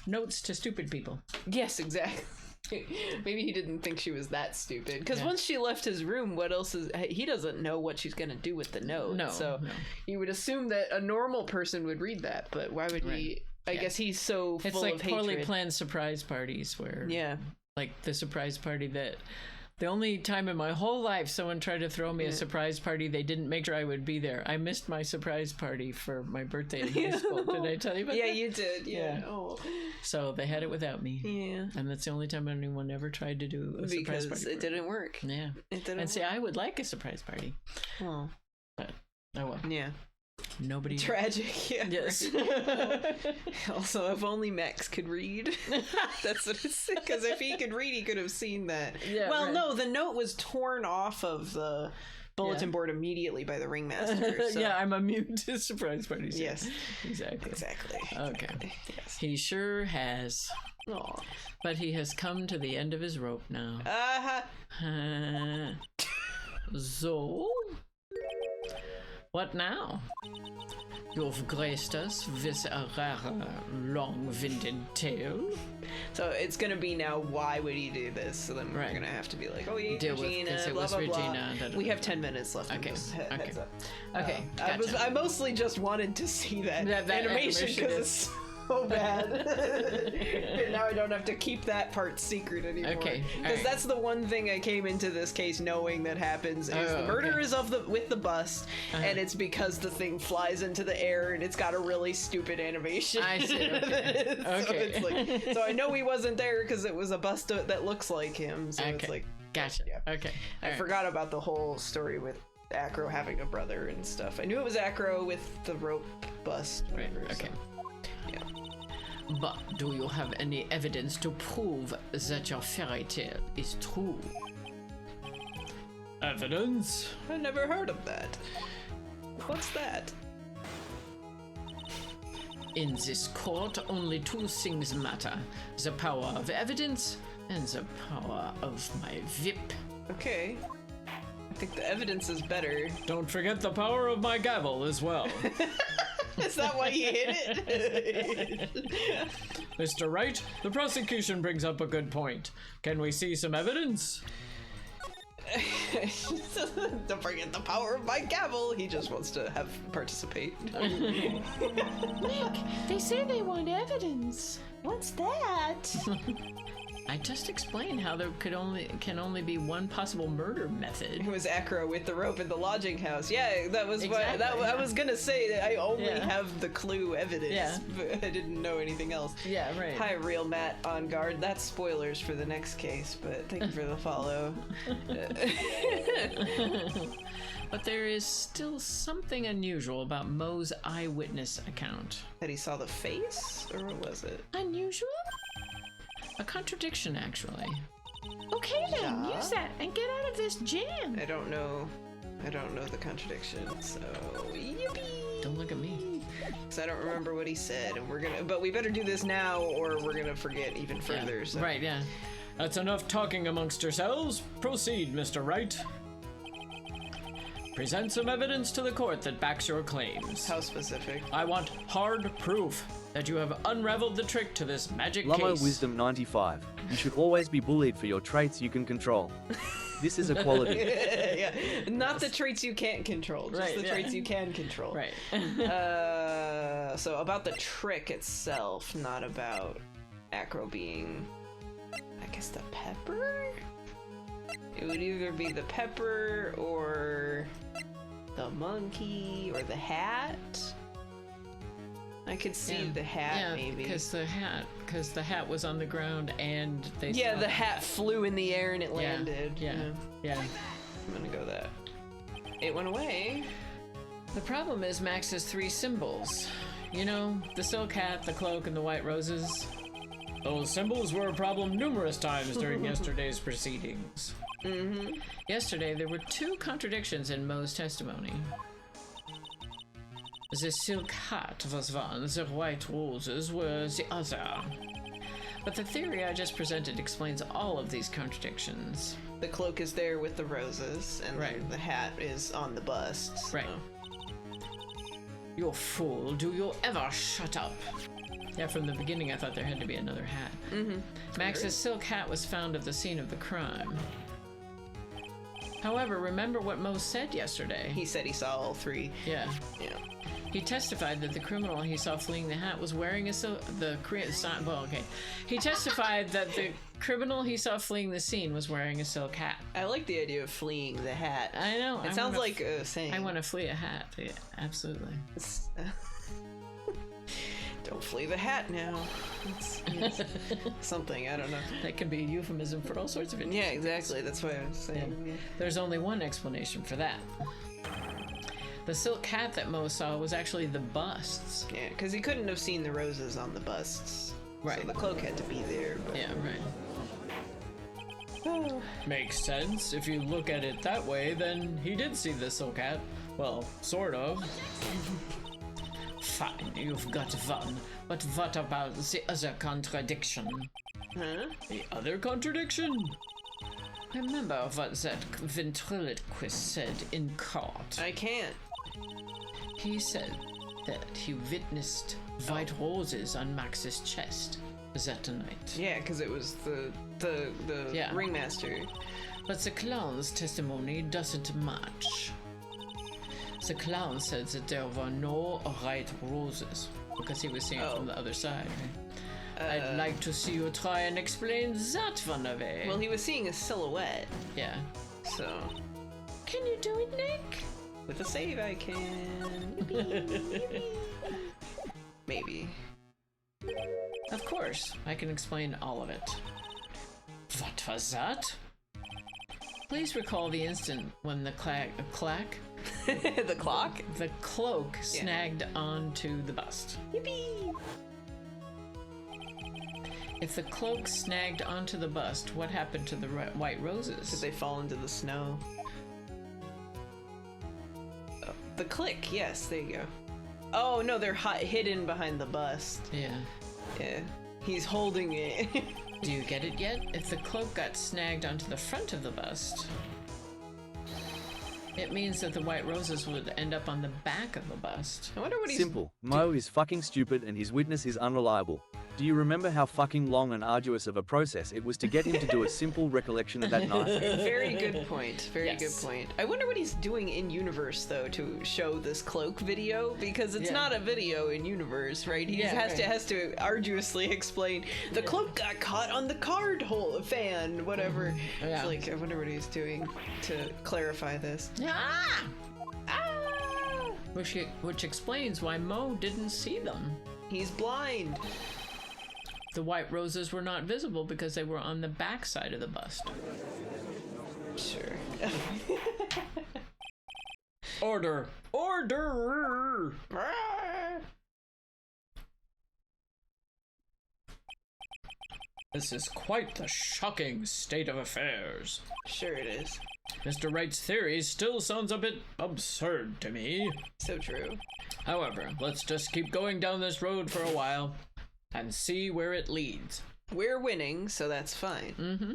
Speaker 1: notes to stupid people.
Speaker 3: Yes, exactly. Maybe he didn't think she was that stupid. Because once she left his room, what else is... He doesn't know what she's going to do with the note.
Speaker 1: No,
Speaker 3: so you would assume that a normal person would read that. But why would he... I guess he's so full of hatred.
Speaker 1: It's like poorly planned surprise parties where...
Speaker 3: Yeah.
Speaker 1: Like the surprise party that... The only time in my whole life someone tried to throw me a surprise party, they didn't make sure I would be there. I missed my surprise party for my birthday in high school. Did I tell you about that?
Speaker 3: Yeah, you did. Yeah. Oh.
Speaker 1: So they had it without me.
Speaker 3: Yeah.
Speaker 1: And that's the only time anyone ever tried to do a surprise party.
Speaker 3: Because it didn't work.
Speaker 1: Yeah.
Speaker 3: It didn't work.
Speaker 1: See, I would like a surprise party.
Speaker 3: Oh.
Speaker 1: But, oh well.
Speaker 3: Yeah.
Speaker 1: Nobody.
Speaker 3: Tragic, yeah.
Speaker 1: Yes.
Speaker 3: Also, if only Max could read. That's what it's... Because if he could read, he could have seen that.
Speaker 1: Yeah,
Speaker 3: well, no, the note was torn off of the bulletin board immediately by the ringmaster. So.
Speaker 1: Yeah, I'm immune to surprise parties.
Speaker 3: Yes.
Speaker 1: Exactly. Okay.
Speaker 3: Yes.
Speaker 1: He sure has.
Speaker 3: Aw.
Speaker 1: But he has come to the end of his rope now. So... What now? You've graced us with a rather long-winded tale.
Speaker 3: So it's gonna be now, why would he do this? So then we're gonna have to be like, oh, yeah,
Speaker 1: deal
Speaker 3: Regina,
Speaker 1: with, it
Speaker 3: blah,
Speaker 1: was
Speaker 3: blah,
Speaker 1: Regina.
Speaker 3: blah. We have 10 minutes left.
Speaker 1: Okay.
Speaker 3: Heads up.
Speaker 1: Okay. Gotcha.
Speaker 3: I mostly just wanted to see that animation because it's so bad. And now I don't have to keep that part secret anymore.
Speaker 1: Okay.
Speaker 3: Because that's the one thing I came into this case knowing that happens is the murder is with the bust, and it's because the thing flies into the air and it's got a really stupid animation.
Speaker 1: I see. Okay.
Speaker 3: So it's like, so I know he wasn't there because it was a bust that looks like him. So it's like,
Speaker 1: gotcha.
Speaker 3: Yeah.
Speaker 1: Okay.
Speaker 3: I forgot about the whole story with Acro having a brother and stuff. I knew it was Acro with the rope bust.
Speaker 1: Right.
Speaker 3: Whatever,
Speaker 1: okay.
Speaker 3: So. Yeah.
Speaker 1: But do you have any evidence to prove that your fairy tale is true? Evidence?
Speaker 3: I never heard of that. What's that?
Speaker 1: In this court, only two things matter. The power of evidence and the power of my whip.
Speaker 3: Okay. I think the evidence is better.
Speaker 1: Don't forget the power of my gavel as well.
Speaker 3: Is that why you hit it?
Speaker 1: Mr. Wright, the prosecution brings up a good point. Can we see some evidence?
Speaker 3: Don't forget the power of my gavel. He just wants to participate.
Speaker 5: Nick, they say they want evidence. What's that?
Speaker 1: I just explained how there can only be one possible murder method.
Speaker 3: It was Acro with the rope in the lodging house. Yeah, that was
Speaker 1: exactly,
Speaker 3: I was gonna say that I only have the clue evidence,
Speaker 1: yeah.
Speaker 3: but I didn't know anything else.
Speaker 1: Yeah, right.
Speaker 3: Hi, Real Matt on guard. That's spoilers for the next case, but thank you for the follow.
Speaker 1: But there is still something unusual about Mo's eyewitness account.
Speaker 3: That he saw the face, or what was it?
Speaker 5: Unusual?
Speaker 1: A contradiction, actually.
Speaker 5: Okay then, use that and get out of this jam.
Speaker 3: I don't know the contradiction, so yippee!
Speaker 1: Don't look at me.
Speaker 3: Because I don't remember what he said, and but we better do this now, or we're gonna forget even further.
Speaker 1: Yeah.
Speaker 3: So.
Speaker 1: Right, yeah. That's enough talking amongst yourselves. Proceed, Mr. Wright. Present some evidence to the court that backs your claims.
Speaker 3: How specific?
Speaker 1: I want hard proof that you have unraveled the trick to this magic
Speaker 2: Lummo
Speaker 1: case.
Speaker 2: Wisdom 95. You should always be bullied for your traits you can control. This is a quality.
Speaker 3: Yeah, not the traits you can't control, just the traits you can control.
Speaker 1: Right.
Speaker 3: So about the trick itself, not about Acro being, I guess, the pepper? It would either be the pepper or the monkey or the hat. I could see the hat, maybe.
Speaker 1: because the hat was on the ground and they.
Speaker 3: Yeah, the hat flew in the air and it landed.
Speaker 1: Yeah.
Speaker 3: I'm gonna go that. It went away.
Speaker 1: The problem is Max's three symbols. You know, the silk hat, the cloak, and the white roses. Those symbols were a problem numerous times during yesterday's proceedings.
Speaker 3: Mm-hmm.
Speaker 1: Yesterday, there were two contradictions in Mo's testimony. The silk hat was one, the white roses were the other. But the theory I just presented explains all of these contradictions.
Speaker 3: The cloak is there with the roses, and then the hat is on the bust. So.
Speaker 1: Right. You fool, do you ever shut up? Yeah, from the beginning I thought there had to be another hat.
Speaker 3: Mm-hmm.
Speaker 1: Max's silk hat was found at the scene of the crime. However, remember what Mo said yesterday.
Speaker 3: He said he saw all three.
Speaker 1: Yeah.
Speaker 3: Yeah.
Speaker 1: He testified that the criminal he saw fleeing the hat was wearing a He testified that the criminal he saw fleeing the scene was wearing a silk hat.
Speaker 3: I like the idea of fleeing the hat.
Speaker 1: I know.
Speaker 3: It sounds like a saying.
Speaker 1: I want to flee a hat. Yeah, absolutely.
Speaker 3: Don't flee the hat now. It's something, I don't know.
Speaker 1: That can be a euphemism for all sorts of things.
Speaker 3: Yeah, exactly. That's what I was saying.
Speaker 1: Yeah. There's only one explanation for that. The silk hat that Mo saw was actually the busts.
Speaker 3: Yeah, because he couldn't have seen the roses on the busts.
Speaker 1: Right.
Speaker 3: So the cloak had to be there. But...
Speaker 1: Yeah, right. Makes sense. If you look at it that way, then he did see the silk hat. Well, sort of. Fine, you've got one. But what about the other contradiction?
Speaker 3: Huh?
Speaker 1: The other contradiction? Remember what that ventriloquist said in court.
Speaker 3: I can't.
Speaker 1: He said that he witnessed white roses on Max's chest that night.
Speaker 3: Yeah, because it was the ringmaster.
Speaker 1: But the clown's testimony doesn't match. The clown said that there were no white roses because he was seeing it from the other side. I'd like to see you try and explain that one away.
Speaker 3: Well, he was seeing a silhouette.
Speaker 1: Yeah.
Speaker 3: So.
Speaker 5: Can you do it, Nick?
Speaker 3: With a save, I can. Yippee. Maybe.
Speaker 1: Of course, I can explain all of it. What was that? Please recall the instant when the
Speaker 3: The clock?
Speaker 1: The cloak snagged onto the bust.
Speaker 3: Yippee!
Speaker 1: If the cloak snagged onto the bust, what happened to the white roses?
Speaker 3: Did they fall into the snow? Oh, the click, yes, there you go. Oh, no, they're hidden behind the bust.
Speaker 1: Yeah.
Speaker 3: Yeah. He's holding it.
Speaker 1: Do you get it yet? If the cloak got snagged onto the front of the bust, it means that the white roses would end up on the back of the bust.
Speaker 3: I wonder what he's...
Speaker 2: Simple. Mo is fucking stupid and his witness is unreliable. Do you remember how fucking long and arduous of a process it was to get him to do a simple recollection of that night?
Speaker 3: Very good point. Very good point. I wonder what he's doing in universe though to show this cloak video, because it's not a video in universe, right? He has to arduously explain the cloak got caught on the card hole fan, whatever. It's like, I wonder what he's doing to clarify this.
Speaker 1: Ah! Ah! Which explains why Mo didn't see them.
Speaker 3: He's blind.
Speaker 1: The white roses were not visible because they were on the back side of the bust.
Speaker 3: Sure.
Speaker 1: Order! Order! This is quite the shocking state of affairs.
Speaker 3: Sure it is.
Speaker 1: Mr. Wright's theory still sounds a bit absurd to me.
Speaker 3: So true.
Speaker 1: However, let's just keep going down this road for a while and see where it leads.
Speaker 3: We're winning, so that's fine.
Speaker 1: Mm-hmm.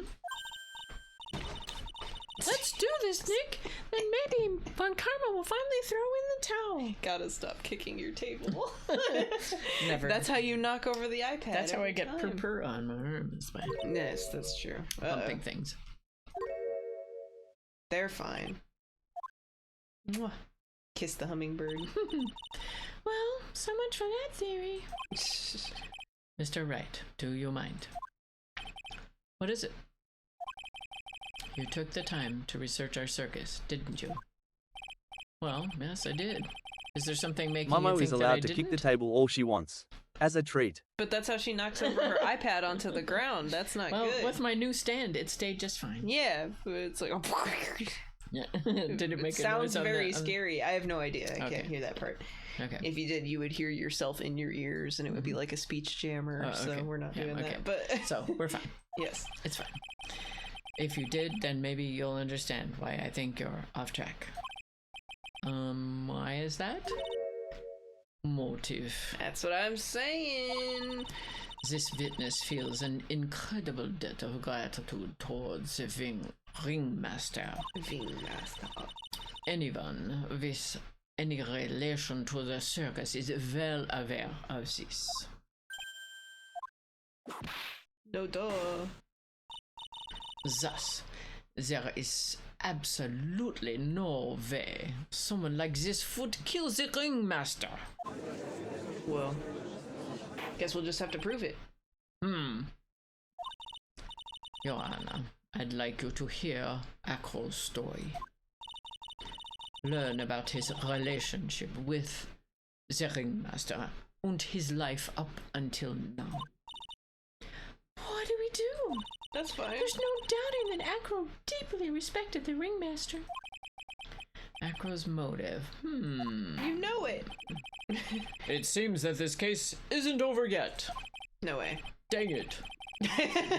Speaker 5: Let's do this, Nick. Then maybe Von Karma will finally throw in the towel.
Speaker 3: Gotta stop kicking your table.
Speaker 1: Never.
Speaker 3: That's how you knock over the iPad.
Speaker 1: That's how I get purr on my arms by
Speaker 3: Yes, that's true.
Speaker 1: bumping things.
Speaker 3: They're fine. Mwah. Kiss the hummingbird.
Speaker 5: Well, so much for that theory.
Speaker 1: Mr. Wright, do you mind? What is it? You took the time to research our circus, didn't you? Well, yes, I did. Is there something making you
Speaker 2: Mummo
Speaker 1: think
Speaker 2: is
Speaker 1: that I
Speaker 2: allowed to
Speaker 1: didn't?
Speaker 2: kick the table all she wants, as a treat.
Speaker 3: But that's how she knocks over her iPad onto the ground. That's not
Speaker 1: Well,
Speaker 3: good.
Speaker 1: with my new stand, it stayed just fine.
Speaker 3: Yeah, it's like...
Speaker 1: Yeah. Did it make
Speaker 3: it
Speaker 1: a
Speaker 3: sounds
Speaker 1: noise
Speaker 3: very scary. I have no idea. I
Speaker 1: Okay.
Speaker 3: can't hear that part.
Speaker 1: Okay.
Speaker 3: If you did, you would hear yourself in your ears, and it would be like a speech jammer.
Speaker 1: Oh, okay.
Speaker 3: So we're not doing that. But
Speaker 1: So, we're fine.
Speaker 3: yes,
Speaker 1: It's fine. If you did, then maybe you'll understand why I think you're off track. Why is that? Motive.
Speaker 3: that's what I'm saying.
Speaker 1: This witness feels an incredible debt of gratitude towards the ringmaster. Anyone with any relation to the circus is well aware of this.
Speaker 3: No duh.
Speaker 1: Thus, there is absolutely no way someone like this would kill the ringmaster.
Speaker 3: Well, guess we'll just have to prove it.
Speaker 1: Your Honor, I'd like you to hear Acro's story. Learn about his relationship with the ringmaster and his life up until now.
Speaker 5: What do we do?
Speaker 3: That's fine.
Speaker 5: There's no doubting that Acro deeply respected the ringmaster.
Speaker 1: Acro's motive.
Speaker 3: You know it.
Speaker 1: It seems that this case isn't over yet.
Speaker 3: No way.
Speaker 1: Dang it.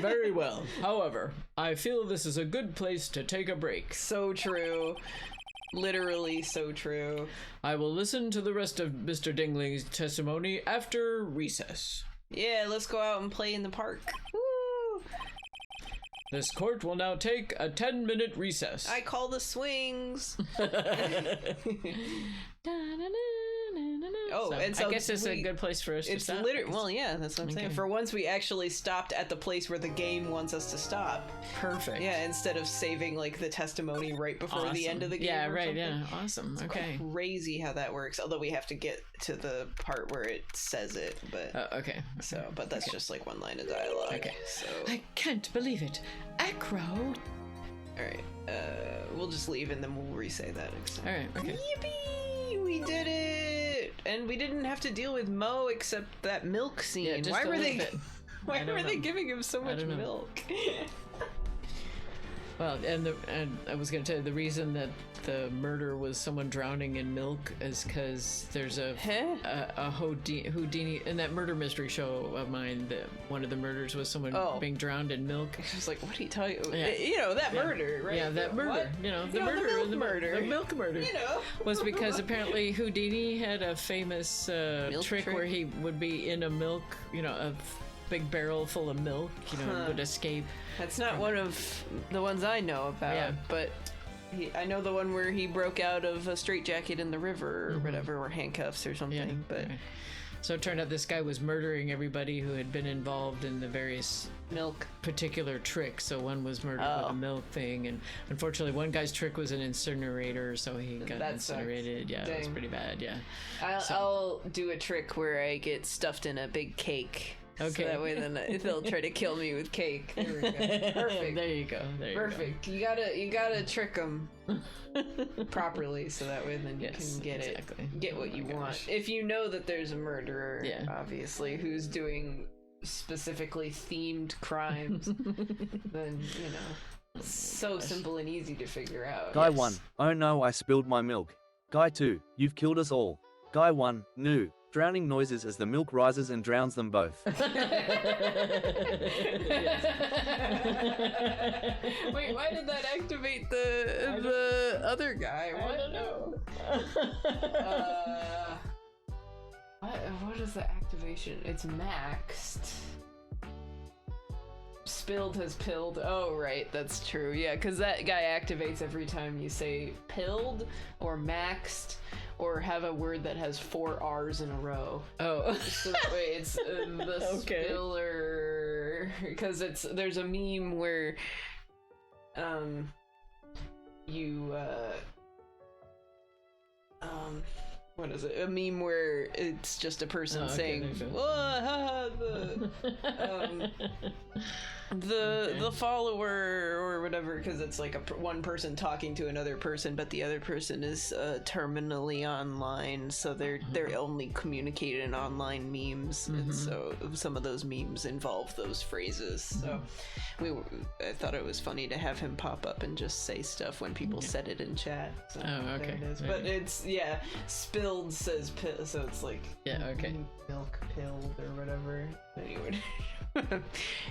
Speaker 1: Very well. However, I feel this is a good place to take a break.
Speaker 3: So true. Literally so true.
Speaker 1: I will listen to the rest of Mr. Dingling's testimony after recess.
Speaker 3: Yeah, let's go out and play in the park. Woo!
Speaker 1: This court will now take a 10-minute recess.
Speaker 3: I call the swings. Oh,
Speaker 1: So,
Speaker 3: and so
Speaker 1: I guess it's a good place for us to
Speaker 3: It's
Speaker 1: stop.
Speaker 3: literally, well, yeah, that's what I'm saying.
Speaker 1: Okay.
Speaker 3: For once, we actually stopped at the place where the game wants us to stop.
Speaker 1: Perfect.
Speaker 3: Yeah, instead of saving like the testimony right before the end of the game.
Speaker 1: Yeah,
Speaker 3: or
Speaker 1: right.
Speaker 3: something.
Speaker 1: Yeah, awesome. Okay.
Speaker 3: Crazy how that works. Although we have to get to the part where it says it, but
Speaker 1: Okay.
Speaker 3: so, but that's just like one line of dialogue.
Speaker 1: Okay.
Speaker 3: So,
Speaker 1: I can't believe it. Acro.
Speaker 3: all right, we'll just leave and then we'll re-say that next time.
Speaker 1: All right. Okay.
Speaker 3: Yippee! We did it, and we didn't have to deal with Mo except that milk scene.
Speaker 1: Yeah, just
Speaker 3: Why
Speaker 1: a
Speaker 3: were
Speaker 1: little
Speaker 3: they?
Speaker 1: bit.
Speaker 3: Why
Speaker 1: I don't
Speaker 3: were they
Speaker 1: know.
Speaker 3: giving him so much
Speaker 1: don't know.
Speaker 3: milk?
Speaker 1: Well, and I was going to tell you the reason that the murder was someone drowning in milk is because there's a Houdini in that murder mystery show of mine. One of the murders was someone being drowned in milk.
Speaker 3: I was like, what are you talking about? Yeah. That murder, right?
Speaker 1: Yeah, that murder. What? The murder. The milk murder. Was because apparently Houdini had a famous trick where he would be in a milk, a big barrel full of milk, would escape.
Speaker 3: That's not one of the ones I know about, but I know the one where he broke out of a straitjacket in the river or whatever, or handcuffs or something.
Speaker 1: So it turned out this guy was murdering everybody who had been involved in the various particular tricks. So one was murdered with a milk thing, and unfortunately one guy's trick was an incinerator, so he got incinerated. Sucks. Yeah, it was pretty bad. Yeah.
Speaker 3: I'll do a trick where I get stuffed in a big cake. Okay. So that way then they'll try to kill me with cake. There we go. Perfect.
Speaker 1: There you go.
Speaker 3: Perfect. You gotta trick them properly so that way then you can get what you want. If you know that there's a murderer, obviously, who's doing specifically themed crimes, then, so simple and easy to figure out.
Speaker 2: Guy 1, oh no, I spilled my milk. Guy 2, you've killed us all. Guy 1, no. Drowning noises as the milk rises and drowns them both.
Speaker 3: Wait, why did that activate the other guy?
Speaker 1: I don't know.
Speaker 3: What is the activation? It's maxed. Spilled has pilled. Oh, right, that's true. Yeah, because that guy activates every time you say pilled or maxed or have a word that has 4 R's in a row.
Speaker 1: Oh.
Speaker 3: So, wait, it's the spiller... Because there's a meme where what is it? A meme where it's just a person saying, the follower or whatever, because it's like one person talking to another person, but the other person is terminally online, so they're only communicating in online memes, and so some of those memes involve those phrases. So I thought it was funny to have him pop up and just say stuff when people said it in chat. So there it is. But it's spilled says pill, so it's like milk pilled or whatever. Anyway.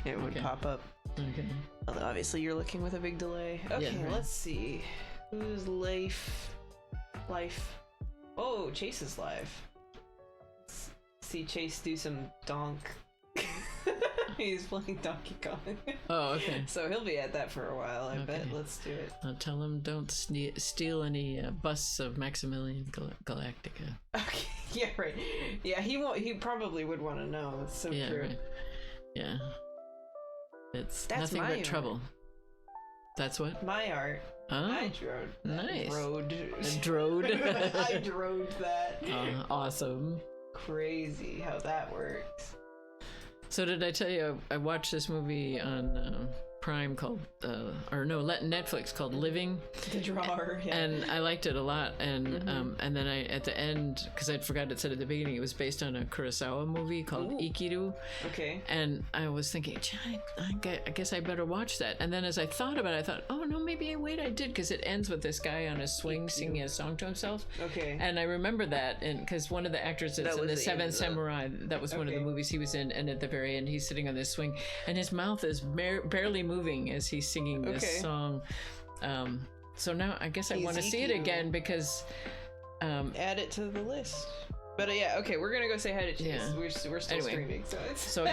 Speaker 3: It would pop up. Okay. Although obviously you're looking with a big delay. Okay, let's see. Who's life? Oh, Chase is live. Let's see Chase do some donk. He's playing Donkey Kong.
Speaker 1: Oh, okay.
Speaker 3: So he'll be at that for a while, I bet. Let's do it.
Speaker 1: I'll tell him don't steal any busts of Maximilian Galactica.
Speaker 3: Okay, yeah, right. Yeah, he won't. He probably would want to know. That's so true. Right.
Speaker 1: Yeah. That's nothing but trouble. That's what?
Speaker 3: My art.
Speaker 1: Oh.
Speaker 3: I drove that.
Speaker 1: Nice.
Speaker 3: I drove that.
Speaker 1: Awesome.
Speaker 3: Crazy how that works.
Speaker 1: So did I tell you I watched this movie on Prime called Netflix called Living,
Speaker 3: the drawer,
Speaker 1: and I liked it a lot, and then I at the end, because I'd forgot it said at the beginning, it was based on a Kurosawa movie called Ikiru.
Speaker 3: Okay.
Speaker 1: And I was thinking, I guess I better watch that. And then as I thought about it, I thought, oh no, maybe I did, because it ends with this guy on a swing singing a song to himself.
Speaker 3: Okay.
Speaker 1: And I remember that, and because one of the actors that's in the Seventh Samurai, that was one of the movies he was in, and at the very end he's sitting on this swing, and his mouth is barely moving as he's singing this song. So now I guess I want to see it again, because
Speaker 3: add it to the list. But we're gonna go say hi to Chase. Yeah. We're still streaming,
Speaker 1: so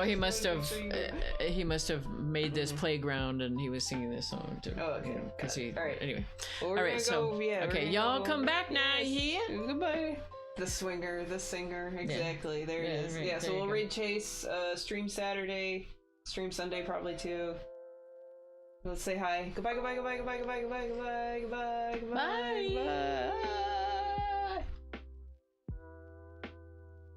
Speaker 1: he must have made this playground, and he was singing this song too.
Speaker 3: Oh, okay.
Speaker 1: All right. Anyway.
Speaker 3: Well, all right.
Speaker 1: Y'all come back now. Here.
Speaker 3: Goodbye. The singer, exactly. There it is. Right, so we'll read Chase. Stream Saturday. Stream Sunday probably too. Let's say hi. Goodbye.